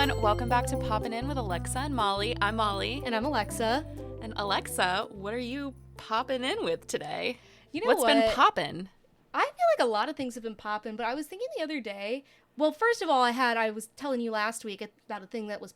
everyone. Welcome back to Poppin' In with Alexa and Molly. I'm Molly. And I'm Alexa. And Alexa, what are you popping in with today? You know What's what? been poppin'? I feel like a lot of things have been popping, but I was thinking the other day, well, first of all, I was telling you last week about a thing that was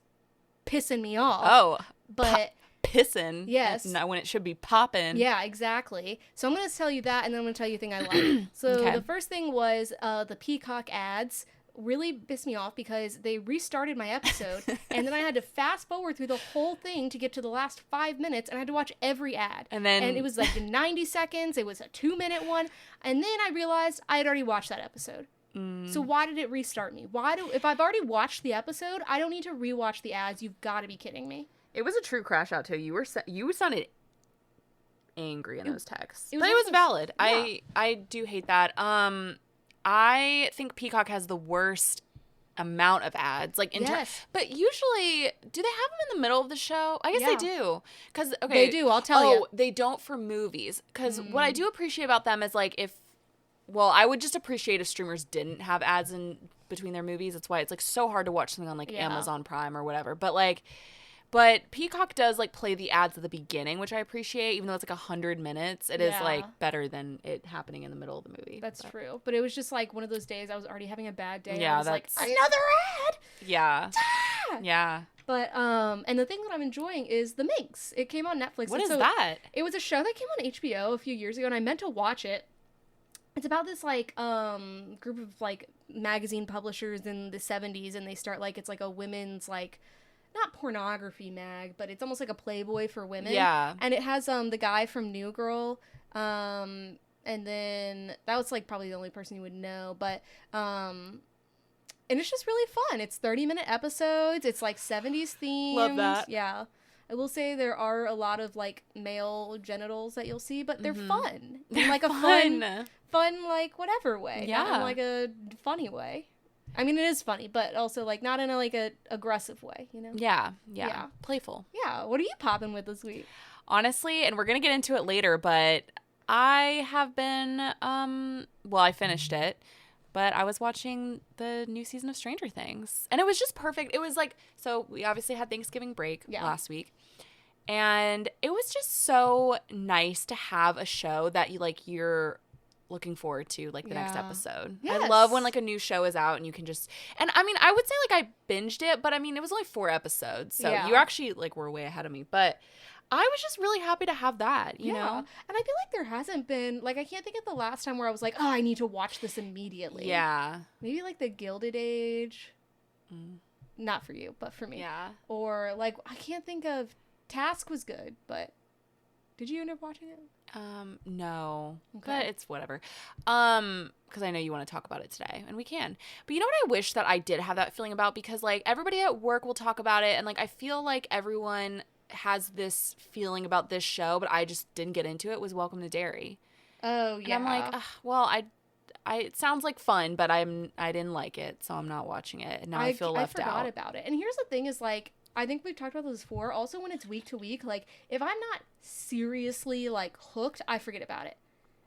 pissing me off. Oh, but pissin'. yes. Not when it should be poppin'. Yeah, exactly. So I'm going to tell you that, and then I'm going to tell you a thing I like. So Okay. The first thing was the Peacock ads really pissed me off because they restarted my episode, and then I had to fast forward through the whole thing to get to the last 5 minutes, and I had to watch every ad. And it was like 90 seconds, it was a 2-minute one, and then I realized I had already watched that episode. So why did it restart me? If I've already watched the episode, I don't need to rewatch the ads. You've got to be kidding me. It was a true crash out too. You sounded angry in those texts. It But it was valid. Yeah. I do hate that. I think Peacock has the worst amount of ads. Yes. But usually, do they have them in the middle of the show? I guess they do. Cause okay, They do, I'll tell you. Oh, they don't for movies. Because what I do appreciate about them is I would just appreciate if streamers didn't have ads in between their movies. That's why it's like so hard to watch something on Amazon Prime or whatever. But Peacock does play the ads at the beginning, which I appreciate, even though it's 100 minutes. It is better than it happening in the middle of the movie. That's true. But it was just one of those days I was already having a bad day. Yeah, I was another ad. Yeah. Ah! Yeah. But and the thing that I'm enjoying is The Minx. It came on Netflix. What is that? It was a show that came on HBO a few years ago, and I meant to watch it. It's about this group of magazine publishers in the 70s, and they start it's a women's not pornography mag, but it's almost like a Playboy for women. Yeah. And it has the guy from New Girl, and then that was probably the only person you would know, but and it's just really fun. It's 30-minute episodes. It's 70s themed. Love that. Yeah. I will say there are a lot of male genitals that you'll see, but they're fun. In a fun whatever way. Yeah. Not in a funny way. I mean, it is funny, but also not in a aggressive way, you know? Yeah. Yeah. Playful. Yeah. What are you popping with this week? Honestly, and we're going to get into it later, but I have been, I finished it, but I was watching the new season of Stranger Things, and it was just perfect. It was so we obviously had Thanksgiving break last week, and it was just so nice to have a show that you're looking forward to the next episode. Yes. I love when a new show is out and you can just, and I mean, I would say I binged it, but I mean, it was only 4 episodes, so you actually were way ahead of me, but I was just really happy to have that, you know? And I feel there hasn't been, I can't think of the last time where I was oh, I need to watch this immediately. Yeah. Maybe the Gilded Age. Not for you, but for me. Yeah. Or I can't think of, Task was good, but did you end up watching it? No, Okay. but it's whatever. Because I know you want to talk about it today, and we can. But you know what I wish that I did have that feeling about? Because everybody at work will talk about it, and I feel everyone has this feeling about this show, but I just didn't get into it. Was Welcome to Derry. Oh yeah. And I'm it sounds fun, but I didn't like it, so I'm not watching it, and now I feel left out. I forgot about it. And here's the thing: is I think we've talked about this before. Also, when it's week to week, if I'm not seriously hooked, I forget about it.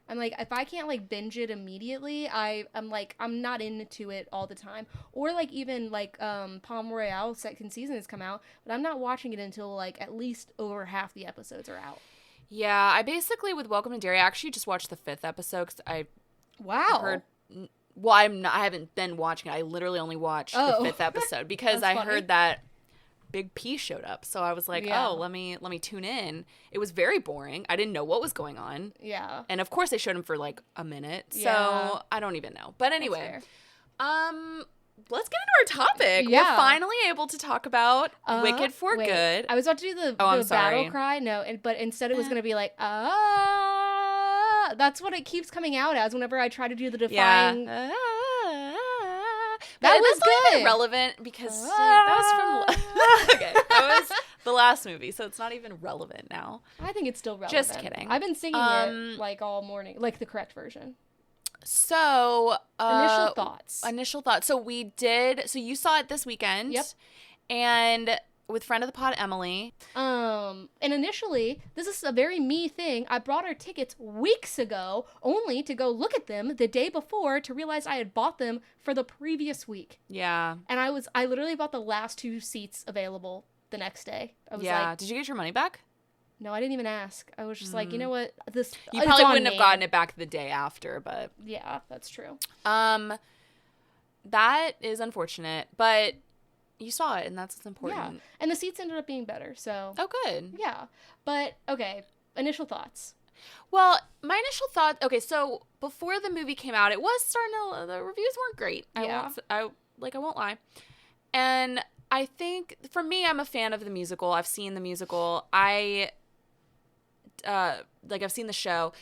I'm if I can't binge it immediately, I'm not into it all the time. Or even Palm Royale second season has come out, but I'm not watching it until at least over half the episodes are out. Yeah, I basically with Welcome to Derry, I actually just watched the 5th episode because I heard. Well, I haven't been watching it. I literally only watched the 5th episode because I heard that Big P showed up, so I was oh, let me tune in. It was very boring. I didn't know what was going on. Yeah. And of course they showed him for a minute, so I don't even know. But anyway, let's get into our topic. Yeah. We're finally able to talk about Wicked for Good. I was about to do the battle cry, but instead it was going to be that's what it keeps coming out as whenever I try to do the defying. Yeah. That was not good. Even relevant because that was from that was the last movie, so it's not even relevant now. I think it's still relevant. Just kidding. I've been singing it all morning, the correct version. So initial thoughts. So we did. So you saw it this weekend. Yep. And with friend of the pod, Emily. And initially, this is a very me thing. I brought our tickets weeks ago, only to go look at them the day before to realize I had bought them for the previous week. Yeah. And I literally bought the last 2 seats available the next day. I was like, Did you get your money back? no, I didn't even ask. I was just like, you know what? You probably wouldn't have gotten it back the day after, but yeah, that's true. that is unfortunate, but you saw it, and that's what's important. Yeah, and the seats ended up being better, so. Oh, good. Yeah, but, okay, initial thoughts. Well, my initial thought, okay, so before the movie came out, it was starting to, the reviews weren't great. Yeah. I won't lie. And I think, for me, I'm a fan of the musical. I've seen the musical. I've seen the show.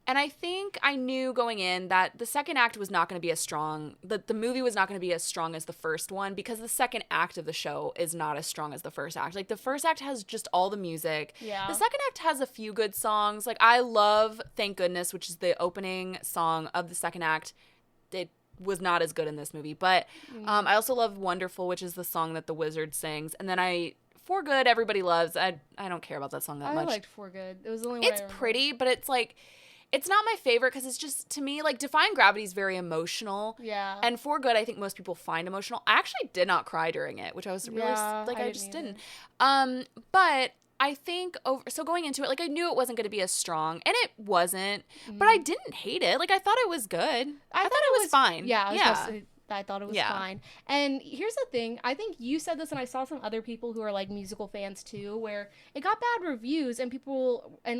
And I think I knew going in that the second act was not going to be as strong, that the movie was not going to be as strong as the first one, because the second act of the show is not as strong as the first act. Like, the first act has just all the music. Yeah. The second act has a few good songs. Like, I love Thank Goodness, which is the opening song of the second act. It was not as good in this movie. But I also love Wonderful, which is the song that the wizard sings. And then For Good, everybody loves. I don't care about that song that much. I liked For Good. It was the only one It's pretty, but it's like, it's not my favorite because it's just, to me, like, Defying Gravity is very emotional. Yeah. And For Good, I think most people find emotional. I actually did not cry during it, which I was really, I just didn't. But I think, so going into it, like, I knew it wasn't going to be as strong, and it wasn't, but I didn't hate it. Like, I thought it was good. I thought it was fine. Yeah. I thought it was fine. And here's the thing. I think you said this, and I saw some other people who are, like, musical fans, too, where it got bad reviews, and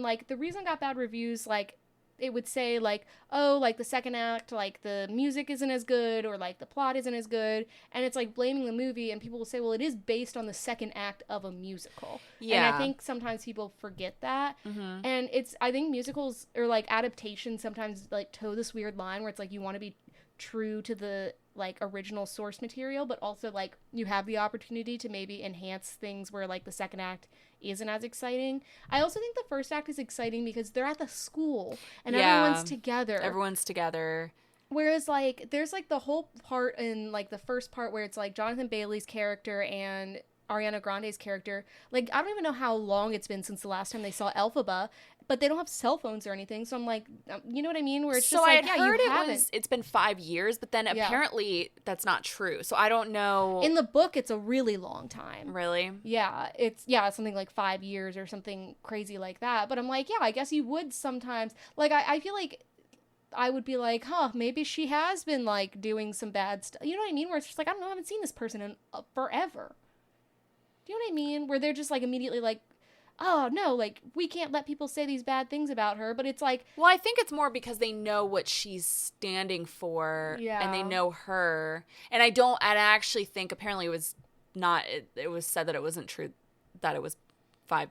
like, the reason it got bad reviews, like, it would say, like, oh, like, the second act, like, the music isn't as good, or, like, the plot isn't as good, and it's, like, blaming the movie, and people will say, well, it is based on the second act of a musical. Yeah. And I think sometimes people forget that. Mm-hmm. And I think musicals, or, like, adaptations sometimes, like, toe this weird line where it's, like, you want to be true to the, like, original source material, but also, like, you have the opportunity to maybe enhance things where, like, the second act isn't as exciting. I also think the first act is exciting because they're at the school and everyone's together. Whereas, like, there's, like, the whole part in, like, the first part where it's, like, Jonathan Bailey's character and Ariana Grande's character. Like, I don't even know how long it's been since the last time they saw Elphaba, but they don't have cell phones or anything. So I'm like, you know what I mean? Where it's just like, yeah, you haven't. It's been 5 years, but then apparently that's not true. So I don't know. In the book, it's a really long time. Really? Yeah. It's something like 5 years or something crazy like that. But I'm like, yeah, I guess you would sometimes. Like, I feel like I would be like, maybe she has been, like, doing some bad stuff. You know what I mean? Where it's just like, I don't know, I haven't seen this person in forever. Do you know what I mean? Where they're just, like, immediately like, oh, no, like, we can't let people say these bad things about her. But it's like... Well, I think it's more because they know what she's standing for. Yeah. And they know her. And I actually think apparently it was not... It was said that it wasn't true, that it was that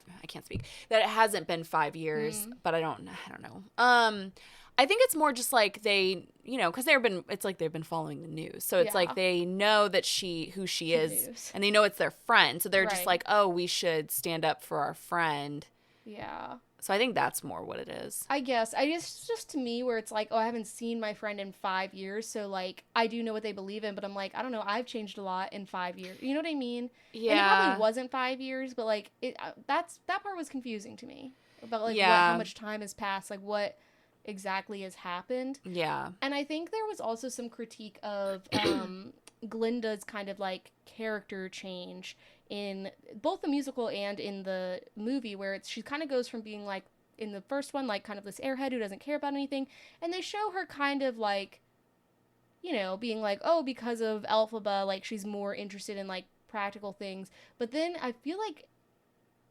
it hasn't been 5 years. But I don't know. I think it's more just like they, you know, because it's like they've been following the news. So it's like they know that who she is, and they know it's their friend. So they're just like, oh, we should stand up for our friend. Yeah. So I think that's more what it is. I guess. Just to me where it's like, oh, I haven't seen my friend in 5 years. So, like, I do know what they believe in, but I'm like, I don't know. I've changed a lot in 5 years. You know what I mean? Yeah. And it probably wasn't 5 years, but, like, that part was confusing to me. About, like, how much time has passed. Like, what exactly has happened. Yeah. And I think there was also some critique of Glinda's kind of, like, character change in both the musical and in the movie, where she kind of goes from being, like, in the first one, like, kind of this airhead who doesn't care about anything, and they show her kind of, like, you know, being like, oh, because of Elphaba, like, she's more interested in, like, practical things. But then I feel like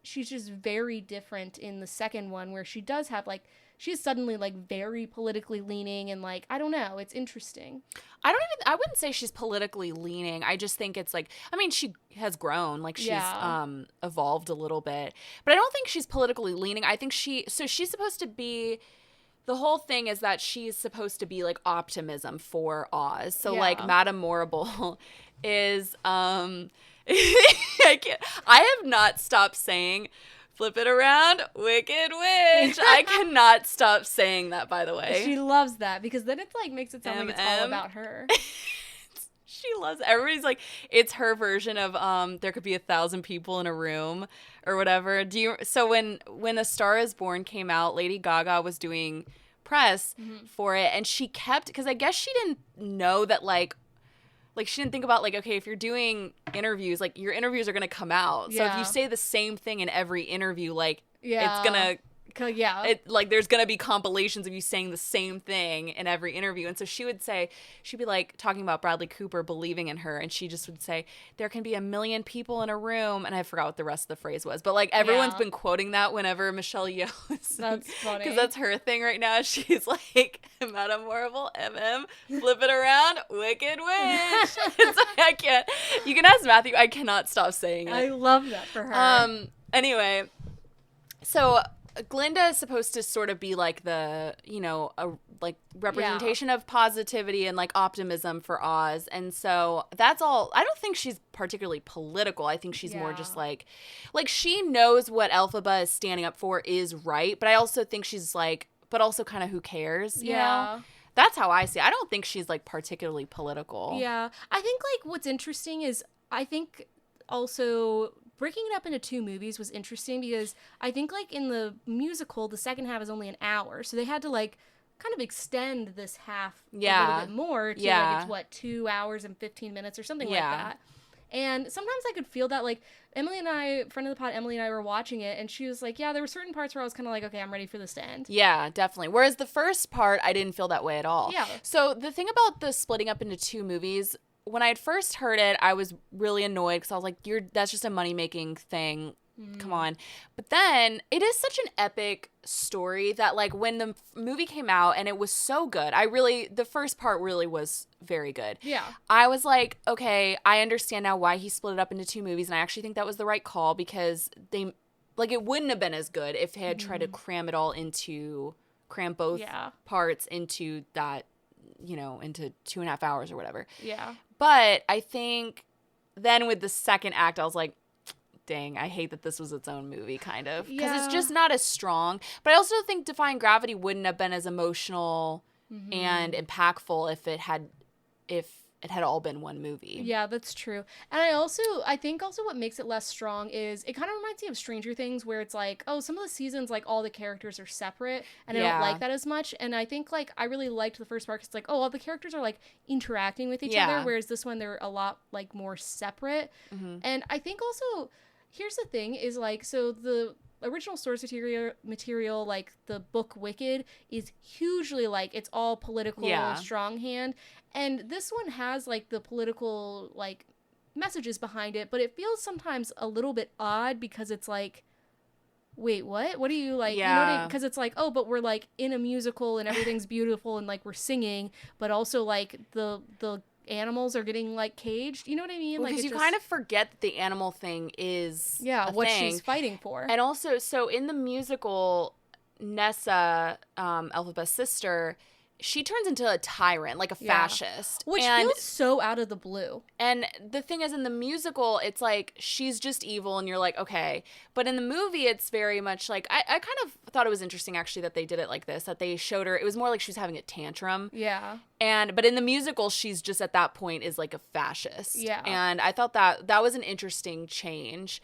she's just very different in the second one, where she does have, like, she's suddenly, like, very politically leaning, and, like, I don't know, it's interesting. I wouldn't say she's politically leaning. I just think it's, like, I mean, she has grown, like, she's evolved a little bit, but I don't think she's politically leaning. I think she's supposed to be, the whole thing is that she's supposed to be, like, optimism for Oz. So, like, Madame Morrible is, I have not stopped saying, flip it around, Wicked Witch. I cannot stop saying that, by the way. She loves that, because then it's like makes it sound like it's all about her. She loves it. Everybody's like, it's her version of there could be 1,000 people in a room or whatever. So when A Star Is Born came out, Lady Gaga was doing press for it, and she kept, because I guess she didn't know that like she didn't think about like, okay, if you're doing interviews, like your interviews are gonna come out. So if you say the same thing in every interview, like it's gonna there's gonna be compilations of you saying the same thing in every interview. And so she'd be like talking about Bradley Cooper believing in her, and she just would say, there can be 1 million people in a room, and I forgot what the rest of the phrase was, but like everyone's been quoting that whenever Michelle yells. That's funny, because that's her thing right now. She's like, Madame Horrible, flip it around, Wicked Witch. It's like, I can't, you can ask Matthew, I cannot stop saying it. I love that for her. Anyway, so Glinda is supposed to sort of be like the, like representation of positivity and like optimism for Oz. And so that's all. I don't think she's particularly political. I think she's more just like she knows what Elphaba is standing up for is right. But I also think she's like, but also kind of who cares, you know? That's how I see it. I don't think she's like particularly political. Yeah. I think like what's interesting is I think also breaking it up into 2 movies was interesting because I think like in the musical, the second half is only an hour. So they had to like kind of extend this half a little bit more to like, it's 2 hours and 15 minutes or something like that. And sometimes I could feel that, like, friend of the pod, Emily and I were watching it, and she was like, yeah, there were certain parts where I was kind of like, okay, I'm ready for this to end. Yeah, definitely. Whereas the first part, I didn't feel that way at all. Yeah. So the thing about the splitting up into 2 movies, when I had first heard it, I was really annoyed because I was like, that's just a money-making thing. Come on. But then it is such an epic story that like when the movie came out and it was so good, the first part really was very good. Yeah. I was like, okay, I understand now why he split it up into 2 movies. And I actually think that was the right call because it wouldn't have been as good if they had tried to cram both parts into that, into 2.5 hours or whatever. Yeah. But I think then with the second act, I was like, dang, I hate that this was its own movie, kind of. Because it's just not as strong. But I also think Defying Gravity wouldn't have been as emotional and impactful if it had all been one movie. Yeah, that's true. And I think also what makes it less strong is it kind of reminds me of Stranger Things, where it's like, oh, some of the seasons, like, all the characters are separate, and I don't like that as much. And I think, like, I really liked the first part because it's like, oh, all the characters are, like, interacting with each other, whereas this one, they're a lot, like, more separate. And I think also, here's the thing, is, like, so the original source material, like the book Wicked, is hugely like it's all political, strong hand, and this one has like the political like messages behind it, but it feels sometimes a little bit odd because it's like, wait, what do you like? You know what I mean? Because it's like, oh, but we're like in a musical and everything's beautiful and like we're singing, but also like the animals are getting like caged, you know what I mean? Because you kind of forget that the animal thing is what she's fighting for. And also, so in the musical, Nessa, Elphaba's sister, she turns into a tyrant, like a fascist. Which feels so out of the blue. And the thing is, in the musical, it's like, she's just evil, and you're like, okay. But in the movie, it's very much like, I kind of thought it was interesting, actually, that they did it like this, that they showed her, it was more like she was having a tantrum. Yeah. But in the musical, she's just at that point is like a fascist. Yeah. And I thought that was an interesting change.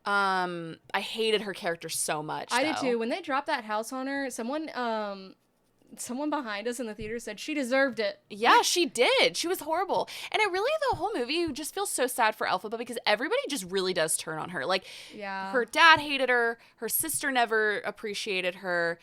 I hated her character so much, I did too. When they dropped that house on her, someone behind us in the theater said she deserved it. Yeah, she did. She was horrible. And it really, the whole movie, you just feel so sad for Elphaba because everybody just really does turn on her. Like, her dad hated her. Her sister never appreciated her.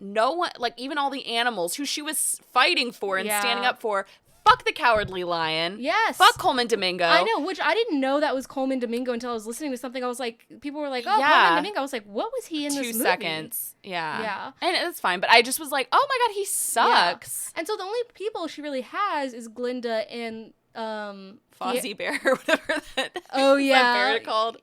No one, like, even all the animals who she was fighting for and standing up for. Fuck the Cowardly Lion. Yes. Fuck Coleman Domingo. I know, which I didn't know that was Coleman Domingo until I was listening to something. I was like, people were like, oh, Coleman Domingo. I was like, what was he in this movie? 2 seconds. Yeah. Yeah. And it's fine, but I just was like, oh my God, he sucks. Yeah. And so the only people she really has is Glinda and Fozzie Bear or whatever that bear called.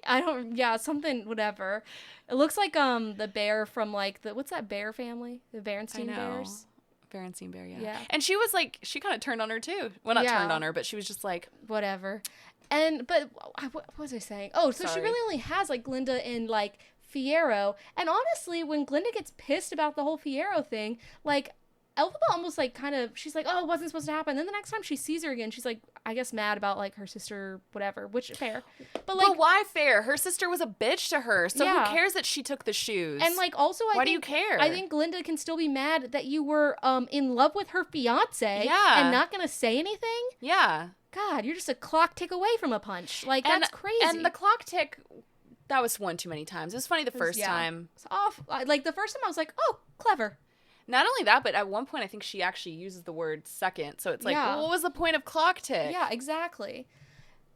Something, whatever. It looks like the bear from like what's that bear family? The Berenstein Bears? Berenstein Bear, yeah. And she was like, she kind of turned on her too. Well, not turned on her, but she was just like, whatever. But what was I saying? Oh, so she really only has like Glinda and like Fiyero. And honestly, when Glinda gets pissed about the whole Fiyero thing, like, Elphaba almost like kind of, she's like, oh, it wasn't supposed to happen. Then the next time she sees her again, she's like, I guess mad about like her sister, whatever, which fair. But like, but why fair? Her sister was a bitch to her, so Yeah. who cares that she took the shoes? and like also why do you care? I think Glinda can still be mad that you were in love with her fiance Yeah. and not gonna say anything. Yeah. God, you're just a clock tick away from a punch. Like, that's crazy. And the clock tick, that was one too many times. It was funny the first time. It's off. Like, the first time I was like, oh, clever. Not only that, but at one point I think she actually uses the word second. So it's like, Yeah. well, what was the point of clock tick? Yeah, exactly.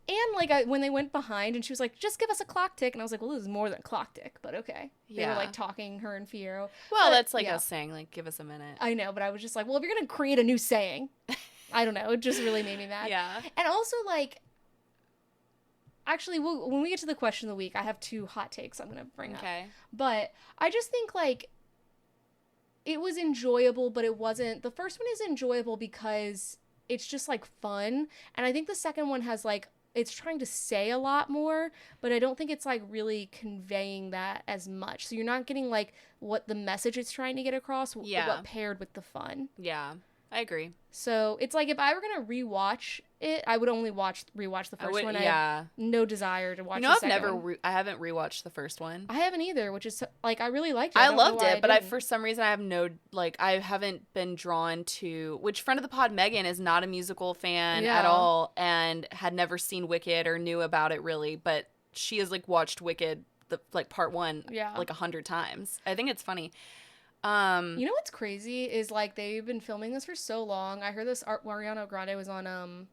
And, like, when they went behind and she was like, just give us a clock tick. And I was like, well, this is more than clock tick, but okay. They were, Yeah. like, talking, her and Fiyero. Well, But, that's like yeah. us saying, like, give us a minute. I know, but I was just like, well, if you're going to create a new saying, I don't know. It just really made me mad. Yeah. And also, like, actually, when we get to the question of the week, I have 2 hot takes I'm going to bring up. Okay. But I just think, like, it was enjoyable, but it wasn't. The first one is enjoyable because it's just, like, fun. And I think the second one has, like, it's trying to say a lot more, but I don't think it's, like, really conveying that as much. So you're not getting, like, what the message it's trying to get across, Yeah. what paired with the fun. Yeah. I agree. So it's like if I were going to rewatch it, I would only rewatch the first one. I have no desire to watch the second one. I haven't rewatched the first one. I haven't either, which is, like, I really liked it. I don't know loved why it, but didn't. for some reason I have no, like, I haven't been drawn to, which friend of the pod, Megan, is not a musical fan Yeah. at all and had never seen Wicked or knew about it really, but she has, like, watched Wicked, like, part 1, Yeah. like, 100 times. I think it's funny. You know what's crazy is, like, they've been filming this for so long. I heard this, Ariana Grande was on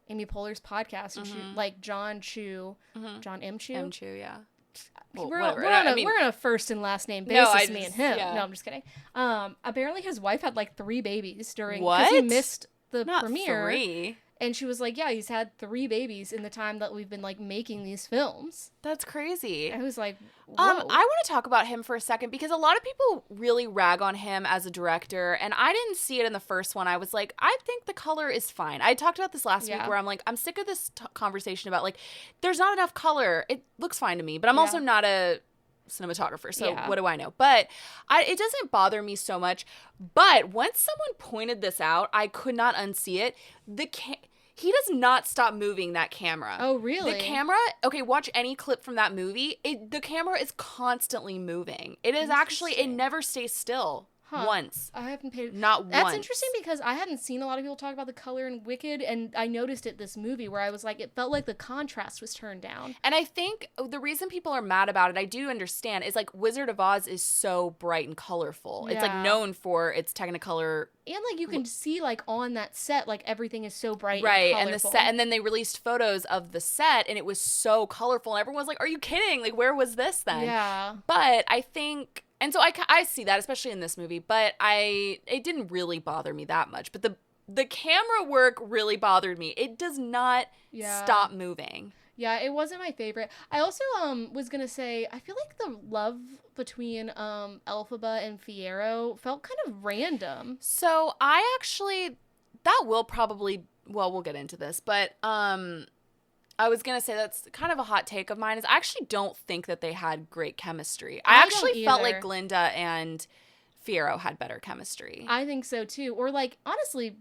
Amy Poehler's podcast, and she, like, John M. Chu. M. Chu, yeah. Well, we're whatever. we're on a first and last name basis, me and him. yeah. No, I'm just kidding. Apparently his wife had, like, 3 babies because he What? missed the Not premiere. 3. And she was like, yeah, he's had 3 babies in the time that we've been, like, making these films. That's crazy. I was like, whoa. I want to talk about him for a second because a lot of people really rag on him as a director, and I didn't see it in the first one. I was like, I think the color is fine. I talked about this last week where I'm like, I'm sick of this conversation about, like, there's not enough color. It looks fine to me, but I'm also not a cinematographer, so what do I know? But it doesn't bother me so much. But once someone pointed this out, I could not unsee it. He does not stop moving that camera. Oh, really? The camera, okay, watch any clip from that movie. The camera is constantly moving. It is actually, it never stays still once. I haven't paid. Not once. That's interesting because I hadn't seen a lot of people talk about the color in Wicked, and I noticed it this movie where I was like, it felt like the contrast was turned down. And I think the reason people are mad about it, I do understand, is like Wizard of Oz is so bright and colorful. It's like known for its Technicolor. And, like, you can see, like, on that set, like, everything is so bright right, and the colorful. set, and then they released photos of the set, and it was so colorful, and everyone was like, "Are you kidding? Like, where was this then?" Yeah. But I think, and so I see that, especially in this movie, but it didn't really bother me that much. But the camera work really bothered me. It does not stop moving. Yeah, it wasn't my favorite. I also was gonna say I feel like the love between Elphaba and Fiyero felt kind of random. So I actually, that will probably, well, we'll get into this, but I was gonna say that's kind of a hot take of mine is I actually don't think that they had great chemistry. I actually felt like Glinda and Fiyero had better chemistry. I think so too. Or, like, honestly,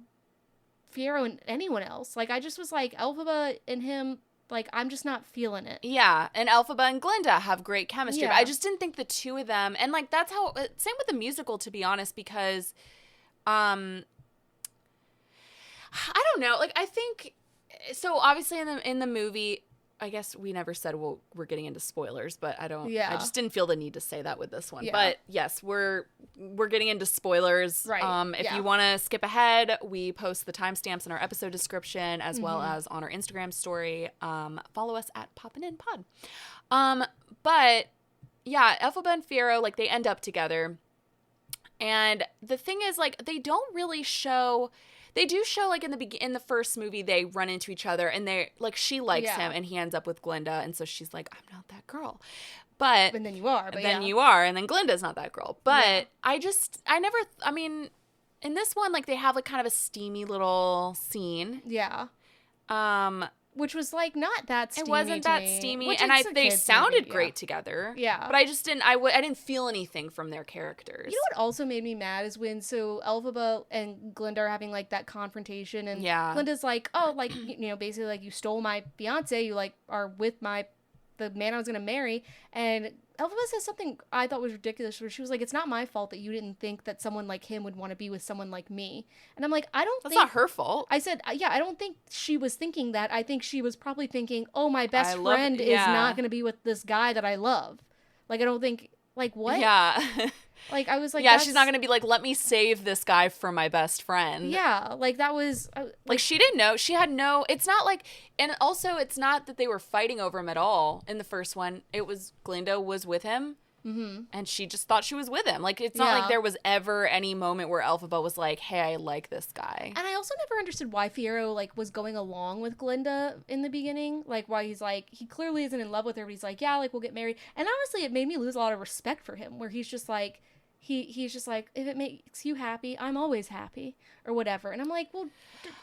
Fiyero and anyone else. Like, I just was like, Elphaba and him, like, I'm just not feeling it. Yeah, and Elphaba and Glinda have great chemistry. Yeah. But I just didn't think the two of them, and, like, that's how, same with the musical, to be honest, because, I don't know, like, I think, so obviously in the movie, I guess we never said, well, we're getting into spoilers, but I just didn't feel the need to say that with this one. Yeah. But yes, we're getting into spoilers. Right. If you want to skip ahead, we post the timestamps in our episode description as well as on our Instagram story. Follow us at PoppinInPod. But yeah, Elphaba and Fiyero, like, they end up together. And the thing is, like, they don't really show. They do show, like, in the first movie, they run into each other, and they, like, she likes him, and he ends up with Glinda, and so she's like, I'm not that girl. But and then you are. But then you are, and then Glinda's not that girl. But I mean, in this one, like, they have, like, kind of a steamy little scene. Yeah. which was like not that steamy. It wasn't to that me, steamy, which and it's a they kids sounded movie, great together. Yeah. But I just didn't. I didn't feel anything from their characters. You know what also made me mad is when Elphaba and Glinda are having like that confrontation, and Glinda's like, oh, like basically like you stole my fiance, you like are with the man I was gonna marry, and Elphaba says something I thought was ridiculous, where she was like, it's not my fault that you didn't think that someone like him would want to be with someone like me. And I'm like, That's not her fault. I said, yeah, I don't think she was thinking that. I think she was probably thinking, oh, my best friend is not going to be with this guy that I love. Like, I don't think, like, what? Yeah. Like, I was like, yeah, she's not going to be like, let me save this guy for my best friend. Yeah, like, that was... like, she didn't know. She had no... It's not like... And also, it's not that they were fighting over him at all in the first one. It was... Glinda was with him. Mm-hmm. And she just thought she was with him. Like, it's not like there was ever any moment where Elphaba was like, hey, I like this guy. And I also never understood why Fiyero, like, was going along with Glinda in the beginning. Like, why he's like, he clearly isn't in love with her, but he's like, yeah, like, we'll get married. And honestly, it made me lose a lot of respect for him, where he's just like... He's just like, if it makes you happy, I'm always happy, or whatever. And I'm like, well,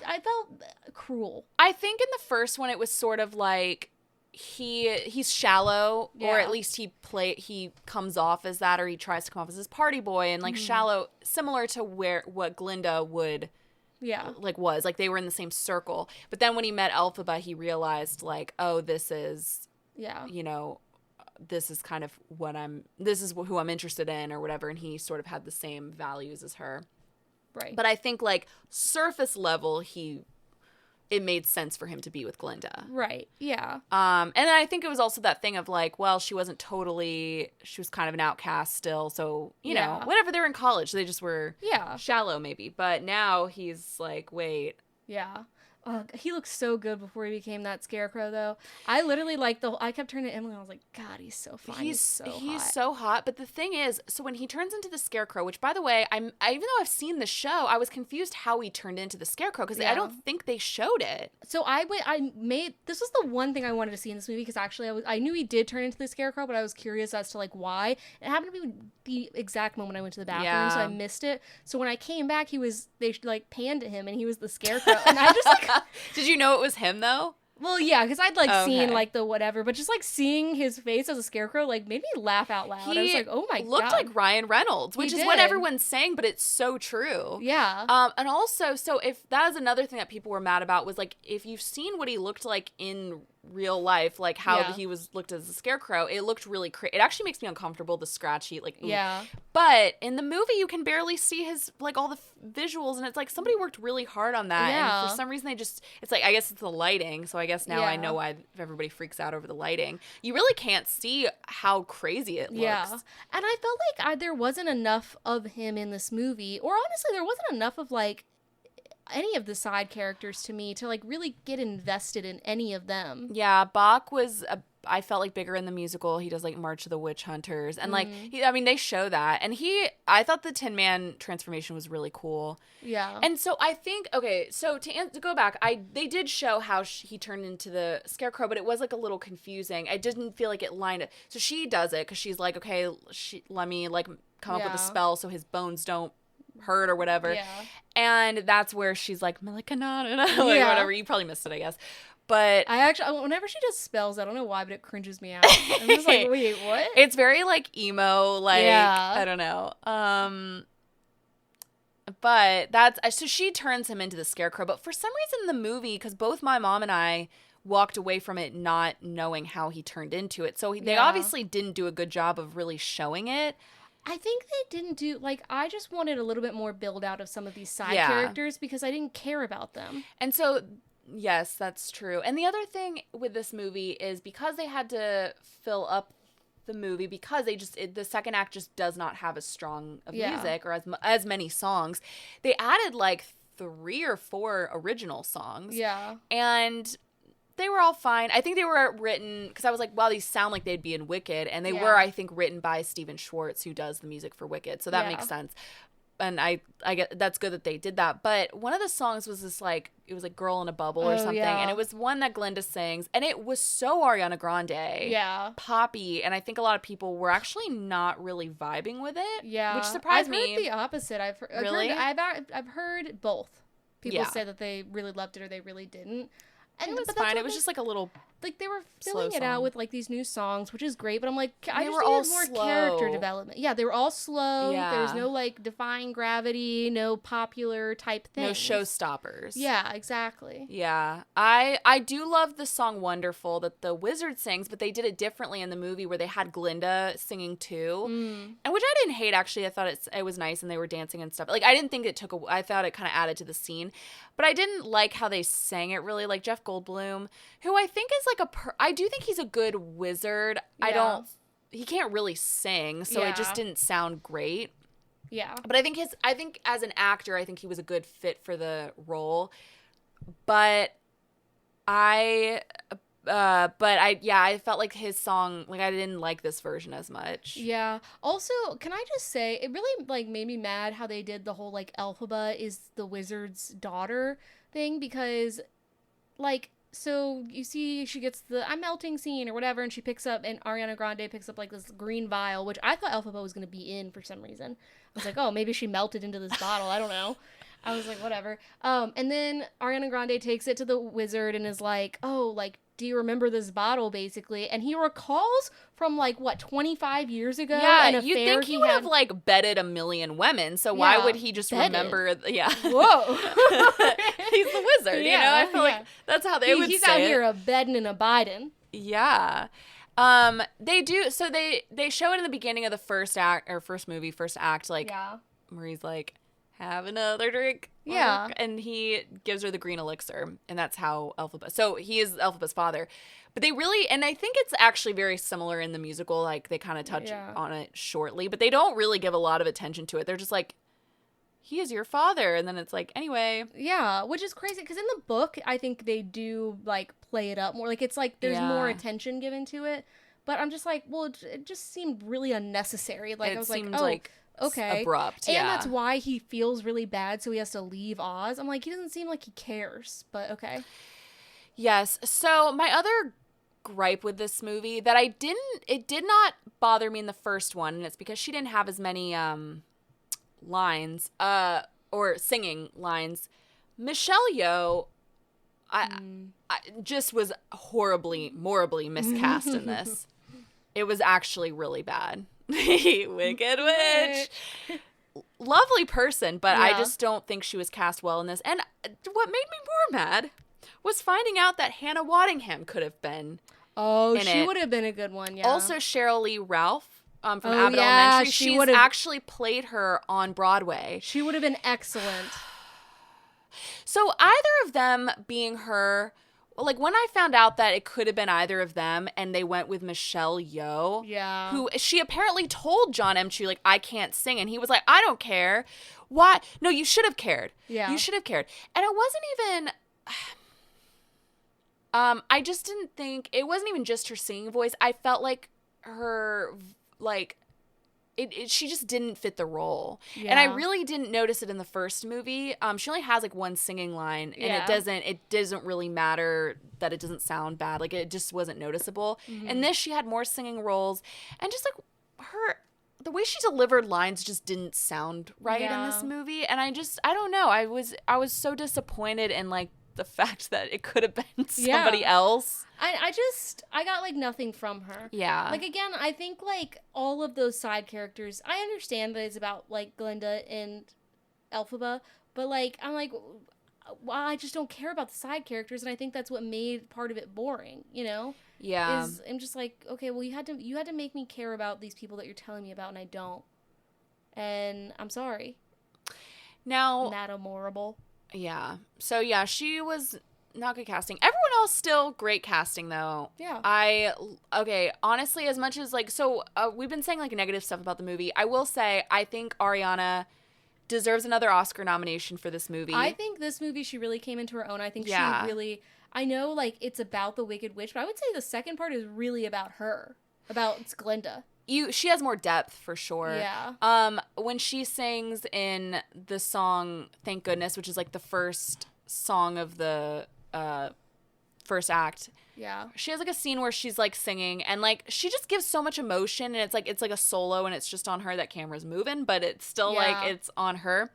I felt cruel. I think in the first one, it was sort of like he's shallow, or at least he comes off as that, or he tries to come off as this party boy, and like shallow, similar to what Glinda would, was like they were in the same circle. But then when he met Elphaba, he realized like, oh, this is this is kind of this is who I'm interested in, or whatever. And he sort of had the same values as her. Right. But I think like surface level, it made sense for him to be with Glinda. Right. Yeah. And I think it was also that thing of like, well, she was kind of an outcast still. So, you know, whatever, they were in college. They just were shallow maybe. But now he's like, wait. Yeah. He looked so good before he became that scarecrow, though. I literally I kept turning to Emily and I was like, God, he's so fine. He's so hot. But the thing is, so when he turns into the scarecrow, which by the way, even though I've seen the show, I was confused how he turned into the scarecrow because I don't think they showed it. So this was the one thing I wanted to see in this movie, because actually I knew he did turn into the scarecrow, but I was curious as to like why. It happened to be the exact moment I went to the bathroom, so I missed it. So when I came back, they like panned to him and he was the scarecrow, and I just like. Did you know it was him though? Well, yeah, because I'd like seen like the whatever, but just like seeing his face as a scarecrow like made me laugh out loud. I was like, oh my god, looked like Ryan Reynolds, which is what everyone's saying, but it's so true. Yeah. And also, so if that was another thing that people were mad about, was like, if you've seen what he looked like in real life, like how he looked as a scarecrow, it looked really it actually makes me uncomfortable, the scratchy, like, yeah. But in the movie you can barely see his like all the visuals, and it's like somebody worked really hard on that, and for some reason it's like, I guess it's the lighting, so I guess now I know why everybody freaks out over the lighting. You really can't see how crazy it looks. Yeah. And I felt like there wasn't enough of him in this movie, or honestly there wasn't enough of like any of the side characters to me to like really get invested in any of them. Yeah, Bach was I felt like bigger in the musical. He does like March of the Witch Hunters, and like they show that, and I thought the Tin Man transformation was really cool. Yeah. And so I think, okay, so to go back, they did show how he turned into the scarecrow, but it was like a little confusing. I didn't feel like it lined up. So she does it because she's like, okay, let me like come up with a spell so his bones don't hurt or whatever. Yeah. And that's where she's like, Melikanana, like whatever. You probably missed it, I guess. But I actually, whenever she does spells, I don't know why, but it cringes me out. I'm just like, wait, what? It's very like emo, like, I don't know. But so she turns him into the scarecrow. But for some reason in the movie, because both my mom and I walked away from it not knowing how he turned into it. So they obviously didn't do a good job of really showing it. I think they didn't do, like, I just wanted a little bit more build out of some of these side characters because I didn't care about them. And so, yes, that's true. And the other thing with this movie is because they had to fill up the movie, because the second act just does not have as strong of music or as many songs, they added like 3 or 4 original songs. Yeah. And they were all fine. I think they were written, because I was like, wow, these sound like they'd be in Wicked. And they were, I think, written by Stephen Schwartz, who does the music for Wicked. So that makes sense. And I get, that's good that they did that. But one of the songs was this like, it was like Girl in a Bubble or something. Yeah. And it was one that Glinda sings. And it was so Ariana Grande. Yeah. Poppy. And I think a lot of people were actually not really vibing with it. Yeah. Which surprised me. I've heard the opposite. I've really? I've heard both. People say that they really loved it or they really didn't. And It was but fine. It was just like a little like they were slow filling it out song. with like these new songs, which is great, but I'm like, I They just were all needed more character slow. development. Yeah, they were all slow. There was Yeah. no like defying gravity, no popular type No things. showstoppers. Yeah, exactly. Yeah. I do love the song Wonderful that the wizard sings, but they did it differently in the movie where they had Glinda singing too. And which I didn't hate actually. I thought it was nice and they were dancing and stuff. Like I didn't think it took I thought it kind of added to the scene. But I didn't like how they sang it really. Like Jeff Goldblum, who I think is like I do think he's a good wizard. Yeah. He can't really sing, so it just Yeah. didn't sound great. Yeah. But I think as an actor, I think he was a good fit for the role. But I felt like his song, like I didn't like this version as much. Yeah. Also, can I just say it really like made me mad how they did the whole like Elphaba is the wizard's daughter thing because like so you see she gets the I'm melting scene or whatever and she picks up and Ariana Grande picks up like this green vial which I thought Elphaba was going to be in for some reason. I was like, "Oh, maybe she melted into this bottle. I don't know." I was like, "Whatever." And then Ariana Grande takes it to the wizard and is like, "Oh, like do you remember this bottle basically?" And he recalls from like what 25 years ago an Yeah, you'd affair think he would have like bedded a million women, so why Yeah, would he just bedded. remember? Yeah, Whoa. he's the wizard. You know, I feel like that's how they would He's say out it. here a bedding and a biding. Yeah. They do. So they show it in the beginning of the first act or first act, like Yeah. where he's like, have another drink. Yeah. And he gives her the green elixir, and that's how Elphaba. So he is Elphaba's father. But they really, and I think it's actually very similar in the musical. Like they kind of touch on it shortly, but they don't really give a lot of attention to it. They're just like, he is your father, and then it's like, anyway. Yeah, which is crazy because in the book, I think they do like play it up more. Like it's like there's more attention given to it. But I'm just like, well, it just seemed really unnecessary. Like I was like, oh, like okay, abrupt, and that's why he feels really bad, so he has to leave Oz. I'm like, he doesn't seem like he cares, but okay. Yes. So my other gripe with this movie that it did not bother me in the first one, and it's because she didn't have as many lines or singing lines. Michelle Yeoh, I just was horribly miscast in this. It was actually really bad. Wicked Witch. Lovely person, but I just don't think she was cast well in this. And what made me more mad was finding out that Hannah Waddingham could have been. Oh, she would have been a good one, yeah. Also, Cheryl Lee Ralph from Oh, Abbott yeah, Elementary. she She's would've- actually played her on Broadway. She would have been excellent. So either of them being her, like when I found out that it could have been either of them and they went with Michelle Yeoh, Yeah. who she apparently told John M. Chu, like, I can't sing. And he was like, I don't care. Why? No, you should have cared. Yeah. You should have cared. And it wasn't even... I just didn't think... It wasn't even just her singing voice. I felt like her, like... She just didn't fit the role. Yeah. And I really didn't notice it in the first movie. She only has like one singing line and it doesn't really matter that it doesn't sound bad. Like it just wasn't noticeable. And this, she had more singing roles and just like the way she delivered lines just didn't sound right in this movie. And I don't know. I was so disappointed in like the fact that it could have been somebody else. I got like nothing from her. Yeah. Like again, I think like all of those side characters, I understand that it's about like Glinda and Elphaba, but like I'm like, well, I just don't care about the side characters, and I think that's what made part of it boring. You know? Yeah. I'm just like, okay, well you had to make me care about these people that you're telling me about, and I don't. And I'm sorry. Now, Not memorable. Yeah. So yeah, she was not good casting. Everyone else still great casting though. Yeah. Honestly, as much as like we've been saying like negative stuff about the movie. I will say I think Ariana deserves another Oscar nomination for this movie. I think this movie she really came into her own. I think she really I know like it's about the Wicked Witch, but I would say the second part is really about her. About Glinda. She has more depth for sure. Yeah. When she sings in the song Thank Goodness, which is like the first song of the first act. Yeah. She has like a scene where she's like singing and like she just gives so much emotion and it's like a solo and it's just on her. That camera's moving, but it's still like it's on her.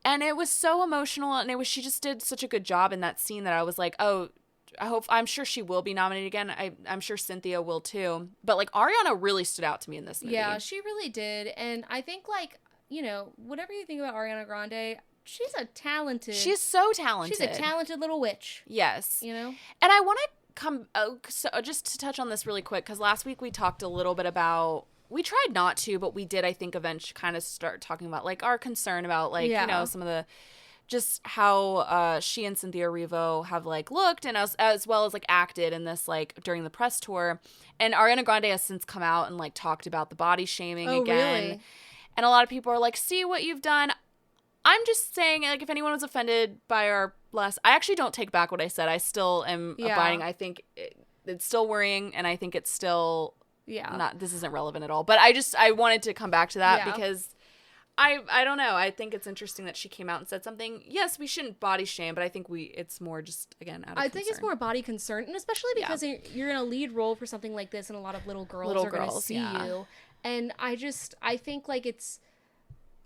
And it was so emotional and she just did such a good job in that scene that I was like, oh, I'm sure she will be nominated again. I'm sure Cynthia will too. But like Ariana really stood out to me in this movie. Yeah, she really did. And I think like, whatever you think about Ariana Grande, she's so talented. She's a talented little witch. Yes. And I want to come just to touch on this really quick, because last week we talked a little bit about, we tried not to, but we did, I think, eventually kind of start talking about like our concern about like, some of the, just how she and Cynthia Erivo have like looked and as well as like acted in this like during the press tour. And Ariana Grande has since come out and like talked about the body shaming again. Really? And a lot of people are like, see what you've done. I'm just saying, like, if anyone was offended by our last, I actually don't take back what I said. I still am abiding. I think it's still worrying, and I think it's still this isn't relevant at all. But I wanted to come back to that because I don't know. I think it's interesting that she came out and said something. Yes, we shouldn't body shame, but I think it's more just, again, out of concern. think it's more body concern, and especially because you're in a lead role for something like this, and a lot of little girls are going to see you. And I think like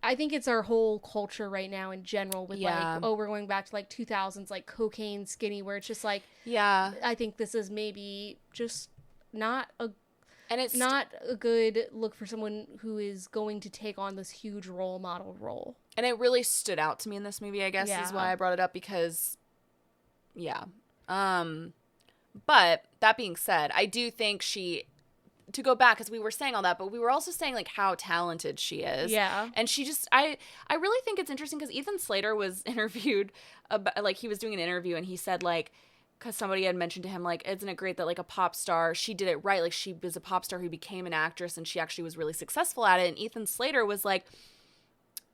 I think it's our whole culture right now in general with like, we're going back to like 2000s, like cocaine skinny, where it's just like, I think this is maybe just not a good look for someone who is going to take on this huge role model role. And it really stood out to me in this movie, I guess, is why I brought it up, because but that being said, I do think to go back, because we were saying all that, but we were also saying like how talented she is. Yeah. And she just, I really think it's interesting, because Ethan Slater was interviewed about, like, he was doing an interview, and he said like, because somebody had mentioned to him like, isn't it great that like a pop star, she did it right, like she was a pop star who became an actress, and she actually was really successful at it. And Ethan Slater was like,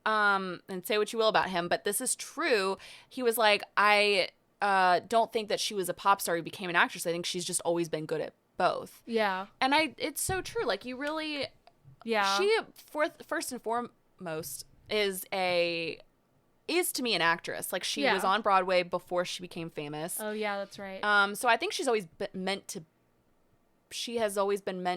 and say what you will about him, but this is true. He was like, I don't think that she was a pop star who became an actress. I think she's just always been good at both. Yeah. And it's so true. Like, you really, she first and foremost is to me an actress. Like, she was on Broadway before she became famous. Oh yeah, that's right. So I think she's always been meant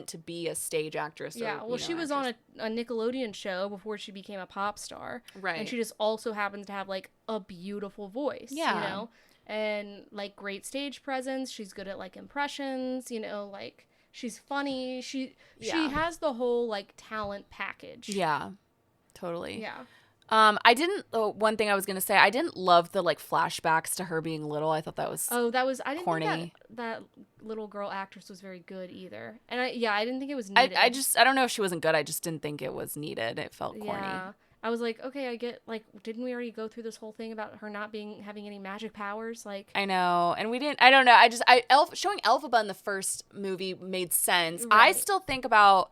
to be a stage actress. Yeah. Well, she was on a Nickelodeon show before she became a pop star. Right. And she just also happens to have like a beautiful voice. Yeah. And like great stage presence. She's good at like impressions, like she's funny. She has the whole like talent package. Yeah, totally. Yeah. One thing I was going to say, I didn't love the like flashbacks to her being little. I thought that was I didn't corny. Think that little girl actress was very good either. And I didn't think it was needed. I don't know if she wasn't good. I just didn't think it was needed. It felt corny. Yeah. I was like, okay, I get, like, didn't we already go through this whole thing about her not having any magic powers? Like, I know, and we didn't. I don't know. Showing Elphaba in the first movie made sense. Right. I still think about,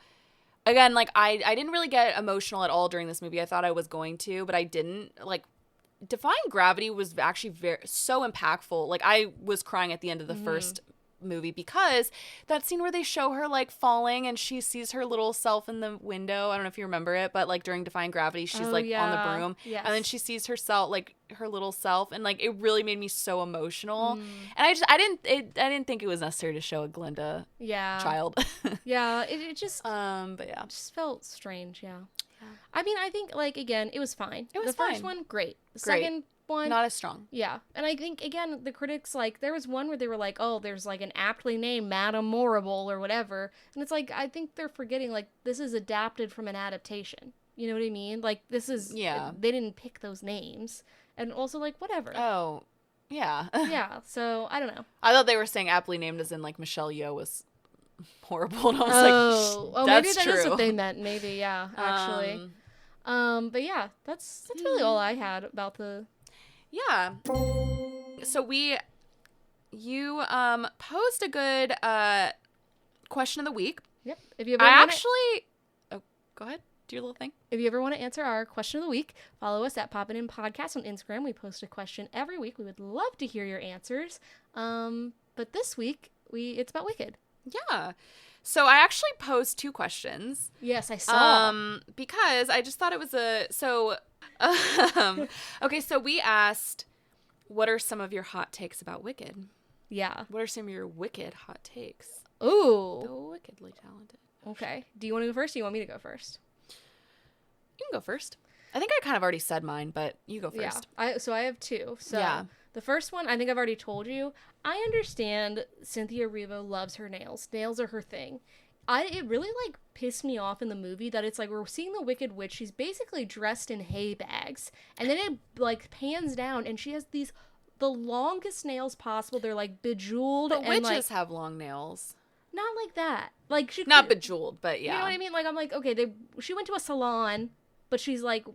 again, like I didn't really get emotional at all during this movie. I thought I was going to, but I didn't. Like, Defying Gravity was actually so impactful. Like, I was crying at the end of the first movie, because that scene where they show her like falling and she sees her little self in the window. I don't know if you remember it, but like during Defying Gravity, she's on the broom, and then she sees herself, like her little self, and like it really made me so emotional. And I didn't think it was necessary to show a Glinda child. It just but yeah, it just felt strange. I mean, I think, like, again, it was fine. It was the first one, great. The second one, not as strong. Yeah. And I think, again, the critics, like, there was one where they were like, oh, there's, like, an aptly named Madame Morrible or whatever. And it's like, I think they're forgetting, like, this is adapted from an adaptation. You know what I mean? Like, this is, they didn't pick those names. And also, like, whatever. Oh, yeah. Yeah. So, I don't know. I thought they were saying aptly named as in, like, Michelle Yeoh was horrible, and I was like, maybe that is what they meant. Maybe, yeah, actually. But yeah, that's really all I had about the. Yeah. So you posed a good question of the week. Yep. If you ever go ahead. Do your little thing. If you ever want to answer our question of the week, follow us at Poppin' In Podcast on Instagram. We post a question every week. We would love to hear your answers. But this week it's about Wicked. Yeah. So I actually posed 2 questions. Yes, I saw. Because I just thought it was okay, so we asked, what are some of your hot takes about Wicked? Yeah. What are some of your Wicked hot takes? Ooh. So wickedly talented. Okay. Do you want to go first, or do you want me to go first? You can go first. I think I kind of already said mine, but you go Yeah. first. So I have two. So Yeah. the first one, I think I've already told you. I understand Cynthia Erivo loves her nails. Nails are her thing. It really like pissed me off in the movie that it's like we're seeing the Wicked Witch. She's basically dressed in hay bags, and then it like pans down, and she has the longest nails possible. They're like bejeweled, But and witches like have long nails. not like that. Like she Not bejeweled, but yeah. You know what I mean? Like I'm like, okay, she went to a salon, but she's like,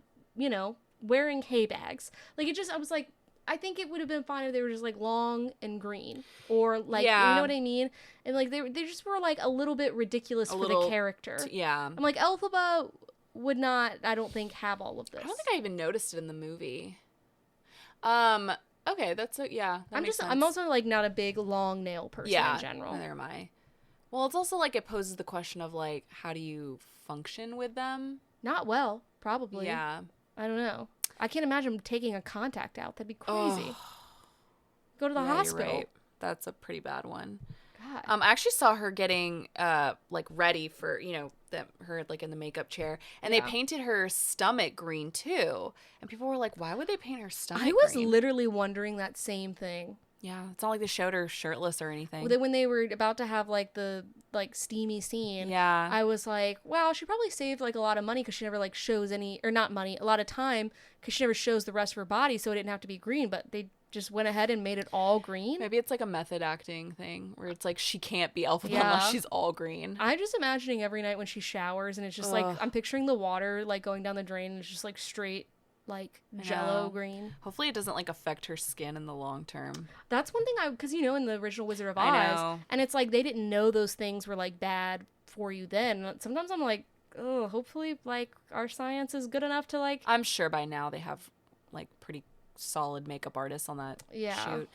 wearing hay bags. Like I was like, I think it would have been fine if they were just like long and green, or like, you know what I mean? And like they just were like a little bit ridiculous for the character. Yeah. I'm like, Elphaba would not, I don't think, have all of this. I don't think I even noticed it in the movie. Okay, I'm also like not a big long nail person in general. Neither am I. Well, it's also like it poses the question of like, how do you function with them? Not well, probably. Yeah. I don't know. I can't imagine taking a contact out. That'd be crazy. Go to the hospital. You're right. That's a pretty bad one. God. I actually saw her getting like ready for her like in the makeup chair, and they painted her stomach green too. And people were like, "Why would they paint her stomach?" I was green? literally wondering that same thing. Yeah, it's not like they showed her shirtless or anything. When they were about to have like the like steamy scene, yeah, I was like, wow, she probably saved like a lot of money because she never like shows any, or not money, a lot of time because she never shows the rest of her body, so it didn't have to be green. But they just went ahead and made it all green. Maybe it's like a method acting thing where it's like she can't be Elphaba unless she's all green. I'm just imagining every night when she showers, and it's just like I'm picturing the water like going down the drain, and it's just like straight like jello green. Hopefully it doesn't like affect her skin in the long term. That's one thing because in the original Wizard of Oz, and it's like they didn't know those things were like bad for you then. Sometimes I'm like, oh, hopefully like our science is good enough to like. I'm sure by now they have like pretty solid makeup artists on that shoot.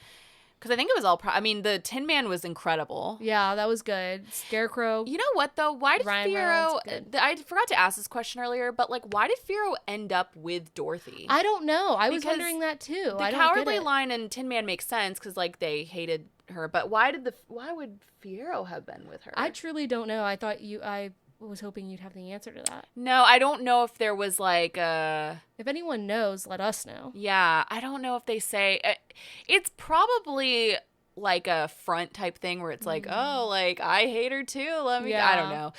Because I think it was all the Tin Man was incredible. Yeah, that was good. Scarecrow. You know what, though? Why did Fiyero... I forgot to ask this question earlier, but, like, why did Fiyero end up with Dorothy? I don't know. I was wondering that, too. The cowardly line in Tin Man makes sense because, like, they hated her. But why would Fiyero have been with her? I truly don't know. I was hoping you'd have the answer to that. No, I don't know if there was like if anyone knows, let us know. Yeah, I don't know if they say it's probably like a front type thing where it's like, oh, like I hate her too. I don't know.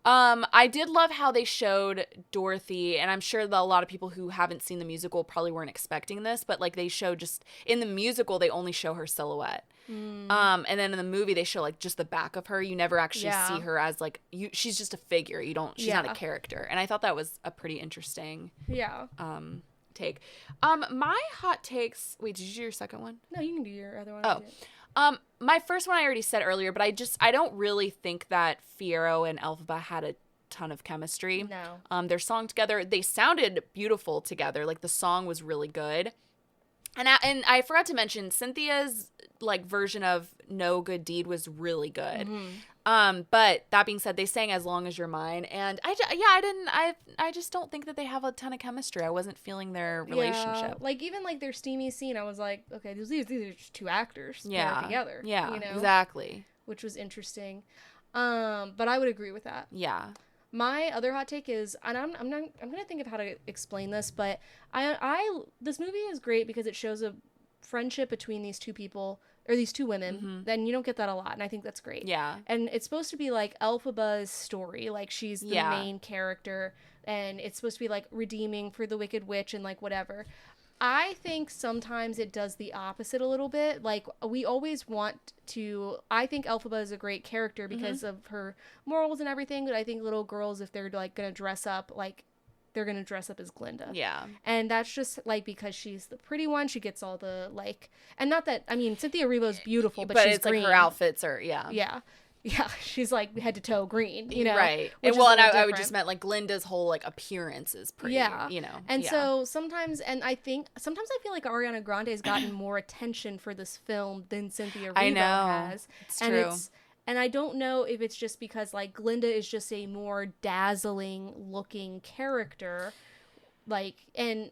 I did love how they showed Dorothy, and I'm sure that a lot of people who haven't seen the musical probably weren't expecting this, but like they show just in the musical they only show her silhouette. And then in the movie they show like just the back of her. You never actually see her as like she's just a figure. She's not a character. And I thought that was a pretty interesting take. My hot takes, wait, did you do your second one? No, you can do your other one. My first one I already said earlier, but I don't really think that Fiyero and Elphaba had a ton of chemistry. No. Their song together, they sounded beautiful together. Like the song was really good. And I forgot to mention Cynthia's like version of No Good Deed was really good. But that being said, they sang As Long As You're Mine, and I just don't think that they have a ton of chemistry. I wasn't feeling their relationship. Like even like their steamy scene, I was like, okay, these are just two actors paired together. Yeah, exactly. Which was interesting. But I would agree with that. Yeah. My other hot take is, and I'm gonna think of how to explain this, but this movie is great because it shows a friendship between these two people or these two women. Then you don't get that a lot, and I think that's great. Yeah. And it's supposed to be like Elphaba's story, like she's the main character, and it's supposed to be like redeeming for the Wicked Witch and like whatever. I think sometimes it does the opposite a little bit. Like, we always want to... I think Elphaba is a great character because of her morals and everything, but I think little girls, if they're, like, going to dress up, like, they're going to dress up as Glinda. Yeah. And that's just, like, because she's the pretty one. She gets all the, like... And not that... I mean, Cynthia Erivo's beautiful, but she's it's green. Like, her outfits are... Yeah. Yeah. Yeah, she's like head to toe green, you know? Right. And I would just meant like Glinda's whole like appearance is pretty, you know. And so sometimes, and I think, sometimes I feel like Ariana Grande has gotten more attention for this film than Cynthia Erivo has. It's true. And I don't know if it's just because like Glinda is just a more dazzling looking character. Like, and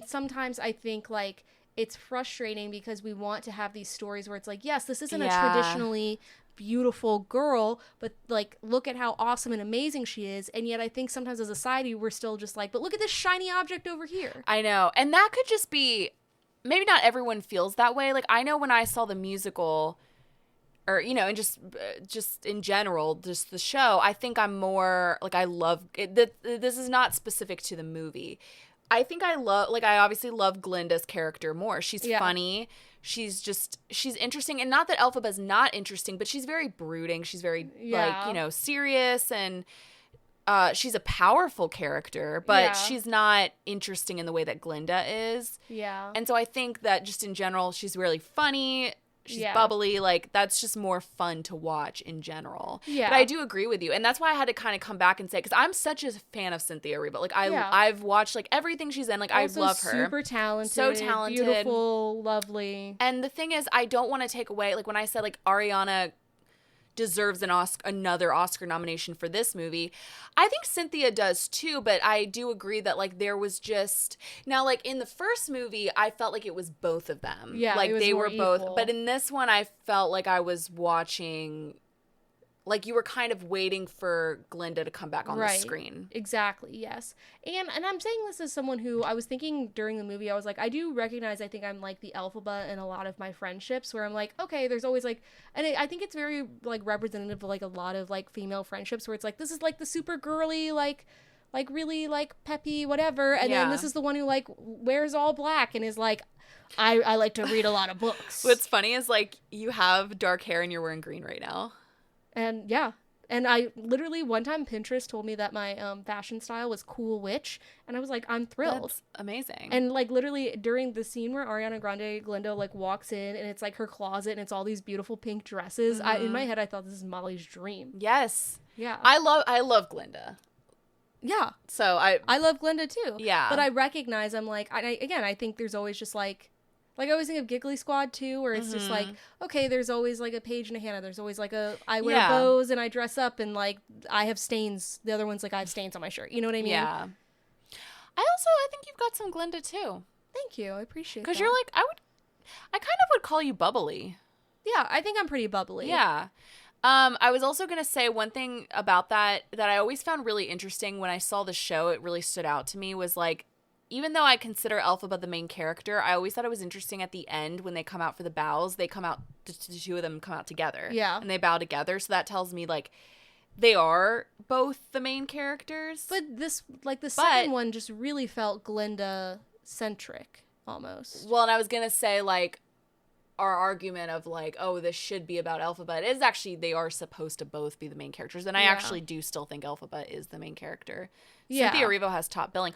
sometimes I think like, it's frustrating because we want to have these stories where it's like, yes, this isn't a traditionally beautiful girl, but like look at how awesome and amazing she is. And yet I think sometimes as a society we're still just like, but look at this shiny object over here. I know. And that could just be, maybe not everyone feels that way. Like, I know when I saw the musical, or, you know, and just in general, just the show, I think I'm more like, I love it. This is not specific to the movie. I think I obviously love Glinda's character more. She's funny. She's interesting. And not that Elphaba's not interesting, but she's very brooding. She's very, like, you know, serious, and she's a powerful character, but she's not interesting in the way that Glinda is. Yeah. And so I think that just in general, she's really funny. She's bubbly. Like, that's just more fun to watch in general. Yeah. But I do agree with you. And that's why I had to kind of come back and say, because I'm such a fan of Cynthia Erivo. Like, I've watched, like, everything she's in. Like, also I love her. super talented. So talented. Beautiful, lovely. And the thing is, I don't want to take away, like, when I said, like, Ariana deserves another Oscar nomination for this movie, I think Cynthia does too, but I do agree that, like, there was just, now, like, in the first movie, I felt like it was both of them. Yeah, like, it was they more were both, equal. but in this one, I felt like I was watching, like, you were kind of waiting for Glinda to come back on the screen. Exactly, yes. And I'm saying this as someone who, I was thinking during the movie, I was like, I do recognize, I think I'm like the Elphaba in a lot of my friendships, where I'm like, okay, there's always like, and I think it's very like representative of like a lot of like female friendships, where it's like, this is like the super girly, like really like peppy, whatever, and then this is the one who like wears all black and is like, I like to read a lot of books. What's funny is, like, you have dark hair and you're wearing green right now. And and I literally, one time Pinterest told me that my fashion style was cool witch, and I was like, I'm thrilled. That's amazing. And like literally during the scene where Ariana Grande Glinda like walks in, and it's like her closet and it's all these beautiful pink dresses, in my head I thought, this is Molly's dream. Yes. Yeah. I love Glinda. Yeah. So I love Glinda too. Yeah. But I recognize, I'm like, I think there's always just like I always think of Giggly Squad too, where it's just like, okay, there's always like a Paige and a Hannah. There's always like I wear bows and I dress up, and like I have stains. The other one's like, I have stains on my shirt. You know what I mean? Yeah. I think you've got some Glinda too. Thank you. I appreciate that. Because you're like, I kind of would call you bubbly. Yeah, I think I'm pretty bubbly. Yeah. I was also going to say one thing about that I always found really interesting when I saw the show. It really stood out to me, was like, even though I consider Elphaba the main character, I always thought it was interesting at the end when they come out for the bows, they come out, the two of them come out together. Yeah. And they bow together. So that tells me, like, they are both the main characters. But this, like, the second one just really felt Glinda-centric, almost. Well, and I was going to say, like, our argument of, like, oh, this should be about Elphaba. It is actually, they are supposed to both be the main characters. And I actually do still think Elphaba is the main character. Yeah. Cynthia Erivo has top billing.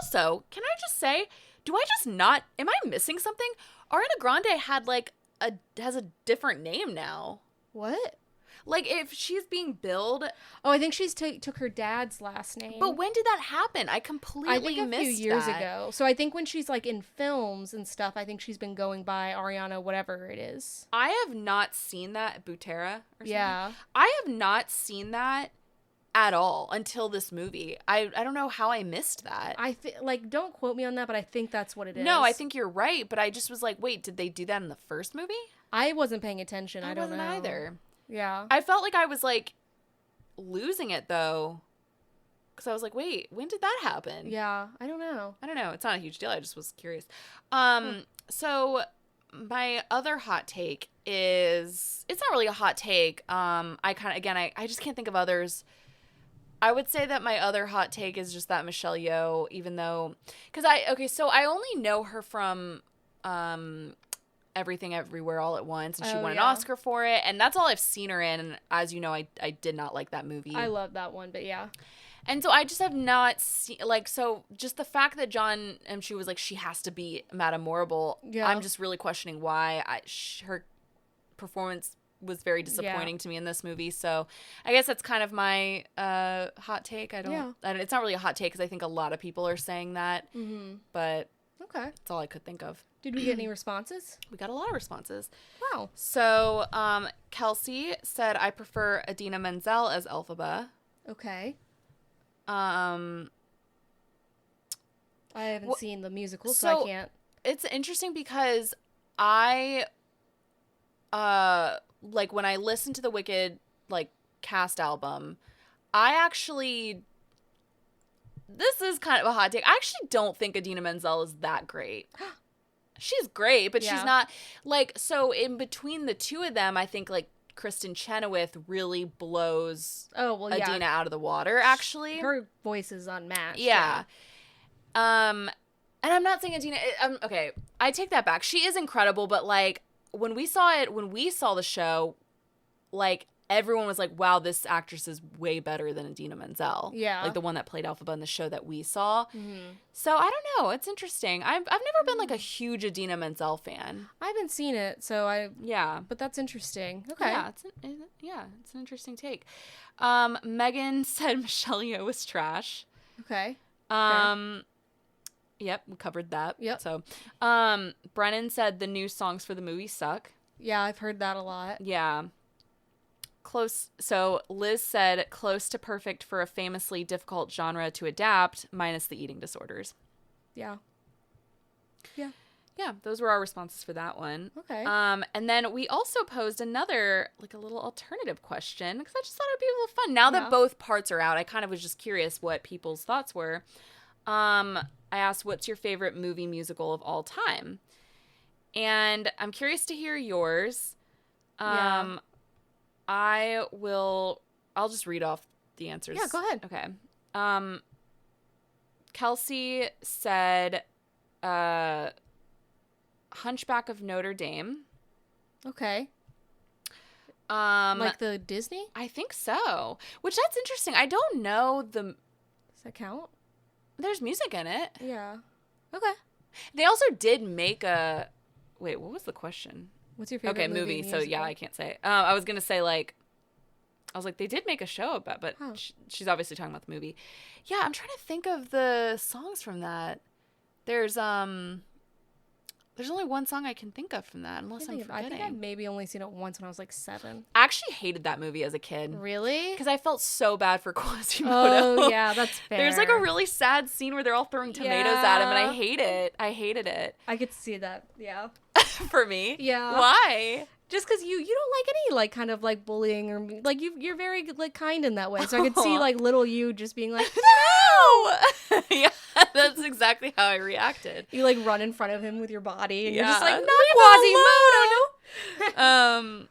Also, can I just say, am I missing something? Ariana Grande has a different name now. What? Like, if she's being billed. Oh, I think she's took her dad's last name. But when did that happen? I completely missed that. I think a few years ago. So I think when she's like in films and stuff, I think she's been going by Ariana whatever it is. I have not seen that. Butera or something? Yeah. I have not seen that at all until this movie. I don't know how I missed that. Don't quote me on that, but I think that's what it is. No, I think you're right, but I just was like, wait, did they do that in the first movie? I wasn't paying attention. I don't know. I wasn't either. Yeah. I felt like I was like losing it though, because I was like, wait, when did that happen? Yeah, I don't know. It's not a huge deal. I just was curious. So my other hot take is, it's not really a hot take. I just can't think of others. I would say that my other hot take is just that Michelle Yeoh, even though, so I only know her from Everything Everywhere All at Once, and she won an Oscar for it, and that's all I've seen her in, and as you know, I did not like that movie. I love that one, but yeah. And so I just have not seen, like, so just the fact that John and she was like, she has to be Madame Morrible, I'm just really questioning why her performance was very disappointing to me in this movie. So I guess that's kind of my hot take. It's not really a hot take because I think a lot of people are saying that, but okay, that's all I could think of. Did we get any responses? We got a lot of responses. Wow. So Kelsey said, I prefer Idina Menzel as Elphaba. Okay. I haven't seen the musical, so I can't. It's interesting because I like when I listened to the Wicked like cast album, I actually, this is kind of a hot take. I actually don't think Idina Menzel is that great. She's great, but she's not like, so in between the two of them, I think like Kristen Chenoweth really blows Idina out of the water, actually. Her voice is unmatched. Yeah. And I'm not saying Idina, okay, I take that back. She is incredible, but like when we saw the show, like everyone was like, wow, this actress is way better than Idina Menzel. Yeah. Like the one that played Elphaba in the show that we saw. Mm-hmm. So I don't know. It's interesting. I've never been like a huge Idina Menzel fan. I haven't seen it, but that's interesting. Okay. Yeah, it's an interesting take. Megan said Michelle Yeoh was trash. Okay. Yep, we covered that. Yep. So, Brennan said the new songs for the movie suck. Yeah, I've heard that a lot. Yeah. Close. So Liz said close to perfect for a famously difficult genre to adapt, minus the eating disorders. Yeah. Yeah. Yeah, those were our responses for that one. Okay. And then we also posed another, like a little alternative question, because I just thought it'd be a little fun. Now that both parts are out, I kind of was just curious what people's thoughts were. I asked, what's your favorite movie musical of all time? And I'm curious to hear yours. I'll just read off the answers. Yeah, go ahead. Okay. Kelsey said, Hunchback of Notre Dame. Okay. Like the Disney? I think so. Which that's interesting. I don't know Does that count? There's music in it. Yeah. Okay. They also did make a... Wait, what was the question? What's your favorite movie? Okay, movie. So yeah, I can't say. I was gonna say like... I was like, they did make a show about, but she's obviously talking about the movie. Yeah, I'm trying to think of the songs from that. There's only one song I can think of from that, unless I'm forgetting. I think I've maybe only seen it once when I was like 7. I actually hated that movie as a kid. Really? Because I felt so bad for Quasimodo. Oh, yeah, that's fair. There's like a really sad scene where they're all throwing tomatoes at him, and I hate it. I hated it. I could see that, yeah. For me? Yeah. Why? Just because you don't like any like kind of like bullying or like you're very like kind in that way, so I could see like little you just being like no. Yeah, that's exactly how I reacted. You like run in front of him with your body, and you're just like, not Quasimodo. No.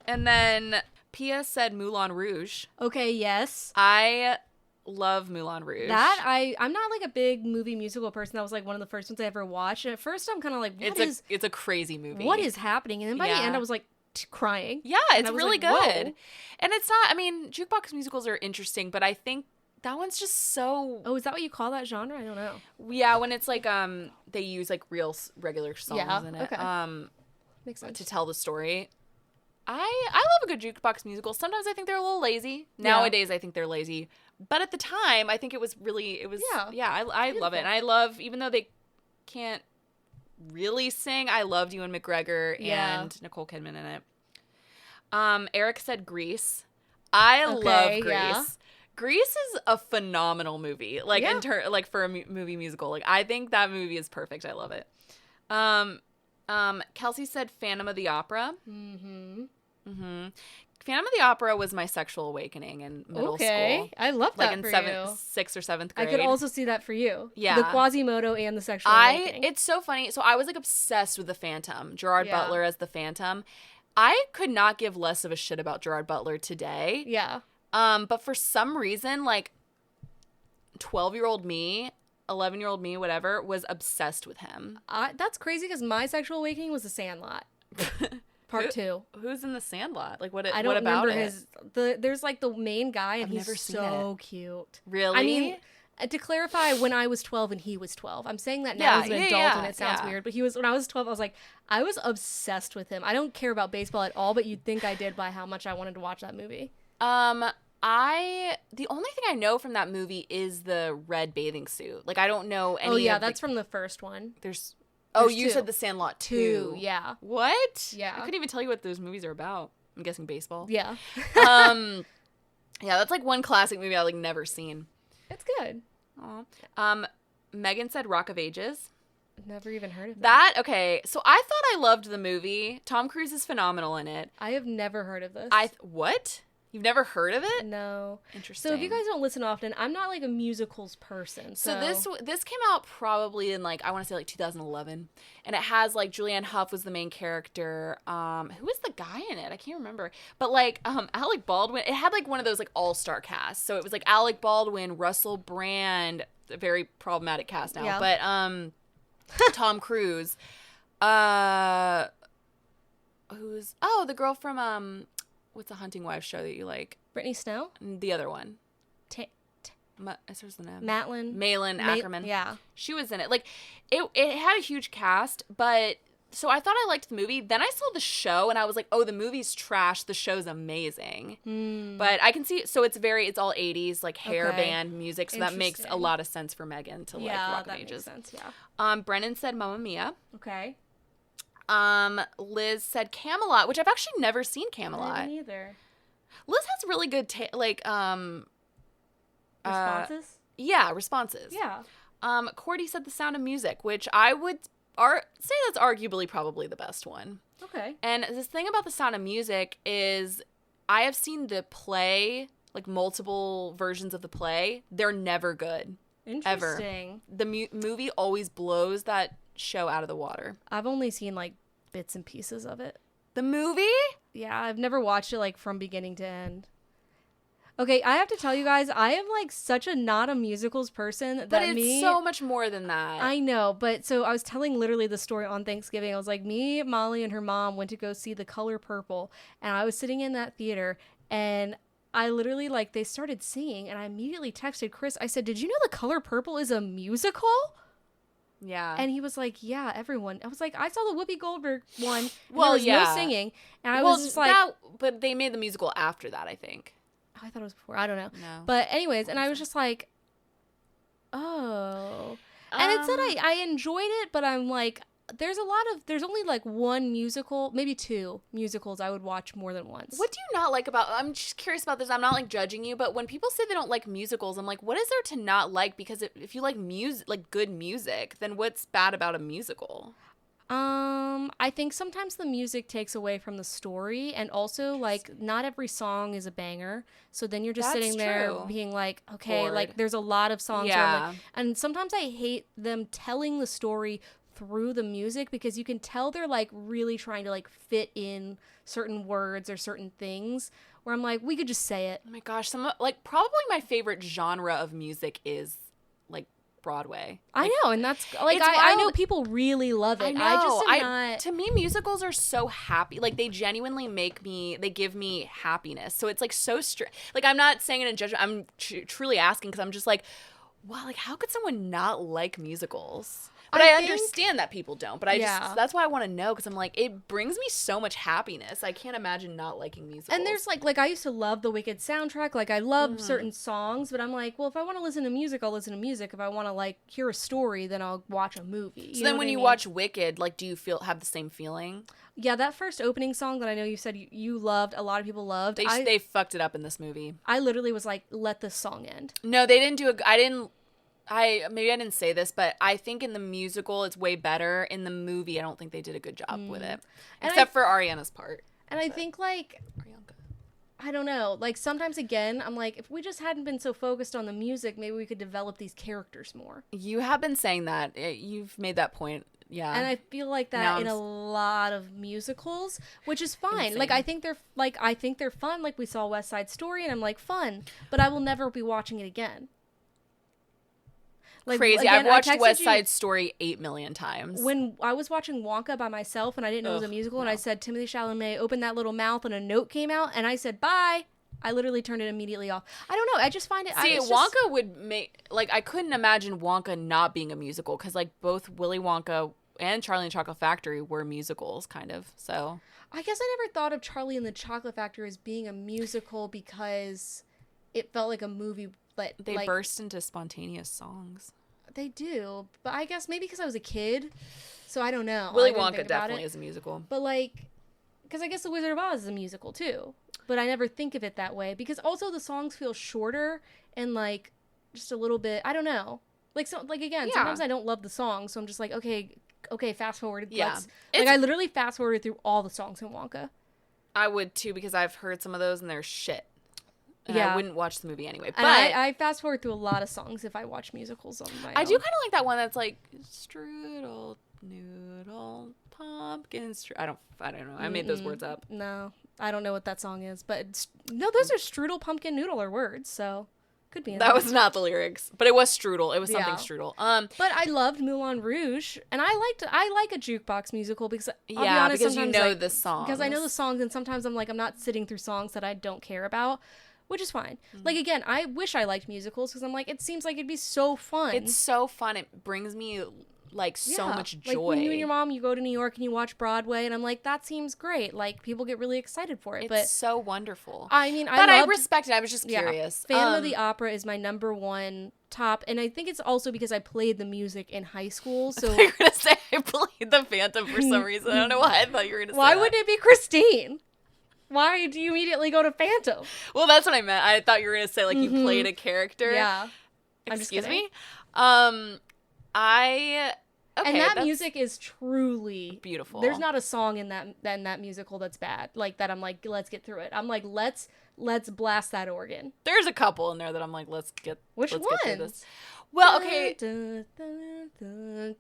And then Pia said Moulin Rouge. Okay, yes, I love Moulin Rouge. I'm not like a big movie musical person. That was like one of the first ones I ever watched. And at first I'm kind of like, it's a crazy movie. What is happening? And then by the end I was like crying. Yeah, it's really like, good. whoa. And it's not, I mean, jukebox musicals are interesting, but I think that one's just so... Oh, is that what you call that genre? I don't know. Yeah, when it's like they use like regular songs in it. Okay. Makes sense. To tell the story. I love a good jukebox musical. Sometimes I think they're a little lazy. Nowadays I think they're lazy. But at the time, I think it was I love it. And I love, even though they can't really sing, I loved Ewan McGregor and Nicole Kidman in it. Eric said Grease. I love Grease. Yeah. Grease is a phenomenal movie. Like for a movie musical. Like I think that movie is perfect. I love it. Kelsey said Phantom of the Opera. Mm-hmm. Phantom of the Opera was my sexual awakening in middle school. I love that like in for 6th or 7th grade. I could also see that for you. Yeah. The Quasimodo and the sexual awakening. It's so funny. So I was like obsessed with the Phantom. Gerard Butler as the Phantom. I could not give less of a shit about Gerard Butler today. Yeah. But for some reason, like 12-year-old me, 11-year-old me, whatever, was obsessed with him. That's crazy because my sexual awakening was The Sandlot. Part 2. Who's in The Sandlot? Like, what I don't about remember it? There's like the main guy, and I've he's so cute. Really? I mean, to clarify, when I was 12 and he was 12. I'm saying that now as an adult, and it sounds weird, but when I was 12, I was obsessed with him. I don't care about baseball at all, but you'd think I did by how much I wanted to watch that movie. The only thing I know from that movie is the red bathing suit. Like, I don't know any. Oh yeah, that's from the first one. There's you 2. said The Sandlot 2. Yeah. What? Yeah. I couldn't even tell you what those movies are about. I'm guessing baseball. Yeah. Yeah, that's like one classic movie I've like never seen. It's good. Aww. Megan said Rock of Ages. Never even heard of That, okay, so I thought I loved the movie. Tom Cruise is phenomenal in it. I have never heard of this. What? You've never heard of it? No. Interesting. So if you guys don't listen often, I'm not like a musicals person. So this came out probably in like, I want to say like 2011, and it has like Julianne Hough was the main character. Who was the guy in it? I can't remember. But like Alec Baldwin. It had like one of those like all-star casts. So it was like Alec Baldwin, Russell Brand, a very problematic cast now. Yeah. But Tom Cruise, who's the girl from what's the Hunting Wives show that you like? Brittany Snow? The other one. What's the name? Malin Ackerman. Yeah. She was in it. Like, it had a huge cast, but... So I thought I liked the movie. Then I saw the show, and I was like, oh, the movie's trash. The show's amazing. But I can see... So it's all 80s, like, hair band music. So that makes a lot of sense for Megan to, like, rock the ages. Yeah, that makes sense, yeah. Brennan said Mamma Mia. Okay. Liz said Camelot, which I've actually never seen Camelot. I haven't either. Liz has really good Responses? Yeah, responses. Yeah. Cordy said The Sound of Music, which I would say that's arguably probably the best one. Okay. And this thing about The Sound of Music is I have seen the play, like multiple versions of the play. They're never good. Interesting. Ever. The movie always blows that show out of the water. I've only seen like bits and pieces of it. The movie? Yeah, I've never watched it like from beginning to end. Okay, I have to tell you guys, I am like such a not a musicals person that but it's so much more than that. I know, but so I was telling literally the story on Thanksgiving. I was like, me, Molly, and her mom went to go see The Color Purple, and I was sitting in that theater, and I literally like they started singing, and I immediately texted Chris. I said, "Did you know The Color Purple is a musical?" Yeah. And he was like, "Yeah, everyone." I was like, "I saw the Whoopi Goldberg one. And well, there was no singing." And I was just like, but they made the musical after that, I think. I thought it was before. I don't know. No. But anyways, and I was just like, oh. And it said I enjoyed it, but I'm like, there's only like one musical, maybe two musicals I would watch more than once. What do you not like about, I'm just curious about this. I'm not like judging you, but when people say they don't like musicals, I'm like, what is there to not like? Because if you like music, like good music, then what's bad about a musical? I think sometimes the music takes away from the story, and also like not every song is a banger. So then you're just sitting there being like, okay, bored. Like there's a lot of songs. Yeah. Where I'm like, and sometimes I hate them telling the story through the music because you can tell they're like really trying to like fit in certain words or certain things where I'm like, we could just say it. Oh my gosh, probably my favorite genre of music is like Broadway. I know, and that's like I know people really love it. I know. I just am not. To me, musicals are so happy. Like they genuinely they give me happiness. So it's like so like I'm not saying it in judgment. I'm truly asking because I'm just like, wow, like how could someone not like musicals? But I understand that people don't. But that's why I want to know because I'm like, it brings me so much happiness. I can't imagine not liking musicals. And there's like I used to love the Wicked soundtrack. Like I love certain songs, but I'm like, well, if I want to listen to music, I'll listen to music. If I want to like hear a story, then I'll watch a movie. So then when you watch Wicked, like, do you have the same feeling? Yeah, that first opening song that I know you said you loved, a lot of people loved. They fucked it up in this movie. I literally was like, let this song end. No, they didn't do maybe I didn't say this, but I think in the musical it's way better. In the movie, I don't think they did a good job with it, except for Ariana's part. And I think like, I don't know, like sometimes again, I'm like, if we just hadn't been so focused on the music, maybe we could develop these characters more. You have been saying that. You've made that point. Yeah. And I feel like that in a lot of musicals, which is fine. Insane. Like I think they're fun. Like we saw West Side Story, and I'm like, fun, but I will never be watching it again. Like, crazy. Again, I've watched West Side Story 8 million times. When I was watching Wonka by myself and I didn't know it was a musical, and I said, Timothée Chalamet, open that little mouth, and a note came out, and I said, bye. I literally turned it immediately off. I don't know. I just find it... See, Wonka would make... Like, I couldn't imagine Wonka not being a musical, because, like, both Willy Wonka and Charlie and the Chocolate Factory were musicals, kind of, so... I guess I never thought of Charlie and the Chocolate Factory as being a musical because it felt like a movie, but... They burst into spontaneous songs. They do, but I guess maybe because I was a kid, so I don't know. Willy Wonka definitely is a musical. But like, because I guess The Wizard of Oz is a musical too, but I never think of it that way because also the songs feel shorter and like just a little bit, I don't know. Again, Yeah. sometimes I don't love the song, so I'm just like, okay, fast forward. Yeah. I literally fast forwarded through all the songs in Wonka. I would too, because I've heard some of those and they're shit. And Yeah. I wouldn't watch the movie anyway. But And I fast forward through a lot of songs if I watch musicals on my own. I do kind of like that one that's like strudel, noodle, pumpkin I don't know. I made those words up. No, I don't know what that song is, but no, those are strudel, pumpkin, noodle are words, so could be. That was not the lyrics, but it was strudel. It was something Yeah. strudel. But I loved Moulin Rouge, and I like a jukebox musical because I'll be yeah, honest, because you sometimes, know like, the songs. because I know the songs, and sometimes I'm not sitting through songs that I don't care about, which is fine. Like, again, I wish I liked musicals because I'm like, it seems like it'd be so fun. It's so fun. It brings me like so much joy. Like when you and your mom, you go to New York and you watch Broadway, and I'm like, that seems great. Like, people get really excited for it. It's but so wonderful. I mean, I respect it. I was just curious. Phantom of the Opera is my number one top, and I think it's also because I played the music in high school. So you're gonna say I played the Phantom for some reason. I don't know why I thought you were gonna say why that. wouldn't it be Christine? Why do you immediately go to Phantom? Well, that's what I meant. I thought you were gonna say like you played a character. Yeah. Excuse I'm me. And that music is truly beautiful. There's not a song in that musical that's bad. Like that I'm like, let's get through it. I'm like, let's blast that organ. There's a couple in there that I'm like, let's get Which let's get through ones? this. Well, okay. No, No,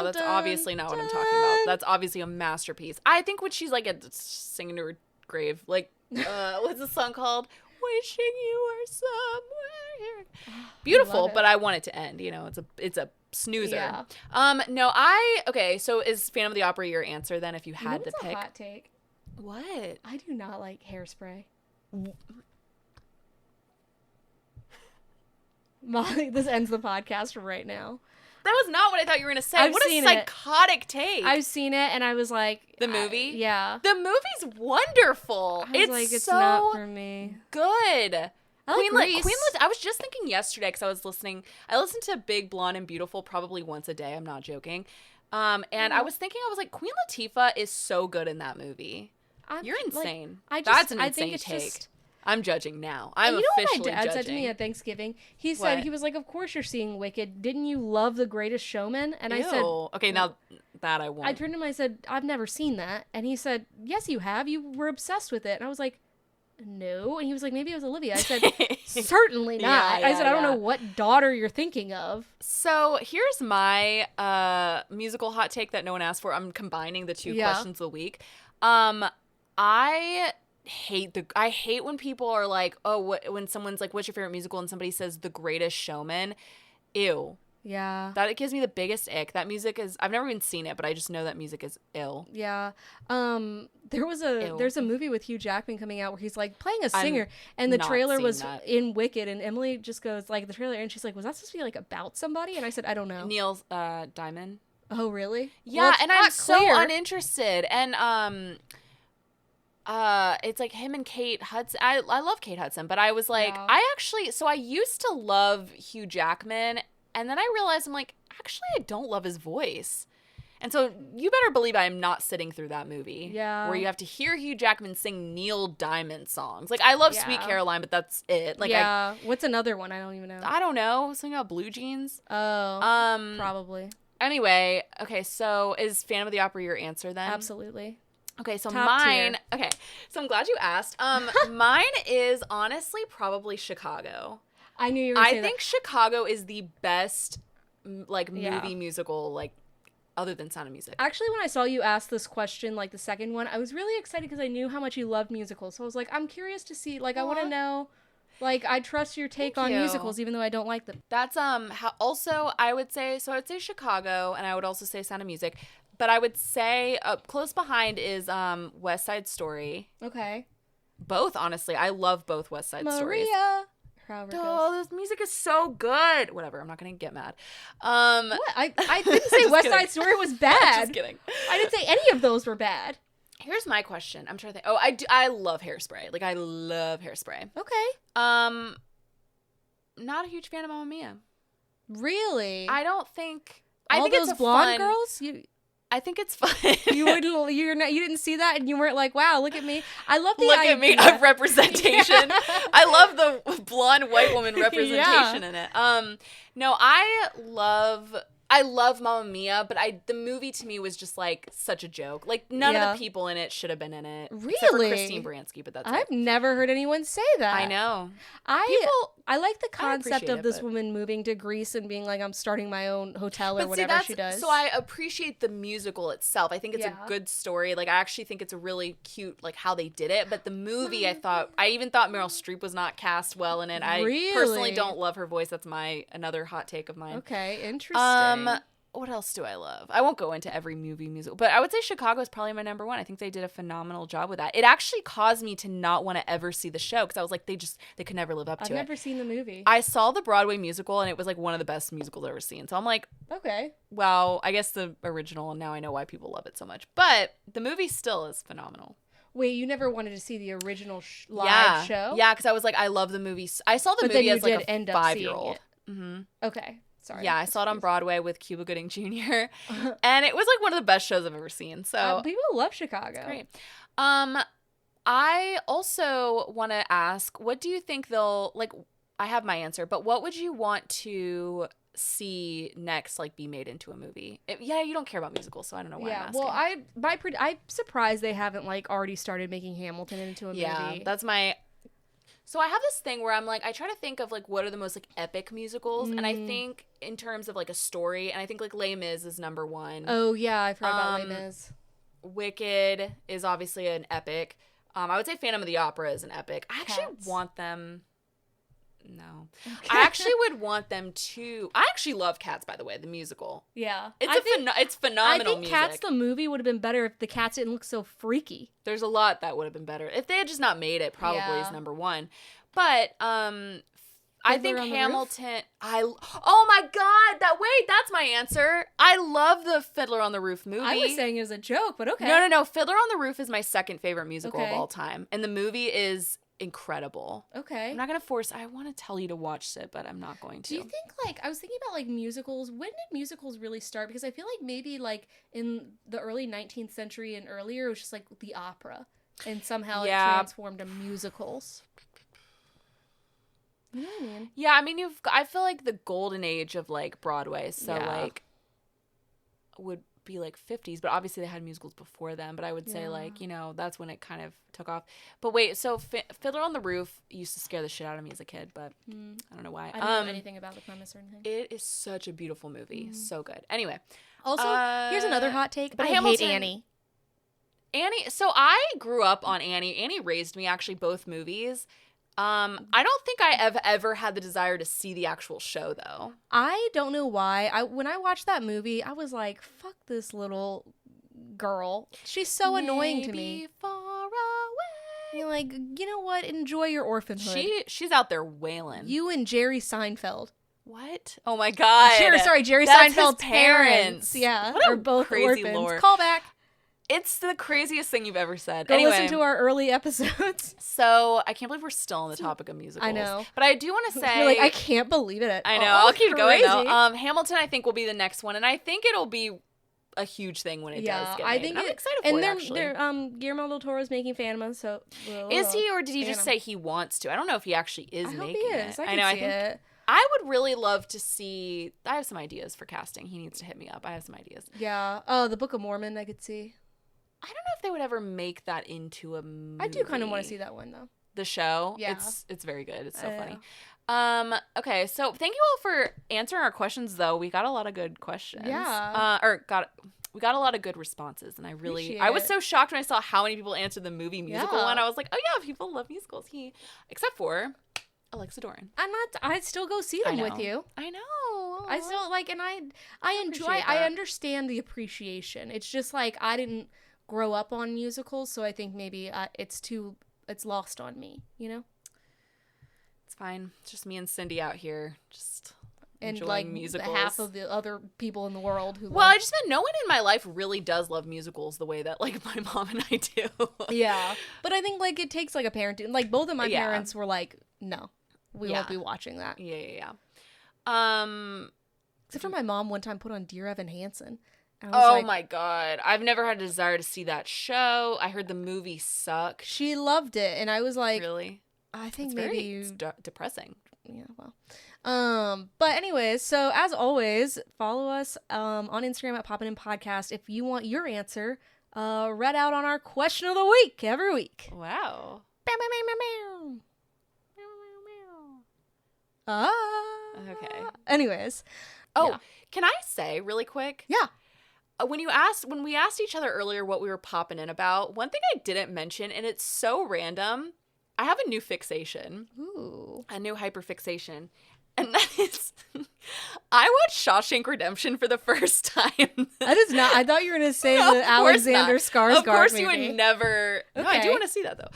that's obviously not what I'm talking about. That's obviously a masterpiece. I think when she's like singing to her grave, like what's the song called? Wishing you were somewhere here. Beautiful, but I want it to end. You know, it's a snoozer. Yeah. No, okay. So is Phantom of the Opera your answer then? If you had to pick, a hot take. What? I do not like Hairspray. Molly, this ends the podcast right now. That was not what I thought you were going to say. I've What a seen psychotic take. I've seen it, and I was like... The movie? Yeah. The movie's wonderful. I was like, it's so not for me. good. I like Grease. I was just thinking yesterday because I listened to Big Blonde and Beautiful probably once a day. I'm not joking. And I was thinking, I was like, Queen Latifah is so good in that movie. You're insane. That's an insane take. I'm judging now. I'm officially what my dad judging. said to me at Thanksgiving? He said, he was like, of course you're seeing Wicked. Didn't you love The Greatest Showman? And I said... Okay, now that I won't. I turned to him and I said, I've never seen that. And he said, yes, you have. You were obsessed with it. And I was like, no. And he was like, maybe it was Olivia. I said, certainly not. I said, I don't know what daughter you're thinking of. So here's my musical hot take that no one asked for. I'm combining the two questions of the week. I hate when people are like, when someone's like, what's your favorite musical? And somebody says The Greatest Showman. Ew. Yeah. That gives me the biggest ick. That music is, I've never even seen it, but I just know that music is ill. Yeah. There's a movie with Hugh Jackman coming out where he's like playing a singer, and the trailer was in Wicked, and Emily just goes like the trailer, and she's like, was that supposed to be like about somebody? And I said, I don't know. Neil Diamond. Oh, really? Yeah, well, and I'm so uninterested. And it's like him and Kate Hudson. I love Kate Hudson, but I was like, I used to love Hugh Jackman, and then I realized I'm like, actually, I don't love his voice. And so you better believe I am not sitting through that movie. Yeah. Where you have to hear Hugh Jackman sing Neil Diamond songs. Like, I love Sweet Caroline, but that's it. Like, what's another one? I don't even know. I don't know. Something about Blue Jeans. Oh. Probably. Anyway, okay, so is Phantom of the Opera your answer then? Absolutely. Okay, so Top mine. tier. Okay, so I'm glad you asked. Mine is honestly probably Chicago. I knew you were going to say that. I think Chicago is the best, like, movie musical, like, other than Sound of Music. Actually, when I saw you ask this question, like the second one, I was really excited because I knew how much you loved musicals. So I was like, I'm curious to see, like, I want to know, like, I trust your take on musicals, even though I don't like them. That's, also, I would say Chicago, and I would also say Sound of Music. But I would say close behind is West Side Story. Okay. Both, honestly. I love both West Side Stories. Maria. Oh, this music is so good. Whatever, I'm not going to get mad. What? I didn't say West Side Story was bad. Just kidding. I didn't say any of those were bad. Here's my question. I'm trying to think. Oh, I love Hairspray. Like, I love Hairspray. Okay. Not a huge fan of Mamma Mia. Really? I don't think... All I think those it's blonde girls? I think it's fun. You didn't see that, and you weren't like, wow, look at me. I love the Look idea. at me, a representation. Yeah. I love the blonde white woman representation in it. No, I love Mamma Mia, but the movie to me was just like such a joke. Like none of the people in it should have been in it. Really? Except for Christine Baranski, but that's I've never heard anyone say that. I know. I like the concept of this but... woman moving to Greece and being like, I'm starting my own hotel or but whatever see, she does. So I appreciate the musical itself. I think it's a good story. Like I actually think it's a really cute, like how they did it. But the movie, I even thought Meryl Streep was not cast well in it. I personally don't love her voice. That's another hot take of mine. Okay, interesting. What else do I love? I won't go into every musical, but I would say Chicago is probably my number one. I think they did a phenomenal job with that. It actually caused me to not want to ever see the show because I was like, they could never live up to it. I've never seen the movie. I saw the Broadway musical and it was like one of the best musicals I've ever seen. So I'm like, okay. Well, I guess the original, and now I know why people love it so much. But the movie still is phenomenal. Wait, you never wanted to see the original live show? Yeah, because I was like, I love the movie. I saw the movie as like a end 5-year-old. Mm-hmm. Okay. Sorry. Yeah, I saw it on Broadway with Cuba Gooding Jr. And it was like one of the best shows I've ever seen. So people love Chicago. Great. I also want to ask, what do you think they'll like? I have my answer, but what would you want to see next, like be made into a movie? You don't care about musicals, so I don't know why. I'm asking. Well, I'm surprised they haven't like already started making Hamilton into a movie. Yeah, that's my. So I have this thing where I'm like, I try to think of like what are the most like epic musicals, and I think in terms of like a story, and I think like Les Mis is number one. Oh yeah, I've heard about Les Mis. Wicked is obviously an epic. I would say Phantom of the Opera is an epic. I actually want them. No, okay. I actually would want them to. I actually love Cats, by the way, the musical. Yeah, it's phenomenal. I think Cats the movie would have been better if the cats didn't look so freaky. There's a lot that would have been better if they had just not made it. Probably is number one, but I think Hamilton. Oh my God! That's my answer. I love the Fiddler on the Roof movie. I was saying it as a joke, but okay. No. Fiddler on the Roof is my second favorite musical of all time, and the movie is incredible. Okay. I'm not gonna I want to tell you to watch it, but I'm not going to. Do you think like I was thinking about like musicals? When did musicals really start? Because I feel like maybe like in the early 19th century and earlier, it was just like the opera, and somehow it transformed to musicals. You know what I mean? Yeah, I mean I feel like the golden age of like Broadway, so like would be like 50s, but obviously they had musicals before them, but I would say like, that's when it kind of took off. But wait, so Fiddler on the Roof used to scare the shit out of me as a kid, but I don't know why. I don't know anything about the premise or anything. It is such a beautiful movie. So good. Anyway. Also, here's another hot take. But I hate Annie. So I grew up on Annie. Annie raised me, actually, both movies. I don't think I have ever had the desire to see the actual show, though. I don't know why. When I watched that movie, I was like, fuck this little girl. She's so annoying to me. Far away. You're like, you know what? Enjoy your orphanhood. She's out there wailing. You and Jerry Seinfeld. What? Oh my God. Jerry That's Seinfeld's his parents. Yeah. What a are both crazy orphans. lore. Call back. It's the craziest thing you've ever said. Go anyway, listen to our early episodes. So I can't believe we're still on the topic of musicals. I know. But I do want to say... You're like, I can't believe it. I know. I'll keep going, though. Hamilton, I think, will be the next one. And I think it'll be a huge thing when it does get made. And I'm excited for it, actually. Guillermo del Toro's making Phantom, so... Is he, or did he just say he wants to? I don't know if he actually is making it. I hope he is. I can see it. I would really love to see... I have some ideas for casting. He needs to hit me up. I have some ideas. Yeah. Oh, the Book of Mormon, I could see. I don't know if they would ever make that into a movie. I do kind of want to see that one, though. The show? Yeah. It's very good. It's so funny. Okay, so thank you all for answering our questions, though. We got a lot of good questions. Yeah. We got a lot of good responses, and I was so shocked when I saw how many people answered the movie musical one. I was like, oh yeah, people love musicals. Except for Alexa Doran. I'd still go see them with you. I know. I still like, and I enjoy. I understand the appreciation. It's just like I didn't grow up on musicals, so I think maybe it's lost on me, It's fine. It's just me and Cindy out here just and enjoying like musicals. Half of the other people in the world who I just meant no one in my life really does love musicals the way that like my mom and I do. Yeah, but I think like it takes like a parent to, like both of my parents were like, no, we won't be watching that. Yeah. Except for my mom one time put on Dear Evan Hansen. I was Oh like, my god. I've never had a desire to see that show. I heard the movie sucked. she loved it, and I was like, Really? I think It's maybe very you, depressing. yeah, well. But anyways, so as always, follow us on Instagram at Poppin' In Podcast if you want your answer read out on our question of the week every week. Wow. Meow, meow, meow, meow, meow. Ah. Okay. Anyways. Oh, Yeah. can I say really quick? Yeah. When we asked each other earlier what we were popping in about, one thing I didn't mention, and it's so random, I have a new fixation. Ooh. A new hyperfixation. And that is, I watched Shawshank Redemption for the first time. That is not. I thought you were going to say No, the of course Alexander not. Skarsgård Of course movie. you would never. No, I do Okay. want to see that though.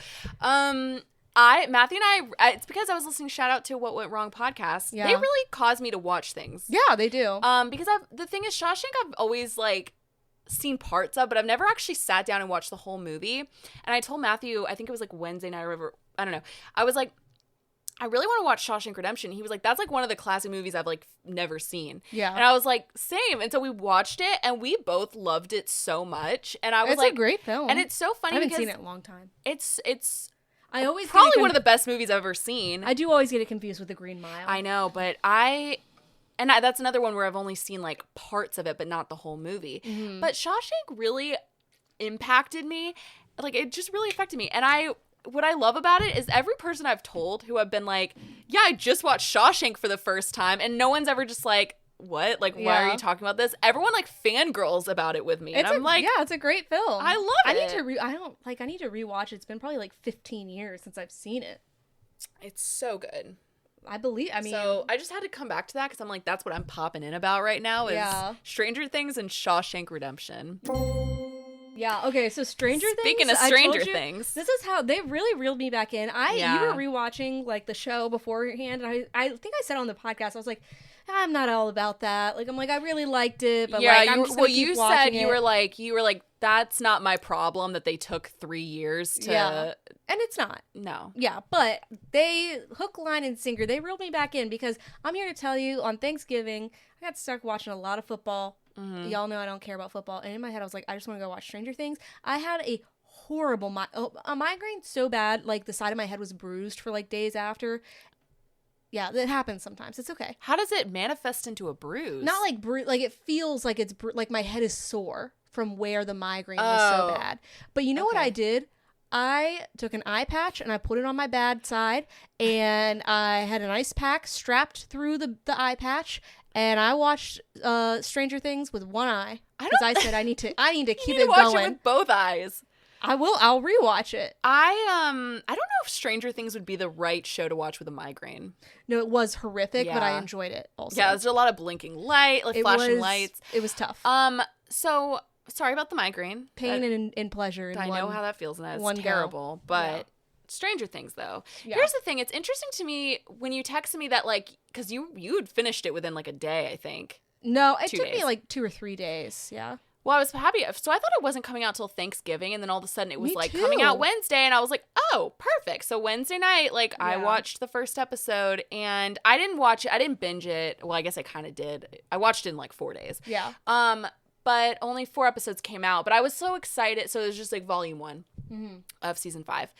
Matthew and I, it's because I was listening, shout out to What Went Wrong podcast. Yeah. They really caused me to watch things. Yeah, they do. Because the thing is, Shawshank I've always like seen parts of, but I've never actually sat down and watched the whole movie. And I told Matthew, I think it was like Wednesday night or whatever, I don't know. I was like, I really want to watch Shawshank Redemption. He was like, that's like one of the classic movies I've like never seen. Yeah. And I was like, same. And so we watched it and we both loved it so much. And I was It's like, a great film. and it's so funny I haven't because seen it in a long time. it's I always probably one of the best movies I've ever seen. I do always get it confused with The Green Mile. I know, but that's another one where I've only seen like parts of it, but not the whole movie. Mm-hmm. But Shawshank really impacted me. Like it just really affected me. And what I love about it is every person I've told who have been like, yeah, I just watched Shawshank for the first time, and no one's ever just like, what? Like, why are Yeah. you talking about this? Everyone like fangirls about it with me. And I'm like, yeah, it's a great film. I love I need it. I need to rewatch it. It's been probably like 15 years since I've seen it. it's so good. I mean, So I just had to come back to that because I'm like, that's what I'm popping in about right now is Yeah. Stranger Things and Shawshank Redemption. yeah. Okay, so Stranger Things. Speaking of I told Stranger you, Things. this is how they really reeled me back in. Yeah. You were rewatching like the show beforehand, and I think I said on the podcast, I was like, I'm not all about that. Like, I'm like, I really liked it, but yeah, like, I'm just gonna keep you said watching you it. were like, that's not my problem that they took 3 years to. Yeah. And it's not. No. Yeah, but they hook, line, and sinker. They reeled me back in because I'm here to tell you on Thanksgiving, I got stuck watching a lot of football. Mm-hmm. Y'all know I don't care about football. And in my head, I was like, I just want to go watch Stranger Things. I had a horrible a migraine so bad, like the side of my head was bruised for like days after. Yeah, that happens sometimes. It's okay. How does it manifest into a bruise? Not like like it feels like it's like my head is sore from where the migraine was so bad. But you know what Okay. I did? I took an eye patch and I put it on my bad side, and I had an ice pack strapped through the eye patch, and I watched Stranger Things with one eye because I said I need to keep you need it to watch going. it with both eyes. I'll rewatch it. I don't know if Stranger Things would be the right show to watch with a migraine. No, it was horrific, but I Yeah. enjoyed it also. Yeah, there's a lot of blinking light, like flashing lights. It was tough. So sorry about the migraine. Pain and pleasure. In I know one- how that feels, and that's one go. terrible. But Yeah. Stranger Things, though. Yeah. Here's the thing: it's interesting to me when you texted me that, like, because you had finished it within like a day, I think. No, it 2 took days. me like 2 or 3 days. Yeah. Well, I was happy. So I thought it wasn't coming out till Thanksgiving, and then all of a sudden it was Me like too. coming out Wednesday, and I was like, oh, perfect. So Wednesday night, like I Yeah. watched the first episode, and I didn't watch it. I didn't binge it. Well, I guess I kind of did. I watched it in like 4 days. Yeah. But only 4 episodes came out. But I was so excited. So it was just like volume 1 of season 5.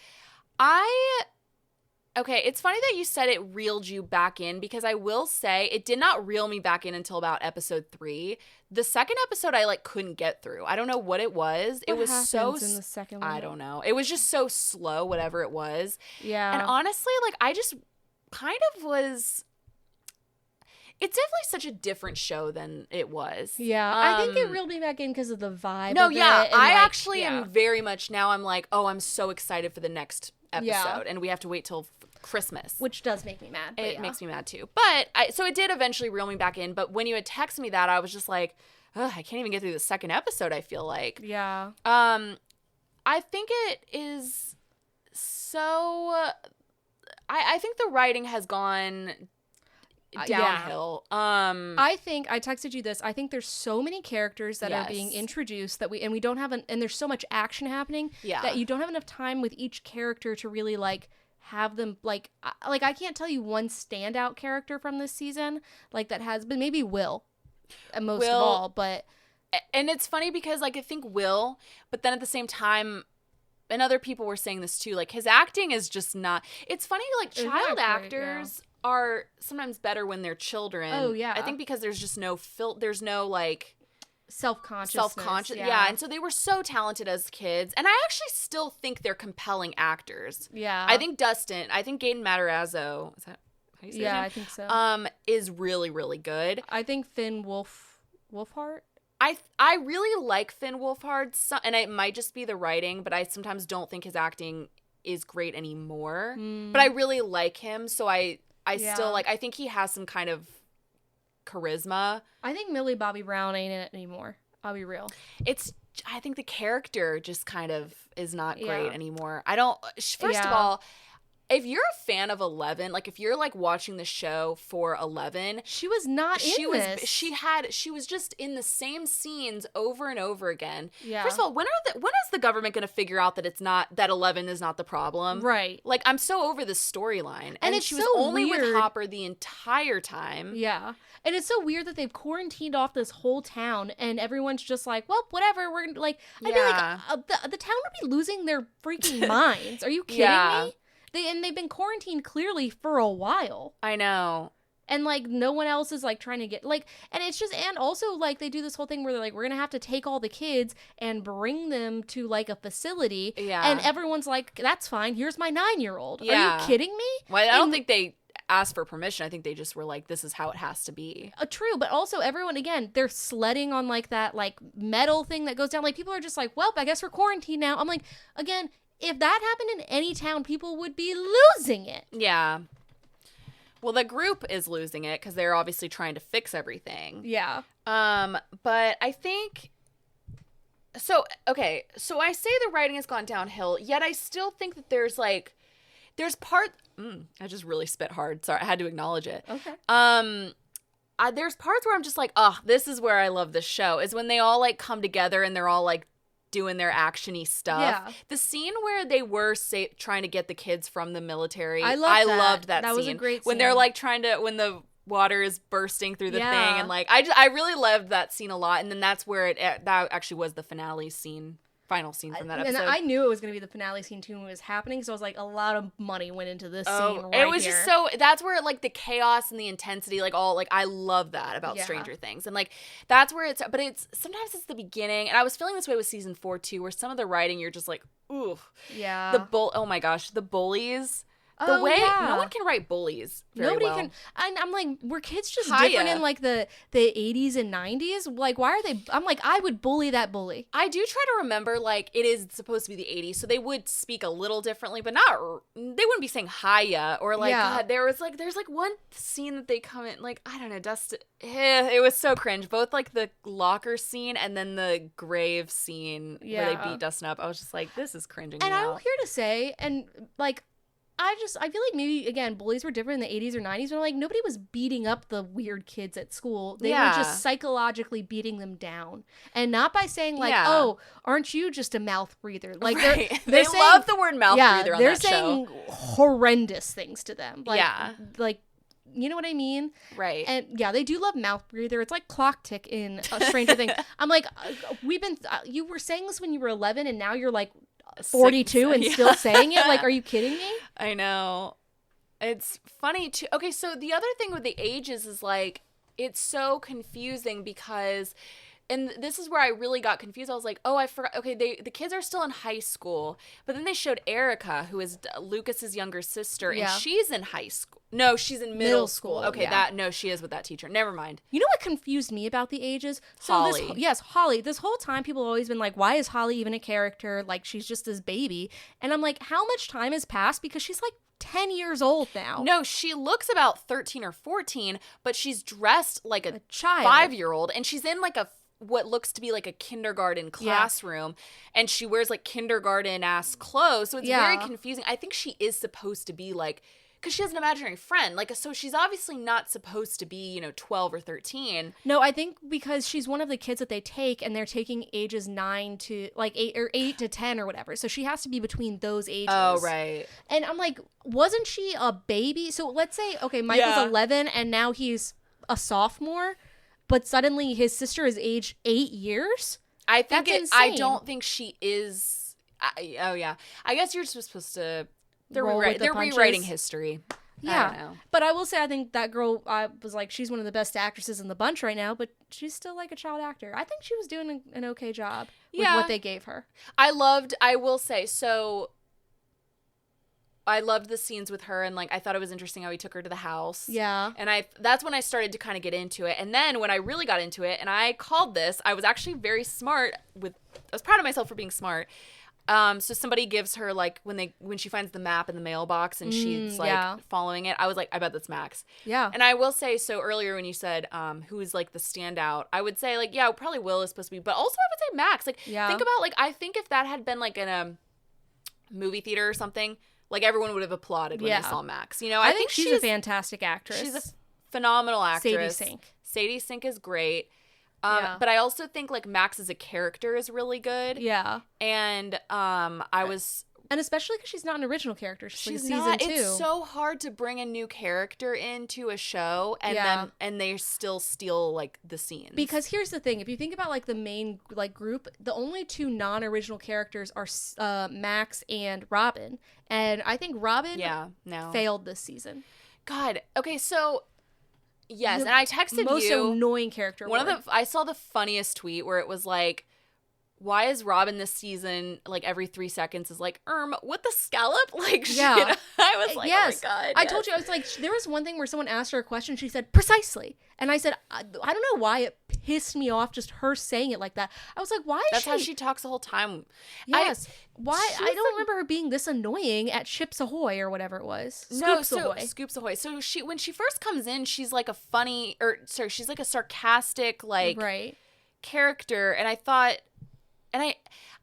Okay, it's funny that you said it reeled you back in because I will say it did not reel me back in until about episode 3. The second episode I like couldn't get through. I don't know what it was. It What was so happens in the second one? I don't know. It was just so slow, whatever it was. Yeah. And honestly, like I just kind of was. It's definitely such a different show than it was. Yeah, I think it reeled me back in because of the vibe. No, of yeah, it and, I like, actually am very much now. I'm like, oh, I'm so excited for the next episode, Yeah. and we have to wait till Christmas. which does make me mad. But It yeah. makes me mad too. But so it did eventually reel me back in. But when you had texted me that, I was just like, ugh, I can't even get through the second episode. I feel like. Yeah. I think it is so. I think the writing has gone downhill. I think I texted you this. I think there's so many characters that are being Yes. introduced that we don't have and there's so much action happening Yeah. that you don't have enough time with each character to really like have them like I can't tell you one standout character from this season like that has been maybe Will most of Will- all, but And it's funny because, like, I think Will, but then at the same time, and other people were saying this too, like, his acting is just not, it's funny, like, It's not child great, actors are sometimes better when they're children. Oh, yeah. I think because there's just no there's no, like, self-conscious. Yeah. And so they were so talented as kids. And I actually still think they're compelling actors. Yeah. I think Gaten Matarazzo, is that how you say his name? I think so. Is really, really good. I think Finn Wolfhard. I really like Finn Wolfhard, and it might just be the writing, but I sometimes don't think his acting is great anymore. But I really like him, so I still, like, I think he has some kind of charisma. I think Millie Bobby Brown ain't it anymore. I'll be real. I think the character just kind of is not great anymore. First of all, if you're a fan of 11, like, if you're, like, watching the show for 11, she was not this. She was just in the same scenes over and over again. Yeah. First of all, when is the government going to figure out that 11 is not the problem? Right. Like, I'm so over this storyline. And it's she was so only weird. with Hopper the entire time. Yeah. And it's so weird that they've quarantined off this whole town and everyone's just like, well, whatever. We're like, I'd be like, the town would be losing their freaking minds. Are you kidding me? They've been quarantined clearly for a while. I know. And, like, no one else is, like, trying to get, like, and it's just, and also, like, they do this whole thing where they're like, we're gonna have to take all the kids and bring them to, like, a facility. Yeah. And everyone's like, that's fine. Here's my 9-year-old. Yeah. Are you kidding me? Well, I don't think they asked for permission. I think they just were like, this is how it has to be. True, but also everyone, again, they're sledding on, like, that, like, metal thing that goes down. Like, people are just like, well, I guess we're quarantined now. I'm like, again, if that happened in any town, people would be losing it. Yeah. Well, the group is losing it because they're obviously trying to fix everything. Yeah. But I think... So, okay. So I say the writing has gone downhill, yet I still think that there's part... I just really spit hard. Sorry, I had to acknowledge it. Okay. There's parts where I'm just like, oh, this is where I love this show, is when they all, like, come together and they're all, like, doing their action-y stuff. Yeah. The scene where they were trying to get the kids from the military. I loved that scene. That was a great scene. When they're, like, when the water is bursting through the thing, and, like, I really loved that scene a lot. And then that's where that actually was the finale scene. Final scene from that episode. And I knew it was going to be the finale scene too when it was happening, so I was like, a lot of money went into this scene right it was here. Just so, that's where, like, the chaos and the intensity, like, all, like, I love that about Stranger Things. And, like, that's where sometimes it's the beginning, and I was feeling this way with season 4 too, where some of the writing, you're just like, ooh. Yeah. Oh my gosh, the bullies. No one can write bullies very well. Can. And I'm like, were kids just different in, like, the 80s and 90s? Like, why are they? I'm like, I would bully that bully. I do try to remember, like, it is supposed to be the 80s, so they would speak a little differently, but they wouldn't be saying hiya, or, like, God, there's one scene that they come in, like, I don't know, it was so cringe. Both, like, the locker scene and then the grave scene where they beat Dustin up. I was just like, this is cringing me out. I'm here to say, and, like, I feel like maybe, again, bullies were different in the 80s or 90s, but, like, nobody was beating up the weird kids at school. They were just psychologically beating them down. And not by saying, like, oh, aren't you just a mouth breather? Like, they saying, love the word mouth breather on that show. They're saying horrendous things to them. Like, like, you know what I mean? Right. And, they do love mouth breather. It's like clock tick in Stranger Things. I'm like, you were saying this when you were 11, and now you're, like, 42 and still saying it? Like, are you kidding me? I know. It's funny too. Okay, so the other thing with the ages is, like, it's so confusing because, and this is where I really got confused. I was like, oh, I forgot. Okay, the kids are still in high school, but then they showed Erica, who is Lucas's younger sister, and she's in high school. No, she's in middle school. Okay, she is with that teacher. Never mind. You know what confused me about the ages? So Holly. Holly. This whole time, people have always been like, why is Holly even a character? Like, she's just this baby. And I'm like, how much time has passed? Because she's, like, 10 years old now. No, she looks about 13 or 14, but she's dressed like a child. 5-year-old, and she's in, like, what looks to be like a kindergarten classroom, and she wears, like, kindergarten-ass clothes, so it's very confusing. I think she is supposed to be, like, because she has an imaginary friend, like, so she's obviously not supposed to be, 12 or 13. No, I think because she's one of the kids that they take, and they're taking ages 9 to, like, 8 to 10 or whatever, so she has to be between those ages. Oh, right. And I'm like, wasn't she a baby? So let's say, okay, Michael's 11, and now he's a sophomore. but suddenly his sister is aged 8 years. I think That's I insane. don't think she is. Oh yeah, I guess you're just supposed to. They're Roll with the rewriting punches. history. Yeah, I don't know. but I will say I think that girl, I was like, she's one of the best actresses in the bunch right now, but she's still like a child actor. I think she was doing an okay job with what they gave her. I will say, so I loved the scenes with her, and like I thought it was interesting how he took her to the house. Yeah. And that's when I started to kind of get into it. And then when I really got into it, and I called this, I was actually very smart I was proud of myself for being smart. So somebody gives her like when she finds the map in the mailbox and she's like following it, I was like, I bet that's Max. Yeah. And I will say, so earlier when you said who's like the standout, I would say like, yeah, probably Will is supposed to be, but also I would say Max. Like think about like, I think if that had been like in a movie theater or something, like everyone would have applauded when they saw Max. You know, I think she's a fantastic actress. She's a phenomenal actress. Sadie Sink is great. But I also think like Max as a character is really good. Yeah. And and especially because she's not an original character. She's like not. season 2. It's so hard to bring a new character into a show and they still steal like the scenes. Because here's the thing: if you think about like the main like group, the only 2 non-original characters are Max and Robin, and I think Robin failed this season. God. Okay, so. Yes, and I texted most you. Annoying character. I saw the funniest tweet where it was like, why is Robin this season like every 3 seconds is like, with the scallop? Like, yeah. You know? I was like, yes. Oh my God. I told you, I was like, there was one thing where someone asked her a question, she said, precisely. And I said, I don't know why it pissed me off just her saying it like that. I was like, why is That's how she talks the whole time. Yes. I don't remember her being this annoying at Chips Ahoy or whatever it was. Scoops Ahoy. So when she first comes in, she's like she's like a sarcastic like character, and I thought, and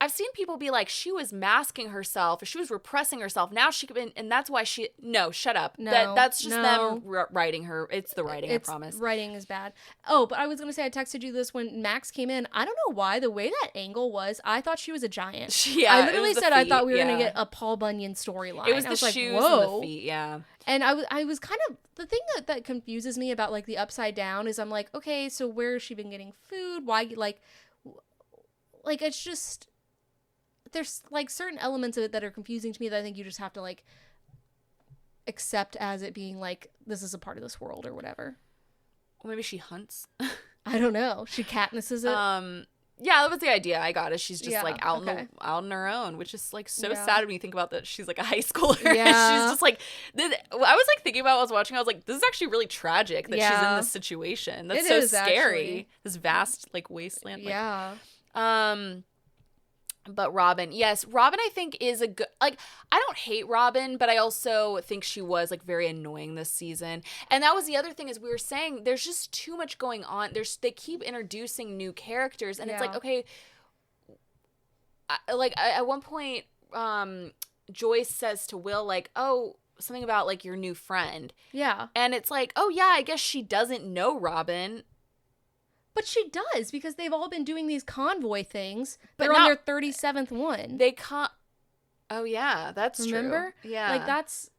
I've seen people be like, she was masking herself, or she was repressing herself. Now and that's why shut up. No, that's just them writing her. It's the writing, I promise. Writing is bad. Oh, but I was going to say, I texted you this when Max came in. I don't know why, the way that angle was, I thought she was a giant. Yeah, I literally said I thought we were going to get a Paul Bunyan storyline. It was the shoes and the feet, yeah. And I was kind of, the thing that confuses me about like the Upside Down is I'm like, okay, so where has she been getting food? Why, like it's just, there's like certain elements of it that are confusing to me that I think you just have to like accept as it being like, this is a part of this world or whatever. Well, maybe she hunts. I don't know. She Katnisses it. Yeah, that was the idea I got, is she's just like out on her own, which is like so sad when you think about that she's like a high schooler. Yeah. She's just like, I was like thinking about what I was watching, I was like, this is actually really tragic that she's in this situation. That's so scary. Actually. This vast like wasteland. Yeah. But Robin, I think is a good, like, I don't hate Robin, but I also think she was like very annoying this season. And that was the other thing, is we were saying there's just too much going on. They keep introducing new characters, and it's like, okay, at one point, Joyce says to Will like, oh, something about like your new friend. Yeah. And it's like, oh yeah, I guess she doesn't know Robin. But she does, because they've all been doing these convoy things. They're on their 37th one. They can't. Oh yeah, that's true. Remember? Yeah. Like that's,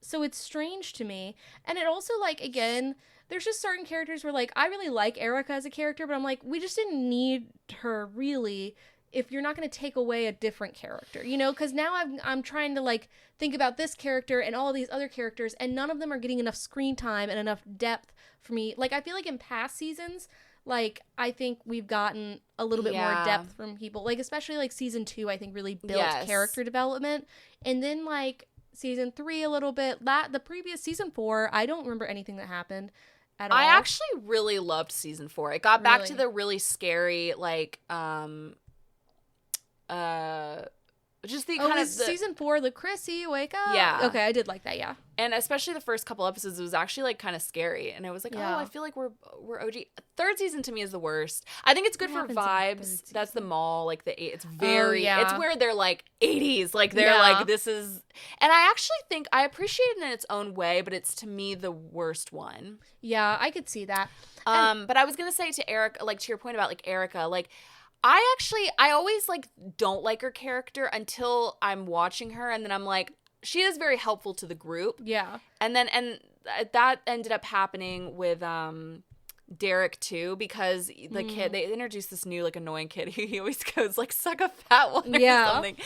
so it's strange to me. And it also, like, again, there's just certain characters where like, I really like Erica as a character, but I'm like, we just didn't need her really if you're not going to take away a different character, you know? Because now I'm trying to like think about this character and all these other characters, and none of them are getting enough screen time and enough depth for me. Like, I feel like in past seasons, like, I think we've gotten a little bit more depth from people. Like, especially, like, season 2, I think, really built character development. And then, like, season 3 a little bit. The previous season 4, I don't remember anything that happened at all. I actually really loved season 4. It got back to the really scary, like, just the kind of season 4, the Chrissy wake up. Yeah. Okay, I did like that. Yeah. And especially the first couple episodes, it was actually like kind of scary, and it was like, oh, I feel like we're OG. Third season to me is the worst. I think it's good for vibes. That's the mall, like it's very, it's where they're like 80s, like they're like, this is, and I actually think I appreciate it in its own way, but it's to me the worst one. Yeah, I could see that. But I was gonna say to Eric, like to your point about like Erica, like, I always like don't like her character until I'm watching her, and then I'm like, she is very helpful to the group. Yeah. And that ended up happening with Derek too, because the kid, they introduced this new like annoying kid. He always goes like suck a fat one or something,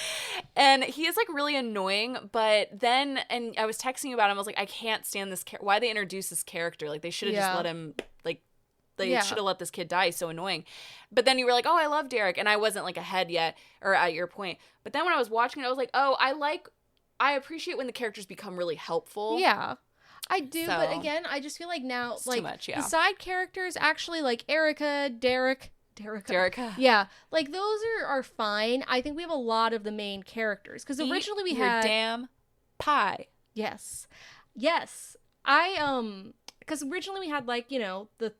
and he is like really annoying. But then, and I was texting you about him. I was like, I can't stand this. Why they introduce this character? Like they should have just let him like. They should have let this kid die. He's so annoying. But then you were like, oh, I love Derek, and I wasn't like ahead yet or at your point. But then when I was watching it, I was like, oh, I appreciate when the characters become really helpful. Yeah. I do, but again, I just feel like now, it's like, too much, the side characters actually, like, Derek. Yeah, like, those are fine. I think we have a lot of the main characters, because originally we had... damn pie. Yes. Because originally we had, like, you know, the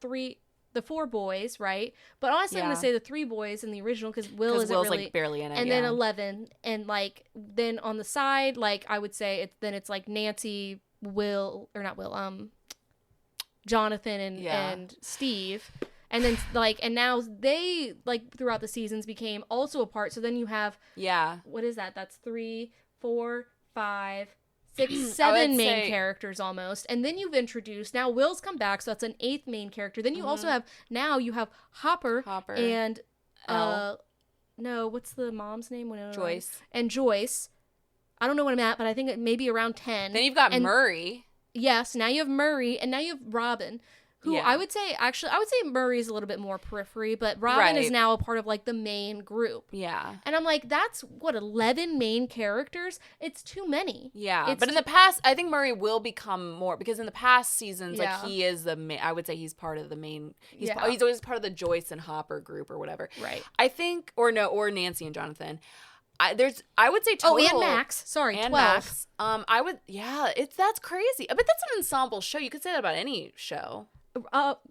four boys, right? But honestly, I'm going to say the three boys in the original, because Will's really... like, barely in it, and then 11, and, like, then on the side, like, I would say, it's, like, Nancy... Jonathan and Steve, and then like, and now they like throughout the seasons became also a part. So then you have what is that? That's 3, 4, 5, 6, 7 main characters almost, and then you've introduced now Will's come back, so that's an 8th main character. Then you also have Hopper and no, what's the mom's name? Joyce. And Joyce. I don't know what I'm at, but I think it may be around 10. Then you've got Murray. Yes, now you have Murray, and now you have Robin, who I would say Murray is a little bit more periphery, but Robin is now a part of, like, the main group. Yeah. And I'm like, that's, 11 main characters? It's too many. Yeah, but in the past, I think Murray will become more, because in the past seasons, like, he is the main, I would say he's part of the main, he's always part of the Joyce and Hopper group or whatever. Right. I think, or Nancy and Jonathan. I would say total. Oh, and Max. Sorry, and 12. Max. That's crazy. But that's an ensemble show. You could say that about any show.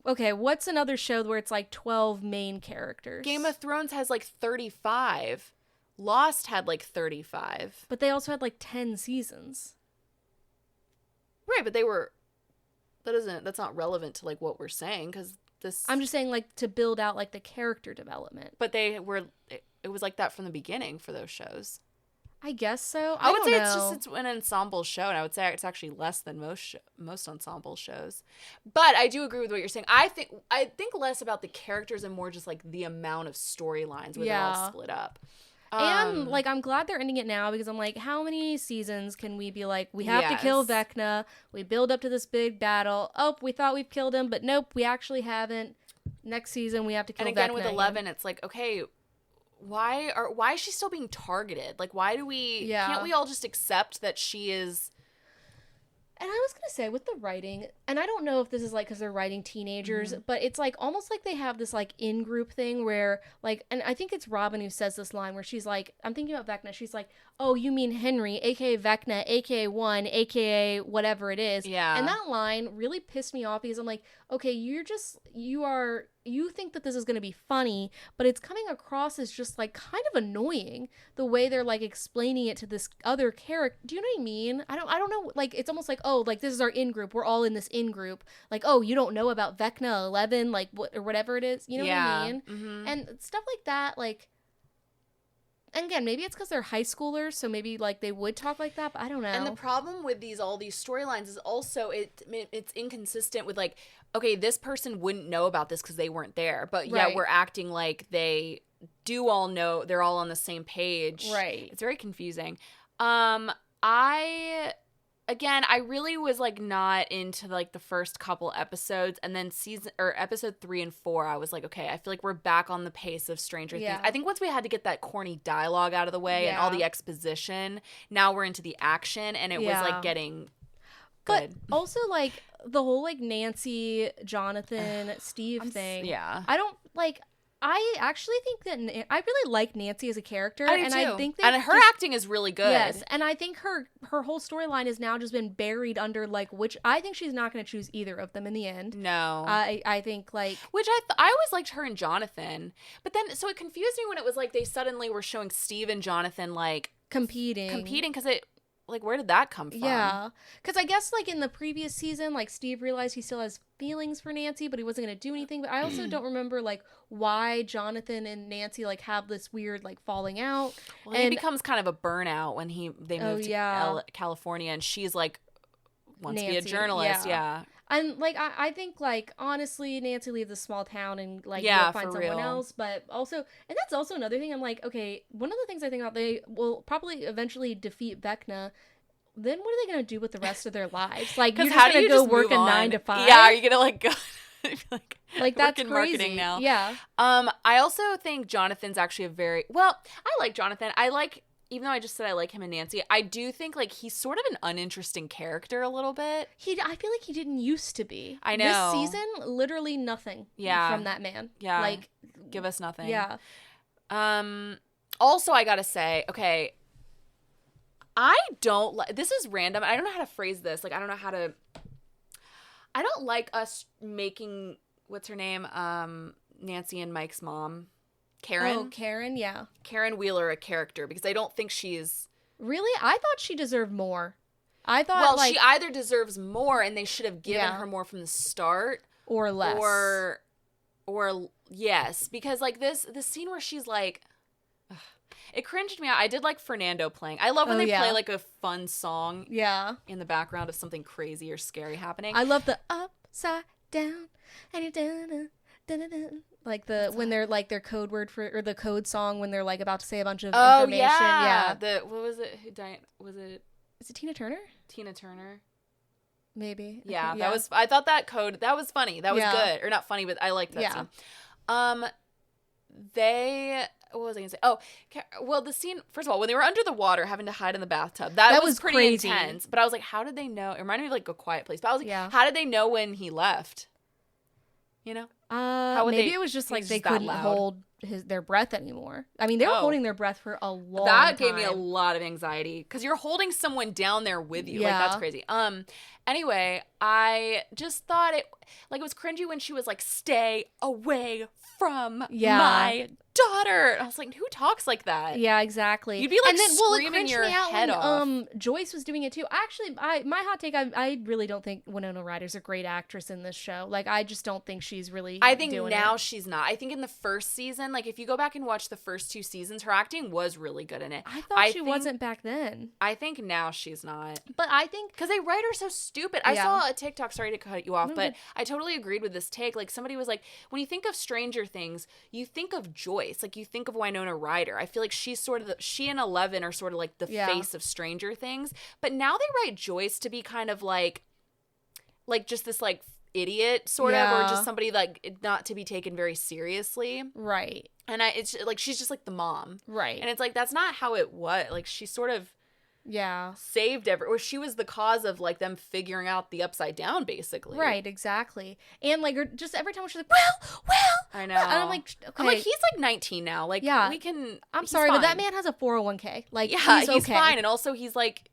Okay, what's another show where it's like 12 main characters? Game of Thrones has like 35. Lost had like 35. But they also had like 10 seasons. Right, but that's not relevant to like what we're saying, because this. I'm just saying, like, to build out like the character development. But it was like that from the beginning for those shows. I guess so. I would say it's an ensemble show, and I would say it's actually less than most ensemble shows. But I do agree with what you're saying. I think less about the characters and more just like the amount of storylines where they're all split up. And like, I'm glad they're ending it now, because I'm like, how many seasons can we be like, we have to kill Vecna, we build up to this big battle, oh, we thought we've killed him, but nope, we actually haven't. Next season we have to kill Vecna. And again with 11, it's like, okay, why is she still being targeted? Like, why do we can't we all just accept that she is? And I was gonna say, with the writing, and I don't know if this is like because they're writing teenagers, but it's like almost like they have this like in-group thing where like, and I think it's Robin who says this line where she's like, I'm thinking about Vecna, she's like, oh, you mean Henry, aka Vecna, aka 1, aka whatever it is. Yeah. And that line really pissed me off, because I'm like, okay, you think that this is going to be funny, but it's coming across as just like kind of annoying the way they're like explaining it to this other character. Do you know what I mean? I don't know. Like, it's almost like, oh, like this is our in-group. We're all in this in-group. Like, oh, you don't know about Vecna 11, like or whatever it is. You know what I mean? Mm-hmm. And stuff like that, like, and again, maybe it's because they're high schoolers, so maybe like they would talk like that, but I don't know. And the problem with all these storylines is also it's inconsistent with like, okay, this person wouldn't know about this because they weren't there, but yet we're acting like they do all know, they're all on the same page. Right. It's very confusing. I really was like not into like the first couple episodes, and then episode 3 and 4, I was like, okay, I feel like we're back on the pace of Stranger Things. I think once we had to get that corny dialogue out of the way and all the exposition, now we're into the action, and it was like getting good. But also like the whole like Nancy, Jonathan, Steve thing. Yeah. I don't like. I actually think that I really like Nancy as a character, I do and too. I think that her acting is really good. Yes, and I think her whole storyline has now just been buried under like which I think she's not going to choose either of them in the end. No, I think like which I always liked her and Jonathan, but then so it confused me when it was like they suddenly were showing Steve and Jonathan like competing because it. Like, where did that come from? Yeah. Because I guess, like, in the previous season, like, Steve realized he still has feelings for Nancy, but he wasn't going to do anything. But I also don't remember, like, why Jonathan and Nancy, like, have this weird, like, falling out. Well, he becomes kind of a burnout when they move to California, and she's, like, wants to be a journalist. Yeah. And like I think like honestly, Nancy leave the small town and like Yeah, you'll find for someone real. else. But also, and that's also another thing. I'm like, okay, one of the things I think about, they will probably eventually defeat Vecna. Then what are they gonna do with the rest of their lives? Like Because you're just how do gonna you go just work move a on? 9 to 5? Yeah, are you gonna like go like work That's in marketing crazy. now? Yeah. I also think Jonathan's actually a very well. I like Jonathan. I like, even though I just said I like him and Nancy, I do think like he's sort of an uninteresting character a little bit. I feel like he didn't used to be. I know. This season, literally nothing. Yeah. From that man. Yeah. Like, give us nothing. yeah. Also, I gotta say, okay, I don't like. This is random. I don't know how to phrase this. Like, I don't know how to. I don't like us making, what's her name? Nancy and Mike's mom, Karen. Oh, Karen. Yeah. Karen Wheeler a character, because I don't think she's. Really, I thought she deserved more. I thought, Well, like, she either deserves more, and they should have given Yeah. her more from the start, or less. or yes, because like this scene where she's like, ugh, it cringed me out. I did like Fernando playing. I love when Oh, they yeah. play like a fun song Yeah. in the background of something crazy or scary happening. I love the upside down and you're like the when they're like their code word for, or the code song when they're like about to say a bunch of Oh information. yeah. Yeah. What was it? Who died? Was it Is it Tina Turner? Tina Turner? Maybe. Yeah, Okay, that was. I thought that code that was funny. That was Yeah. good, or not funny, but I liked that Yeah. scene. They. What was I gonna say? Oh, well, the scene. First of all, when they were under the water, having to hide in the bathtub, that was pretty crazy. intense. But I was like, how did they know? It reminded me of like A Quiet Place. But I was like, Yeah. how did they know when he left? You know? How would Maybe they- it was just he like was they just that couldn't loud. hold their breath anymore. I mean, they were Oh. holding their breath for a long That time. gave me a lot of anxiety because you're holding someone down there with you. Like, Yeah. that's crazy. Anyway, I just thought it was cringy when she was like, "Stay away from Yeah. my daughter." And I was like, who talks like that? Yeah, exactly. You'd be, like, and then, well, it screaming cringed your me out head when off. Joyce was doing it too. Actually, my hot take, I really don't think Winona Ryder's a great actress in this show. Like, I just don't think she's really. I think doing now it. she's not. I think in the first season, like if you go back and watch the first 2 seasons, her acting was really good in it. I thought she think- wasn't back then. I think now she's not. But I think Because they write her so stupid. I Yeah. saw a TikTok, sorry to cut you off, No, but good. I totally agreed with this take. Like, somebody was like, when you think of Stranger Things, you think of Joyce. Like, you think of Winona Ryder. I feel like she's sort of, she and Eleven are sort of like the Yeah. face of Stranger Things. But now they write Joyce to be kind of like just this, like, idiot, sort of, or Yeah. just somebody, like, not to be taken very seriously. right, And it's like, she's just like the mom. right, And it's like, that's not how it was. Like, she sort of yeah, saved or she was the cause of like them figuring out the upside down, basically. right, exactly. And like, just every time she's like, well, I know. and I'm like, okay, I'm like, he's like 19 now. Like, Yeah. we can. I'm he's sorry, but that fine. man has a 401k. Like, Yeah, he's okay. fine, and also he's like,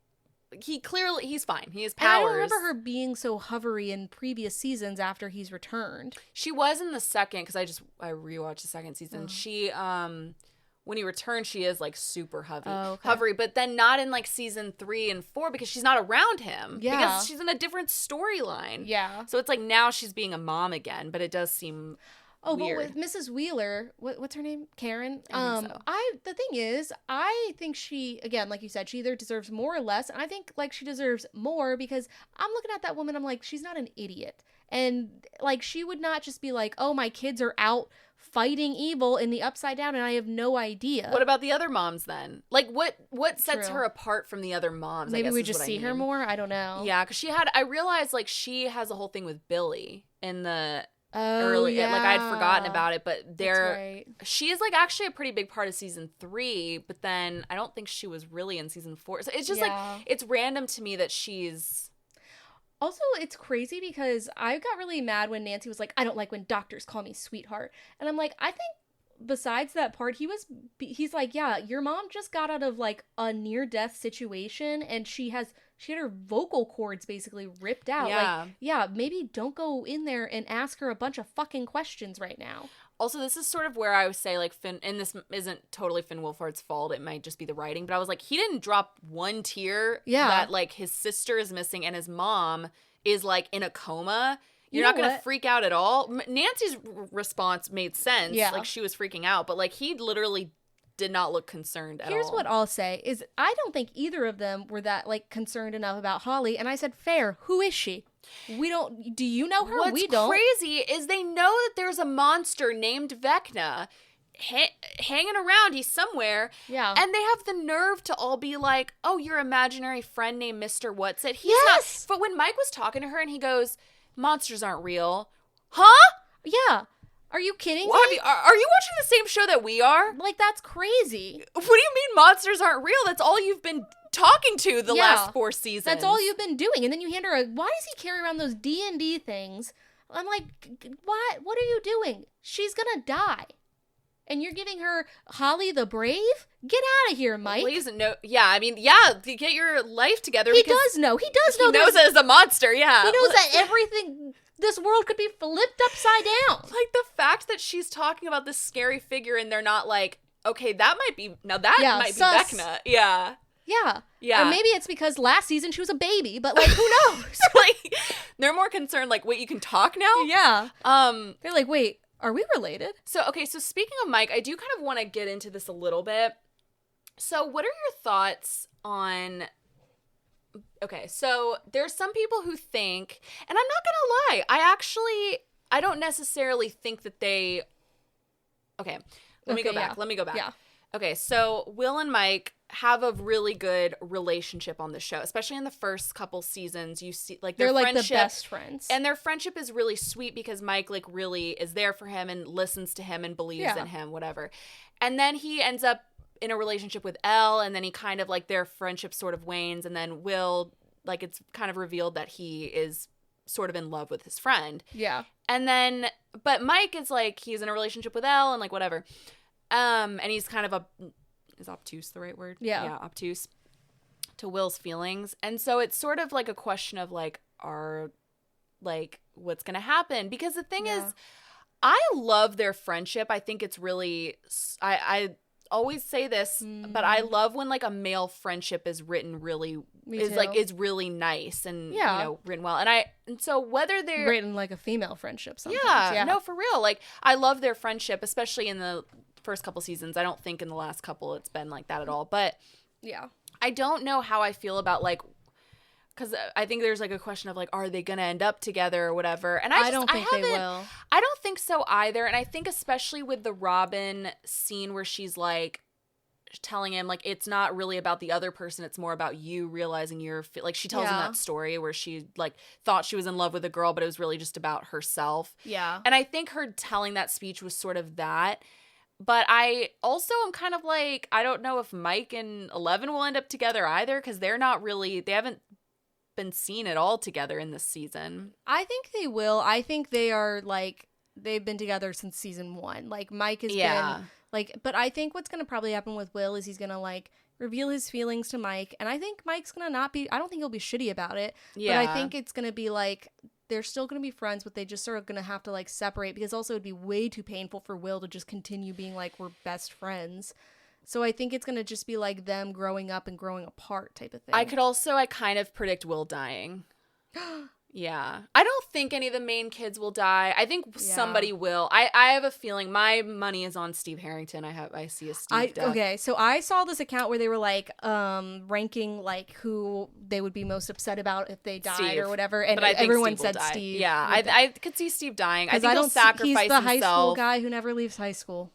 he's fine. He has And I powers. don't remember her being so hovery in previous seasons after he's returned. She was in the second, because I rewatched the second season. Oh. She when he returned, she is like super Oh, okay. hovery, but then not in like season 3 and 4 because she's not around him. Yeah. Because she's in a different storyline. Yeah. So it's like now she's being a mom again, but it does seem Oh, weird. but with Mrs. Wheeler, what's her name? Karen. I think so. The thing is, I think she, again, like you said, she either deserves more or less, and I think like she deserves more because I'm looking at that woman, I'm like, she's not an idiot, and like she would not just be like, oh, my kids are out fighting evil in the Upside Down, and I have no idea. What about the other moms then? Like, what sets True. her apart from the other moms? I Maybe guess we is just what I see her mean. more. I don't know. Yeah, because I realized like she has a whole thing with Billy in the Oh, early, yeah. like I'd forgotten about it, but That's right. she is like actually a pretty big part of season 3, but then I don't think she was really in season 4. So it's just Yeah. like, it's random to me that she's, Also, it's crazy because I got really mad when Nancy was like, I don't like when doctors call me sweetheart. And I'm like, I think besides that part, he's like, yeah, your mom just got out of like a near-death situation and she had her vocal cords basically ripped out. Yeah. Like, yeah, maybe don't go in there and ask her a bunch of fucking questions right now. also, this is sort of where I would say, like, Finn, and this isn't totally Finn Wolfhard's fault, it might just be the writing, but I was like, he didn't drop one tear Yeah. that, like, his sister is missing and his mom is, like, in a coma. You're You not know going to what? freak out at all. Nancy's response made sense. Yeah. Like, she was freaking out, but, like, he literally did not look concerned at all. Here's what I'll say is I don't think either of them were that like concerned enough about Holly. And I said, fair, who is she? We don't. Do you know her? What's We don't. crazy is they know that there's a monster named Vecna hanging around. He's somewhere. Yeah. And they have the nerve to all be like, oh, your imaginary friend named Mr. What's It. He's Yes. not. But when Mike was talking to her and he goes, monsters aren't real. Huh? Yeah. Are you kidding me? Are you watching the same show that we are? Like, that's crazy. What do you mean monsters aren't real? That's all you've been talking to the last 4 seasons. That's all you've been doing. And then you hand her why does he carry around those D&D things? I'm like, what are you doing? She's gonna die. And you're giving her Holly the Brave? Get out of here, Mike. Please, no. Yeah, I mean, yeah, to get your life together. He does know. He knows it as a monster, yeah. He knows that everything, this world could be flipped upside down. Like, the fact that she's talking about this scary figure and they're not like, okay, that might be, might be Vecna. Yeah. Yeah. Yeah. Or maybe it's because last season she was a baby, but like, who knows? Like, they're more concerned, like, wait, you can talk now? Yeah. They're like, wait, are we related? So speaking of Mike, I do kind of want to get into this a little bit. So what are your thoughts on... Okay, so there's some people who think, and I'm not gonna lie, I don't necessarily think that they... Okay, let me go back. Yeah. Okay, so Will and Mike have a really good relationship on the show, especially in the first couple seasons. You see, like, they're like the best friends, and their friendship is really sweet because Mike, like, really is there for him and listens to him and believes in him, whatever. And then he ends up in a relationship with Elle, and then he kind of, like, their friendship sort of wanes, and then Will, like, it's kind of revealed that he is sort of in love with his friend. Yeah. And then, but Mike is, like, he's in a relationship with Elle and, like, whatever. And he's kind of is obtuse the right word? Yeah. Yeah, obtuse to Will's feelings. And so it's sort of like a question of, like, what's going to happen? Because the thing is, I love their friendship. I think it's really, I always say this, but I love when, like, a male friendship is written really, is really nice and, you know, written well. And so whether they're written like a female friendship sometimes. Yeah, no, for real. Like, I love their friendship, especially in the first couple seasons. I don't think in the last couple it's been like that at all. But yeah, I don't know how I feel about, like, because I think there's, like, a question of, like, are they gonna end up together or whatever? And I don't think they will. I don't think so either. And I think especially with the Robin scene where she's, like, telling him, like, it's not really about the other person, it's more about you realizing like, she tells him that story where she, like, thought she was in love with a girl, but it was really just about herself. Yeah. And I think her telling that speech was sort of that. But I also am kind of like, I don't know if Mike and Eleven will end up together either, because they haven't been seen at all together in this season. I think they will. I think they are, like, they've been together since season 1. Like, Mike has been, like, but I think what's going to probably happen with Will is he's going to, like, reveal his feelings to Mike. And I think Mike's going to I don't think he'll be shitty about it. Yeah. But I think it's going to be, like, they're still going to be friends, but they just are going to have to, like, separate, because also it'd be way too painful for Will to just continue being, like, we're best friends. So I think it's going to just be, like, them growing up and growing apart type of thing. I kind of predict Will dying. Yeah. I don't think any of the main kids will die. I think somebody will. I have a feeling. My money is on Steve Harrington. I see a Steve death. Okay, so I saw this account where they were, like, ranking, like, who they would be most upset about if they died Steve. or whatever, and but everyone Steve said Steve. Yeah, I could see Steve dying. I think he'll sacrifice he's the himself. high school guy who never leaves high school.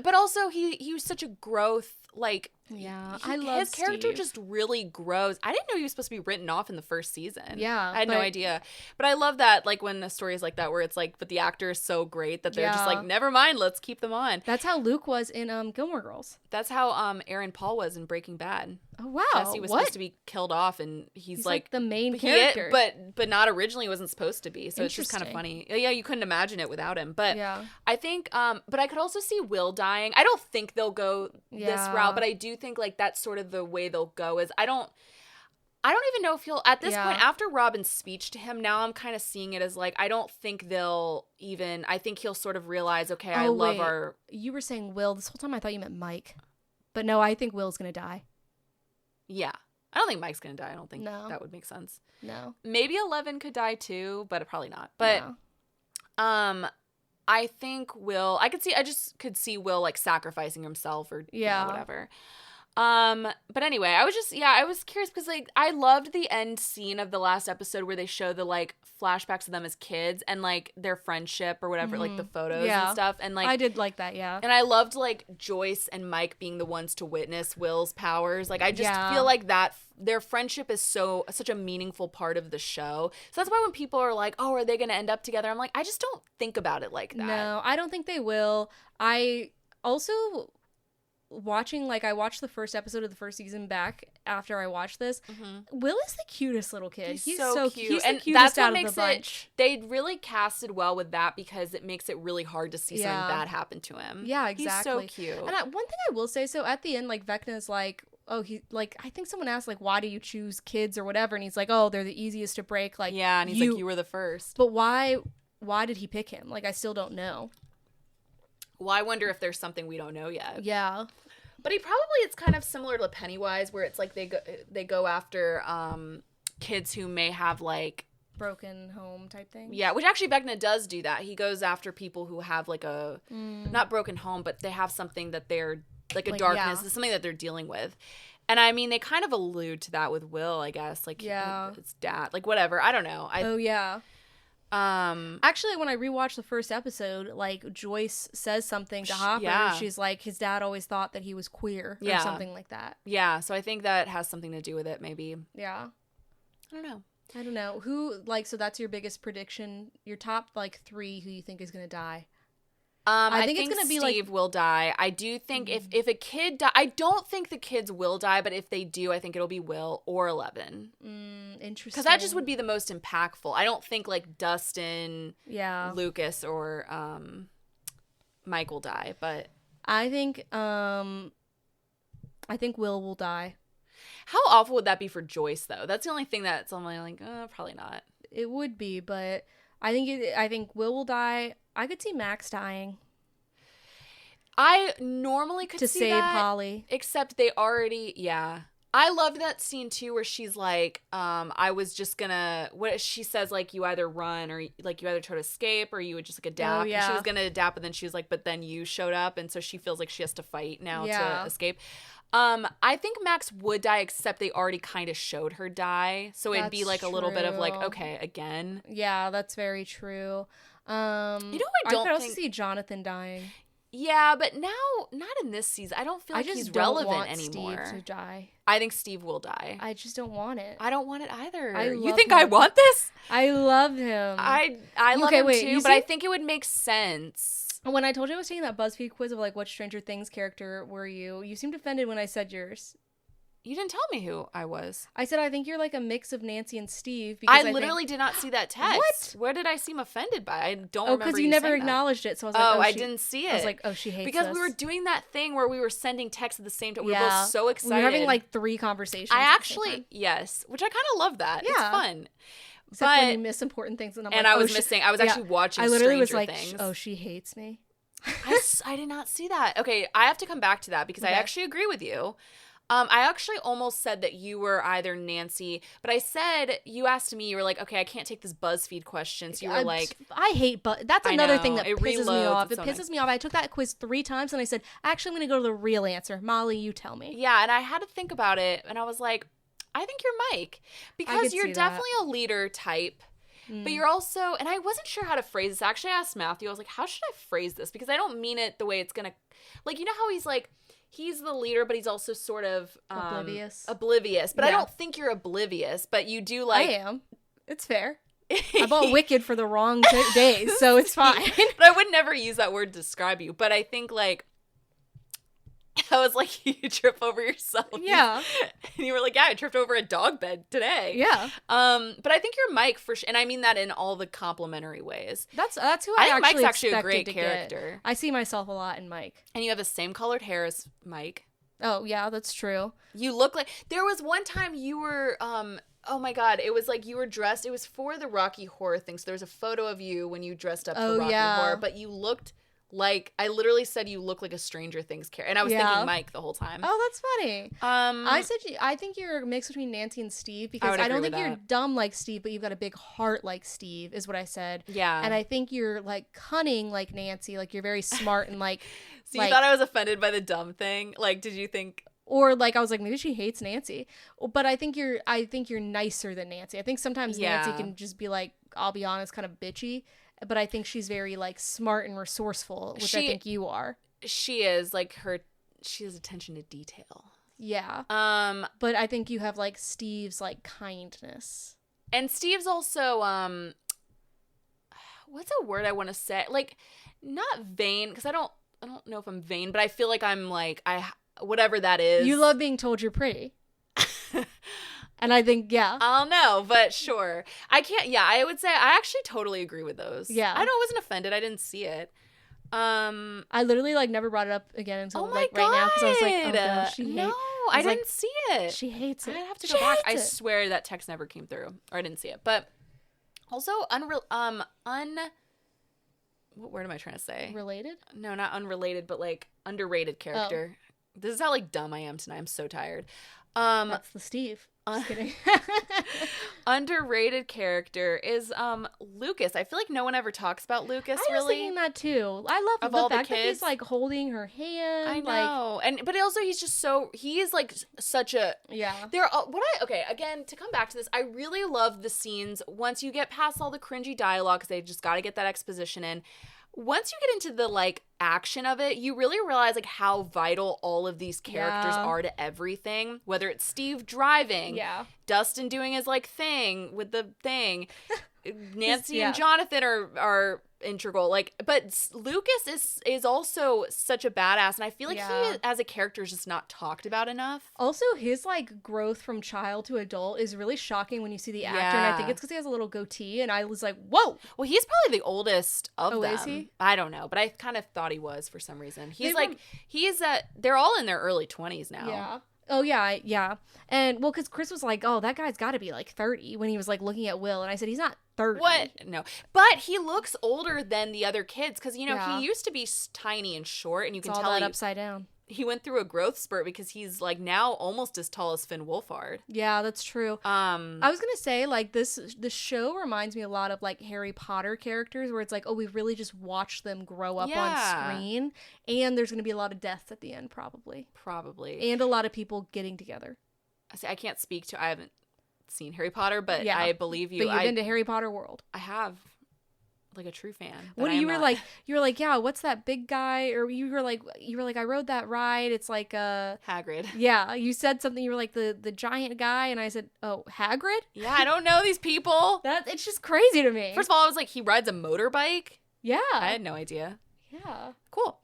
But also he was such a growth, like, yeah, I love his character Steve. just really grows. I didn't know he was supposed to be written off in the first season. Yeah, I had no idea. But I love that, like, when the story is like that, where it's like, but the actor is so great that they're just like, never mind, let's keep them on. That's how Luke was in Gilmore Girls. That's how Aaron Paul was in Breaking Bad. Oh wow, Jesse was supposed to be killed off, and he's like the main character, but not originally, wasn't supposed to be. So it's just kind of funny. Yeah, you couldn't imagine it without him. But I think, but I could also see Will dying. I don't think they'll go this route, but I do think, like, that's sort of the way they'll go. Is I don't even know if he'll, at this point, after Robin's speech to him, now I'm kind of seeing it as, like, I don't think they'll even. I think he'll sort of realize, okay, I love our. You were saying Will this whole time. I thought you meant Mike, but no, I think Will's gonna die. Yeah. I don't think Mike's going to die. I don't think that would make sense. No. Maybe 11 could die too, but probably not. But I think Will, I just could see Will, like, sacrificing himself or whatever. But anyway, I was curious because like I loved the end scene of the last episode where they show the like flashbacks of them as kids and like their friendship or whatever, like the photos and stuff. And like I did like that, yeah. And I loved like Joyce and Mike being the ones to witness Will's powers. Like I just feel like that their friendship is such a meaningful part of the show. So that's why when people are like, "Oh, are they going to end up together?" I'm like, I just don't think about it like that. No, I don't think they will. I also I watched the first episode of the first season back after I watched this. Will is the cutest little kid. He's so cute. He's the cutest out of the bunch. They really casted well with that because it makes it really hard to see something bad happen to him. Yeah, exactly. He's so cute. And one thing I will say, so at the end, like Vecna's like, oh, he like I think someone asked like, why do you choose kids or whatever, and he's like, oh, they're the easiest to break. Like, yeah, and he's like, you were the first. But why did he pick him? Like, I still don't know. Well, I wonder if there's something we don't know yet. Yeah. But it's kind of similar to Pennywise, where it's like they go after kids who may have like broken home type thing. Yeah, which actually Vecna does do that. He goes after people who have like a not broken home, but they have something that they're like a darkness, something that they're dealing with. And I mean, they kind of allude to that with Will, I guess. Like, it's dad, like whatever. I don't know. Actually, when I rewatched the first episode, like Joyce says something to Hopper. Yeah. She's like, his dad always thought that he was queer or something like that. Yeah, so I think that has something to do with it, maybe. Yeah. I don't know. Who, like, so that's your biggest prediction? Your top, like, 3 who you think is going to die? I think it's going to be Steve will die. I do think if a kid I don't think the kids will die, but if they do, I think it'll be Will or 11. Interesting. Because that just would be the most impactful. I don't think like Dustin, Lucas, or Mike will die, but I think Will will die. How awful would that be for Joyce though? That's the only thing that's I'm like, probably not. It would be, but I think Will die. I could see Max dying. I normally could see that. To save Holly. Except they already, I loved that scene too where she's like, I was just gonna, what she says, like, you either run or like you either try to escape or you would just like adapt. Oh, yeah. She was gonna adapt, but then she was like, but then you showed up, and so she feels like she has to fight now to escape. I think Max would die, except they already kind of showed her die, so it'd be like a little bit of like, okay, again. Yeah, that's very true. You know, I could also see Jonathan dying. Yeah, but now, not in this season. I don't feel like he's relevant anymore. Steve to die. I think Steve will die. I just don't want it. I don't want it either. You think I want this? I love him. I love him too, but I think it would make sense. When I told you I was taking that BuzzFeed quiz of like, what Stranger Things character were you? You seemed offended when I said yours. You didn't tell me who I was. I said I think you're like a mix of Nancy and Steve. Because I literally did not see that text. What? Where did I seem offended by? I don't remember. Because you never acknowledged it. So I was like, I didn't see it. I was like, oh, she hates because us. We were doing that thing where we were sending texts at the same time. We were both so excited. We were having like 3 conversations. I actually, yes, which I kind of love that. Yeah. It's fun. Except when you miss important things, and I'm like, I was missing. I was actually watching. I literally was like, Things. Oh, she hates me. I did not see that. Okay, I have to come back to that because I actually agree with you. I actually almost said that you were either Nancy, but I said, you asked me, you were like, okay, I can't take this BuzzFeed question. So you were like, I hate that's another thing that pisses me off. It pisses me off. I took that quiz 3 times and I said, actually, I'm going to go to the real answer. Molly, you tell me. Yeah, and I had to think about it, and I was like, I think you're Mike. Because you're definitely a leader type. But you're also, and I wasn't sure how to phrase this. Actually, I asked Matthew, I was like, how should I phrase this? Because I don't mean it the way it's going to, like, you know how he's like, he's the leader, but he's also sort of oblivious. But I don't think you're oblivious, but you do like. I am. It's fair. I bought Wicked for the wrong days, so it's fine. But I would never use that word to describe you. But I think like, I was like, you trip over yourself. Yeah. And you were like, yeah, I tripped over a dog bed today. Yeah. But I think you're Mike for sure. And I mean that in all the complimentary ways. That's who I think Mike's actually a great character. I see myself a lot in Mike. And you have the same colored hair as Mike. Oh, yeah, that's true. You look like, there was one time you were, oh my God, it was like you were dressed, it was for the Rocky Horror thing. So there was a photo of you when you dressed up for Rocky Horror, but you looked like, I literally said you look like a Stranger Things character, and I was thinking Mike the whole time. Oh, that's funny. I think you're a mix between Nancy and Steve, because I don't think you're dumb like Steve, but you've got a big heart like Steve, is what I said. Yeah. And I think you're like cunning like Nancy, like you're very smart and like. So you thought I was offended by the dumb thing? Like, did you think Or like I was like, maybe she hates Nancy. But I think you're nicer than Nancy. I think sometimes Nancy Yeah. can just be like, I'll be honest, kind of bitchy. But I think she's very like smart and resourceful, which I think you are. She is like she has attention to detail. Yeah. But I think you have like Steve's like kindness. And Steve's also what's a word I want to say? Like not vain, because I don't know if I'm vain, but I feel like I'm like whatever that is. You love being told you're pretty. And I think, yeah. I don't know, but sure. I would say I actually totally agree with those. Yeah. I wasn't offended. I didn't see it. I literally like never brought it up again until right now because I was like, oh gosh, I didn't see it. She hates it. I have to go back. I swear that text never came through, or I didn't see it. But also what word am I trying to say? Related? No, not unrelated, but like underrated character. Oh. This is how like dumb I am tonight. I'm so tired. That's the Steve. Just kidding. Underrated character is Lucas. I feel like no one ever talks about Lucas. I was thinking that too. I love the fact that he's like holding her hand. I know, but also he's just he is like such a again, to come back to this, I really love the scenes once you get past all the cringy dialogue because they just got to get that exposition in. Once you get into the like action of it, you really realize like how vital all of these characters are to everything. Whether it's Steve driving, Dustin doing his like thing with the thing, Nancy and Jonathan are integral. Like, but Lucas is also such a badass, and I feel like he as a character is just not talked about enough. Also, his like growth from child to adult is really shocking when you see the actor, and I think it's because he has a little goatee, and I was like, whoa. Well, he's probably the oldest of them. Is he? I don't know, but I kind of thought he was for some reason. They're all in their early 20s now. Yeah. Oh, yeah. And, well, because Chris was like, oh, that guy's got to be, like, 30 when he was, like, looking at Will. And I said, he's not 30. What? No. But he looks older than the other kids because, he used to be tiny and short. And you can tell that upside down. He went through a growth spurt because he's, like, now almost as tall as Finn Wolfhard. Yeah, that's true. I was going to say, like, the show reminds me a lot of, like, Harry Potter characters where it's like, oh, we really just watched them grow up on screen. And there's going to be a lot of deaths at the end, probably. And a lot of people getting together. I can't speak to, I haven't seen Harry Potter, but I believe you. But you've been to Harry Potter World. I have. Like a true fan. What you were like, yeah, what's that big guy? Or you were like, I rode that ride. It's like Hagrid. Yeah, you said something. You were like the giant guy, and I said, oh, Hagrid. Yeah, I don't know these people. It's just crazy to me. First of all, I was like, he rides a motorbike. Yeah, I had no idea. Yeah, cool.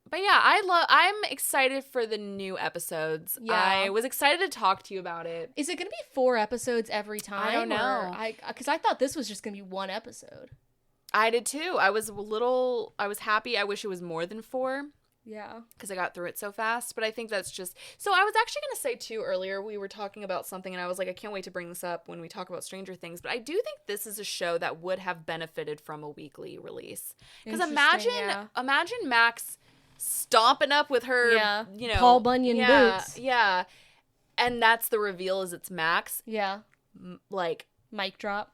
But yeah, I'm excited for the new episodes. Yeah. I was excited to talk to you about it. Is it going to be 4 episodes every time? I don't know. Because I thought this was just going to be 1 episode. I did too. I was happy. I wish it was more than 4. Yeah. Because I got through it so fast. But I think that's just... So I was actually going to say too earlier, we were talking about something and I was like, I can't wait to bring this up when we talk about Stranger Things. But I do think this is a show that would have benefited from a weekly release. Because imagine Max... stomping up with her, Paul Bunyan boots. Yeah. And that's the reveal is it's Max. Yeah. Like. Mic drop,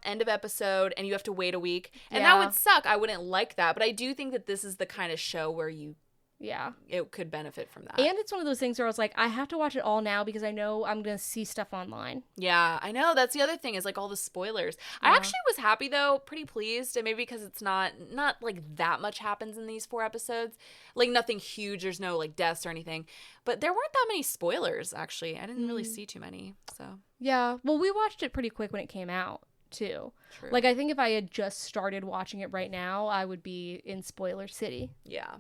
end of episode, and you have to wait a week. And that would suck. I wouldn't like that. But I do think that this is the kind of show where it could benefit from that. And it's one of those things where I was like, I have to watch it all now because I know I'm going to see stuff online. Yeah, I know. That's the other thing is like all the spoilers. Yeah. I actually was happy though, pretty pleased. And maybe because it's not like that much happens in these 4 episodes. Like nothing huge. There's no like deaths or anything. But there weren't that many spoilers actually. I didn't really see too many. So yeah. Well, we watched it pretty quick when it came out too. True. Like I think if I had just started watching it right now, I would be in spoiler city. Yeah.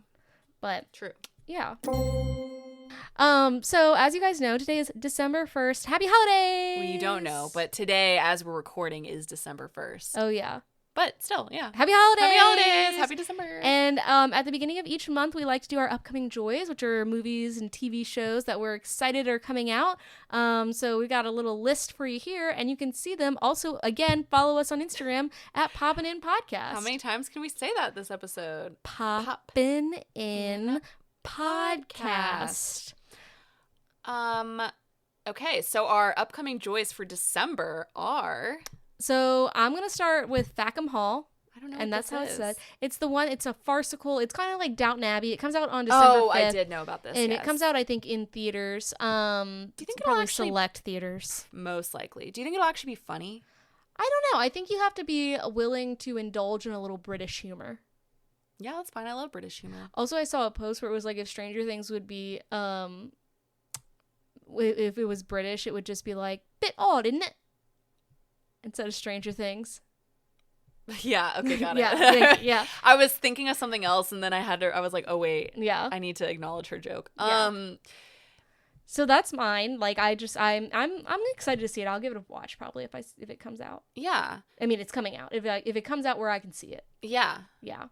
But true. Yeah. So as you guys know, today is December 1st. Happy holidays! Well, you don't know, but today, as we're recording, is December 1st. Oh, yeah. But still, yeah. Happy holidays! Happy holidays! Happy December! And at the beginning of each month, we like to do our upcoming joys, which are movies and TV shows that we're excited are coming out. So we got a little list for you here, and you can see them. Also, again, follow us on Instagram at Poppin' In Podcast. How many times can we say that this episode? Poppin' In Podcast. Okay, so our upcoming joys for December are... So I'm going to start with Fackham Hall. I don't know And what that's this how is. it's said. It's the one, it's a farcical, it's kind of like Downton Abbey. It comes out on December 5th. I did know about this. And yes. it comes out, I think, in theaters. Do you think it'll probably actually select theaters? Most likely. Do you think it'll actually be funny? I don't know. I think you have to be willing to indulge in a little British humor. Yeah, that's fine. I love British humor. Also, I saw a post where it was like, if Stranger Things would be, if it was British, it would just be like, bit odd, isn't it? Instead of Stranger Things. Yeah, okay, got it. Yeah. I was thinking of something else, and then I was like, oh wait, Yeah. I need to acknowledge her joke. Yeah. So that's mine. Like, I'm excited to see it. I'll give it a watch probably if it comes out. Yeah. I mean, it's coming out. If it comes out where I can see it. Yeah. Yeah.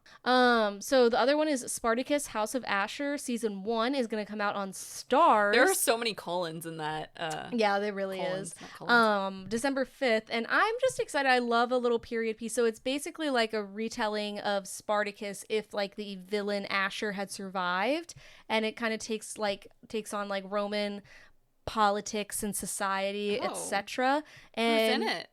So the other one is Spartacus: House of Asher. Season 1 is going to come out on Stars. There are so many colons in that. Yeah, there really colons, is. not colons. December 5th, and I'm just excited. I love a little period piece. So it's basically like a retelling of Spartacus if like the villain Asher had survived, and it kind of takes on like Roman politics and society, etc. And who's in it?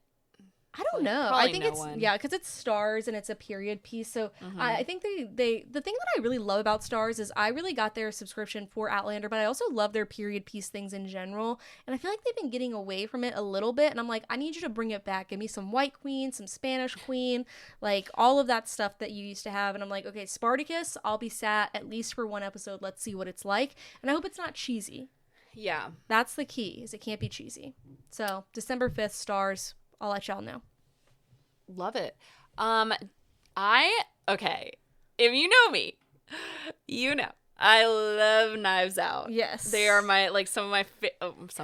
I don't know. I think it's because it's Stars and it's a period piece. So I think the thing that I really love about Stars is I really got their subscription for Outlander, but I also love their period piece things in general. And I feel like they've been getting away from it a little bit. And I'm like, I need you to bring it back. Give me some White Queen, some Spanish Queen, like all of that stuff that you used to have. And I'm like, okay, Spartacus, I'll be sat at least for one episode. Let's see what it's like. And I hope it's not cheesy. Yeah. That's the key, is it can't be cheesy. So December 5th, Stars. I'll let y'all know. Love it. Okay. If you know me, you know I love Knives Out. Yes. They are my some of my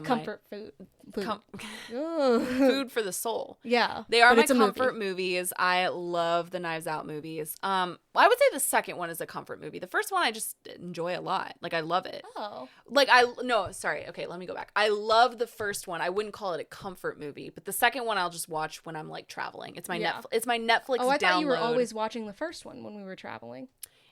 comfort food. Food for the soul. Yeah. They are my comfort movies. I love the Knives Out movies. I would say the second one is a comfort movie. The first one I just enjoy a lot. Like, I love it. Oh. Okay, let me go back. I love the first one. I wouldn't call it a comfort movie, but the second one I'll just watch when I'm like traveling. It's my It's my Netflix Oh, I download. thought you were always watching the first one when we were traveling.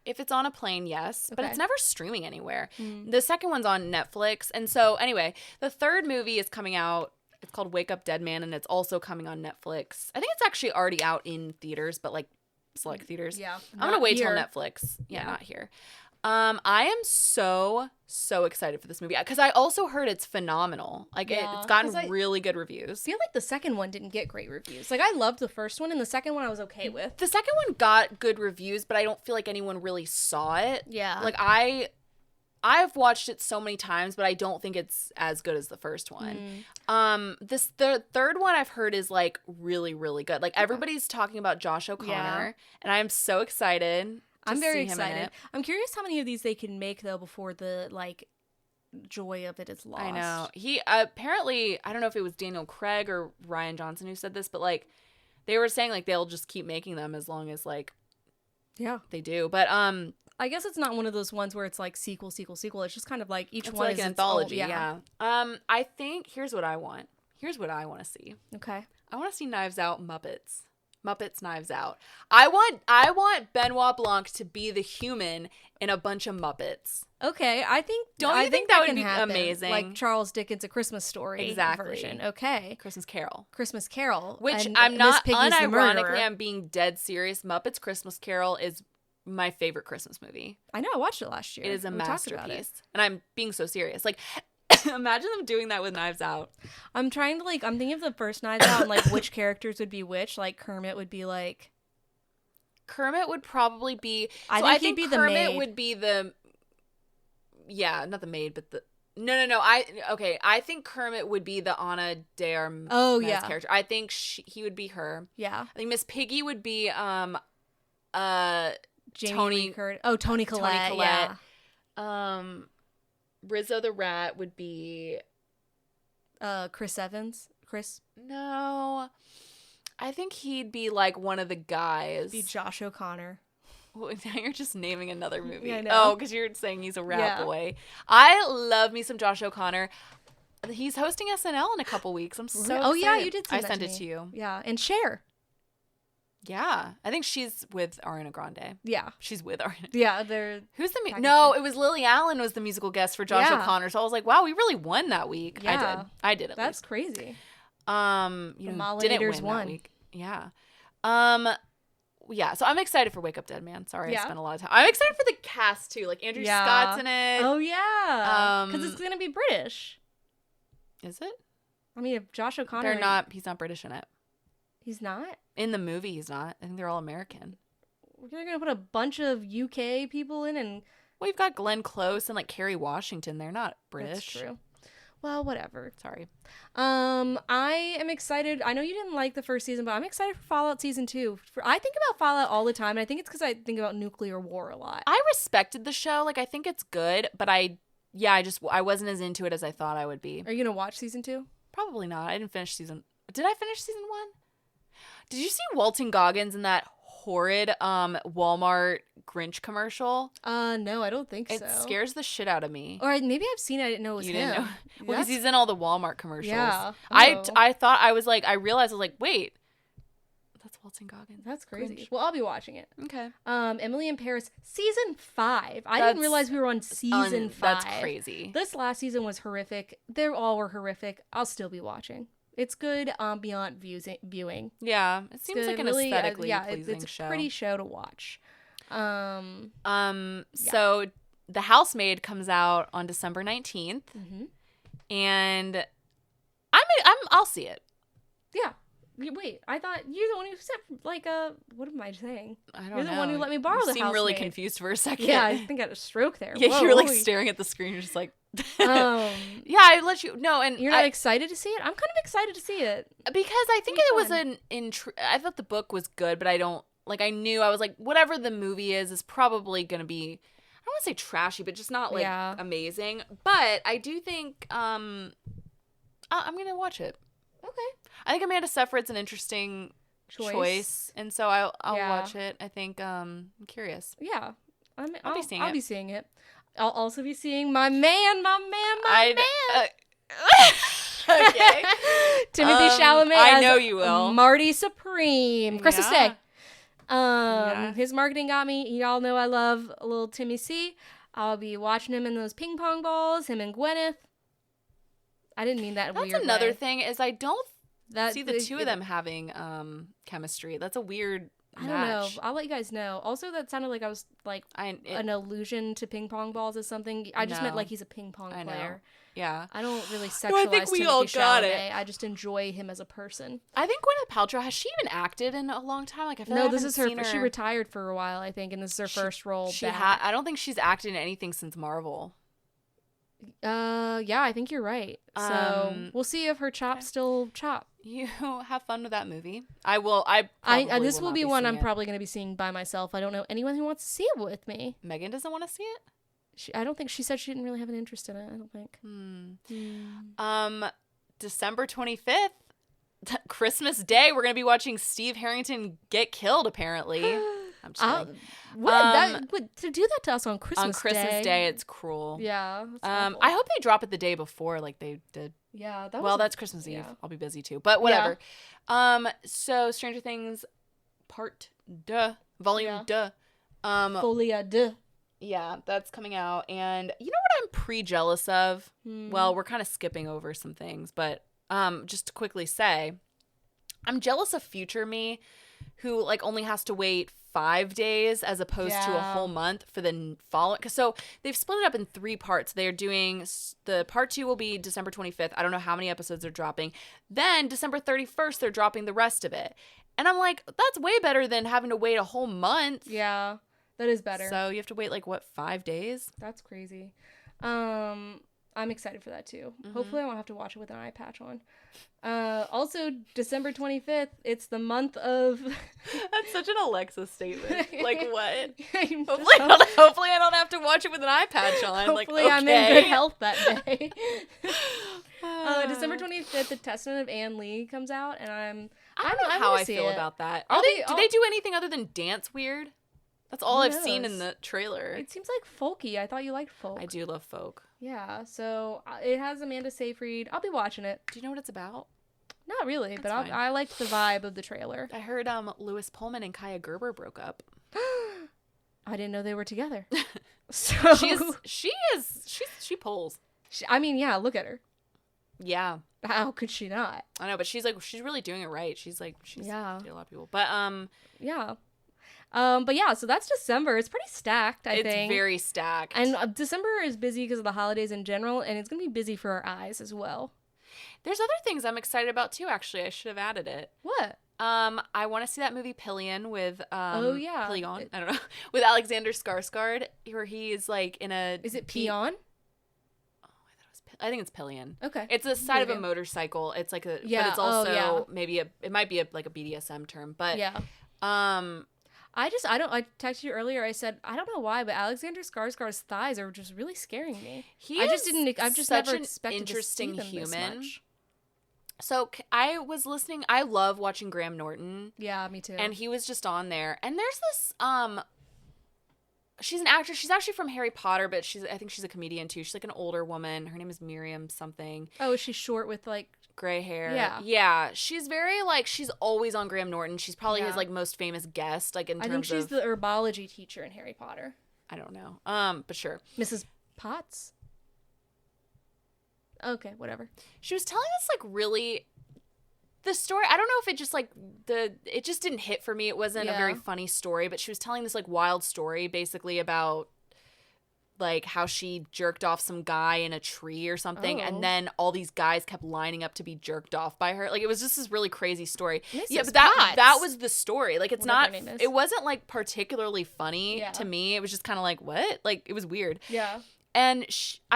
If it's on a plane, yes, but Okay. it's never streaming anywhere. The second one's on Netflix. And so anyway, the third movie is coming out. It's called Wake Up Dead Man, and it's also coming on Netflix. I think it's actually already out in theaters, but like select theaters. Yeah. I'm going to wait till Netflix. Yeah, not here. I am so excited for this movie because I also heard it's phenomenal. Like it's gotten really good reviews. I feel like the second one didn't get great reviews. Like, I loved the first one, and the second one I was okay with. The second one got good reviews, but I don't feel like anyone really saw it. Yeah. Like I've watched it so many times, but I don't think it's as good as the first one. The third one I've heard is like really, really good. Like everybody's talking about Josh O'Connor, and I am so excited. I'm very excited. I'm curious how many of these they can make though before the like joy of it is lost. I know. He apparently, I don't know if it was Daniel Craig or Ryan Johnson who said this, but like they were saying like they'll just keep making them as long as like they do. But I guess it's not one of those ones where it's like sequel. It's just kind of like each one like is an anthology. Yeah. I think here's what I want. Here's what I want to see. Okay. I want to see Knives Out Muppets. Muppets Knives Out. I want Benoit Blanc to be the human in a bunch of Muppets. Okay, I think think that would be amazing? Like Charles Dickens' A Christmas Story version. Okay. Christmas Carol. Which and I'm not unironically, I'm being dead serious. Muppets Christmas Carol is my favorite Christmas movie. I know, I watched it last year. It is a masterpiece. And I'm being so serious. Like imagine them doing that with Knives Out. I'm thinking of the first Knives Out and like which characters would be which. Like Kermit would probably be. I think he'd be Kermit the maid. would be the. Yeah, not the maid, but the. No. I think Kermit would be the Ana de Armas character. I think he would be her. Yeah. I think Miss Piggy would be Tony Collette. Yeah. Rizzo the Rat would be Chris Evans. No. I think he'd be like one of the guys. Be Josh O'Connor. Well, now you're just naming another movie. Yeah, I know. Oh, because you're saying he's a rat boy. I love me some Josh O'Connor. He's hosting SNL in a couple weeks. I'm so excited. Oh yeah, you did. I sent it to you. Yeah, and Cher. Yeah, I think she's with Ariana Grande. Yeah, she's with Ariana. Yeah, they're. Who's the? No, it was Lily Allen was the musical guest for Josh O'Connor. So I was like, wow, we really won that week. Yeah. I did. That's crazy. Didn't win won that week. Yeah. yeah, so I'm excited for Wake Up Dead Man. Sorry, I Yeah. spent a lot of time. I'm excited for the cast too. Like Andrew Scott's in it. Oh yeah. Because Um, it's gonna be British. Is it? I mean, if Josh O'Connor, They're not. He's not British in it. he's not. In the movie, he's not. I think they're all American. We're gonna put a bunch of UK people in, and Well, you've got Glenn Close and like Kerry Washington. They're not British. that's true. Well, whatever. Sorry. I am excited. I know you didn't like the first season, but I'm excited for Fallout Season 2. I think about Fallout all the time, and I think it's because I think about nuclear war a lot. I respected the show. Like, I think it's good, but I wasn't as into it as I thought I would be. Are you gonna watch Season 2? Probably not. I didn't finish Did I finish season 1? Did you see Walton Goggins in that horrid Walmart Grinch commercial? No, I don't think so. It scares the shit out of me. Or maybe I've seen it. I didn't know it was You him. didn't know? Well, because he's in all the Walmart commercials. Yeah. I Oh. thought I was like, I realized I was like, wait, that's Walton Goggins. That's crazy. Grinch. Well, I'll be watching it. Okay. Emily in Paris, Season 5. I didn't realize we were on Season 5. That's crazy. This last season was horrific. They all were horrific. I'll still be watching. It's good ambient viewing. Yeah, it seems Good, like an really, aesthetically yeah, pleasing it's a show. pretty show to watch. Yeah. So The Housemaid comes out on December 19th, Mm-hmm. and I'll see it. Yeah. Wait, I thought you're the one who said, like, what am I saying? I don't You're know. the one who let me borrow the You seem really Housemaid. confused for a second. Yeah, I think I had a stroke there. Yeah, Whoa, you were like holy- staring at the screen, you're just like. Um, Yeah, I let you know, and you're not excited to see it? I'm kind of excited to see it. because I think It'll it be was I thought the book was good, but I don't like. I knew I was like, whatever the movie is probably gonna be. I don't want to say trashy, but just not like amazing. But I do think I'm gonna watch it. Okay. I think Amanda Seyfried's an interesting choice, and so I'll watch it. I think I'm curious. Yeah. I'll be seeing I'll it. be seeing it. I'll also be seeing my man. Okay. Timothy Chalamet. I as know you will. Marty Supreme. Christmas Yeah. Day. Yeah. His marketing got me. Y'all know I love a little Timmy C. I'll be watching him in those ping pong balls. Him and Gwyneth. I didn't mean that That's weird another way. thing is I don't That see the two of them having chemistry. That's a weird I don't know. match. I'll let you guys know. Also, that sounded like I was like an allusion to ping pong balls or something. I just meant like he's a ping pong I know. player. Yeah. I don't really sexualize No, I think we Timothy all got Chalamet. it. I just enjoy him as a person. I think Gwyneth Paltrow, has she even acted in a long time? Like I feel No, like I this is her. haven't seen She retired for a while, I think, and this is her first role back. I don't think she's acted in anything since Marvel. Yeah, I think you're right. So we'll see if her chops still chop. You have fun with that movie. I will. This will be one I'm probably going to be seeing by myself. I don't know anyone who wants to see it with me. Megan doesn't want to see it. I don't think she said she didn't really have an interest in it. I don't think. December 25th, Christmas Day. We're gonna be watching Steve Harrington get killed. Apparently, I'm just kidding. To do that to us on Christmas Day. On Christmas Day, it's cruel. Yeah. I hope they drop it the day before, like they did. Yeah. That's Christmas Eve. I'll be busy too, but whatever. Yeah. So Stranger Things, Volume 2. Folia 2. Yeah, that's coming out, and you know what I'm pre-jealous of? Well, we're kind of skipping over some things, but just to quickly say, I'm jealous of future me, who like only has to wait 5 days as opposed to a whole month for the following. So they've split it up in 3 parts. They're doing the part 2 will be December 25th. I don't know how many episodes they're dropping. Then December 31st, they're dropping the rest of it. And I'm like, that's way better than having to wait a whole month. Yeah, that is better. So you have to wait like what, 5 days? That's crazy. I'm excited for that too. Hopefully I won't have to watch it with an eye patch on. Also, December 25th, it's the month of... That's such an Alexa statement. Like, what? Hopefully Hopefully I don't have to watch it with an eye patch on. Hopefully like, I'm in good health that day. December 25th, The Testament of Anne Lee comes out, and I don't know how I feel about that. Do they do anything other than dance weird? That's all I've seen in the trailer. It seems like folky. I thought you liked folk. I do love folk. Yeah, so it has Amanda Seyfried. I'll be watching it. Do you know what it's about? Not really, but I liked the vibe of the trailer. I heard Louis Pullman and Kaya Gerber broke up. I didn't know they were together. So she pulls. I mean, yeah, look at her. Yeah. How could she not? I know, but she's really doing it right. She's yeah. a lot of people. But yeah. But yeah, so that's December. It's pretty stacked, I think. It's very stacked. And December is busy because of the holidays in general, and it's going to be busy for our eyes as well. There's other things I'm excited about too, actually. I should have added it. What? I want to see that movie Pillion with Oh yeah. Pillion? I don't know. With Alexander Skarsgård, where he's like in a Is it Peon? I think it's Pillion. Okay. It's the side of a motorcycle. It's like a but it's also maybe it might be like a BDSM term, but yeah. I texted you earlier. I said I don't know why, but Alexander Skarsgård's thighs are just really scaring me. I've just never expected interesting to see them human. this much. So I was listening. I love watching Graham Norton. Yeah, me too. And he was just on there. And there's this she's an actress. She's actually from Harry Potter, but I think she's a comedian too. She's like an older woman. Her name is Miriam something. Oh, is she short with like gray hair? Yeah. Yeah. She's very like she's always on Graham Norton. She's probably his like most famous guest, like in terms of I think she's the herbology teacher in Harry Potter. I don't know. But sure. Mrs. Potts? Okay, whatever. She was telling us like really the story. I don't know if it just like it just didn't hit for me. It wasn't a very funny story, but she was telling this like wild story basically about like how she jerked off some guy in a tree or something, and then all these guys kept lining up to be jerked off by her. Like it was just this really crazy story. Yeah, but that was the story. Like it's not. It wasn't like particularly funny to me. It was just kind of like what? Like it was weird. Yeah. And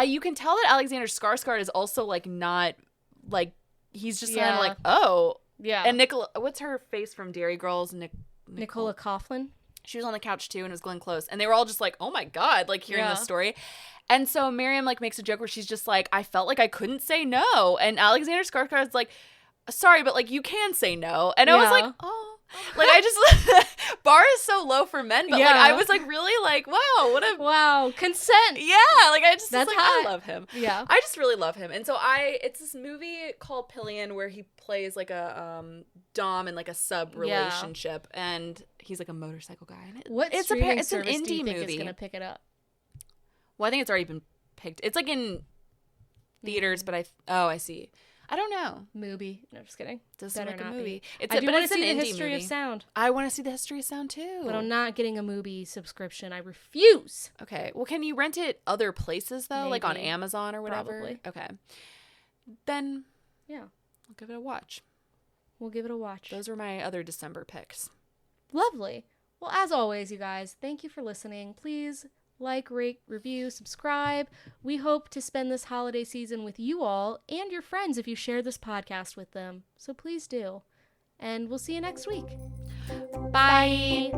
you can tell that Alexander Skarsgård is also like not like he's just kind of like and Nicola, what's her face from Dairy Girls? Nicola Coughlan. She was on the couch too, and it was Glenn Close, and they were all just like, "Oh my god!" Like hearing this story. And so Miriam like makes a joke where she's just like, "I felt like I couldn't say no," and Alexander Skarsgård's like, "Sorry, but like you can say no," and I was like, "Oh." Like I just bar is so low for men, but like I was like really like wow consent. Yeah, like I just that's like hot. I love him. Yeah, I just really love him, and so it's this movie called Pillion where he plays like a dom in like a sub relationship, and he's like a motorcycle guy. And it's an indie do you think movie. Is gonna pick it up? Well, I think it's already been picked. It's like in theaters, but I see. I don't know. Movie. No, just kidding. Doesn't look like a movie. I do want to see the history of sound. I want to see the history of sound too. But I'm not getting a movie subscription. I refuse. Okay. Well, can you rent it other places though? Maybe. Like on Amazon or whatever? Probably. Okay. Then yeah, I'll give it a watch. We'll give it a watch. Those were my other December picks. Lovely. Well, as always, you guys, thank you for listening. Please like, rate, review, subscribe. We hope to spend this holiday season with you all and your friends if you share this podcast with them. So please do. And we'll see you next week. Bye.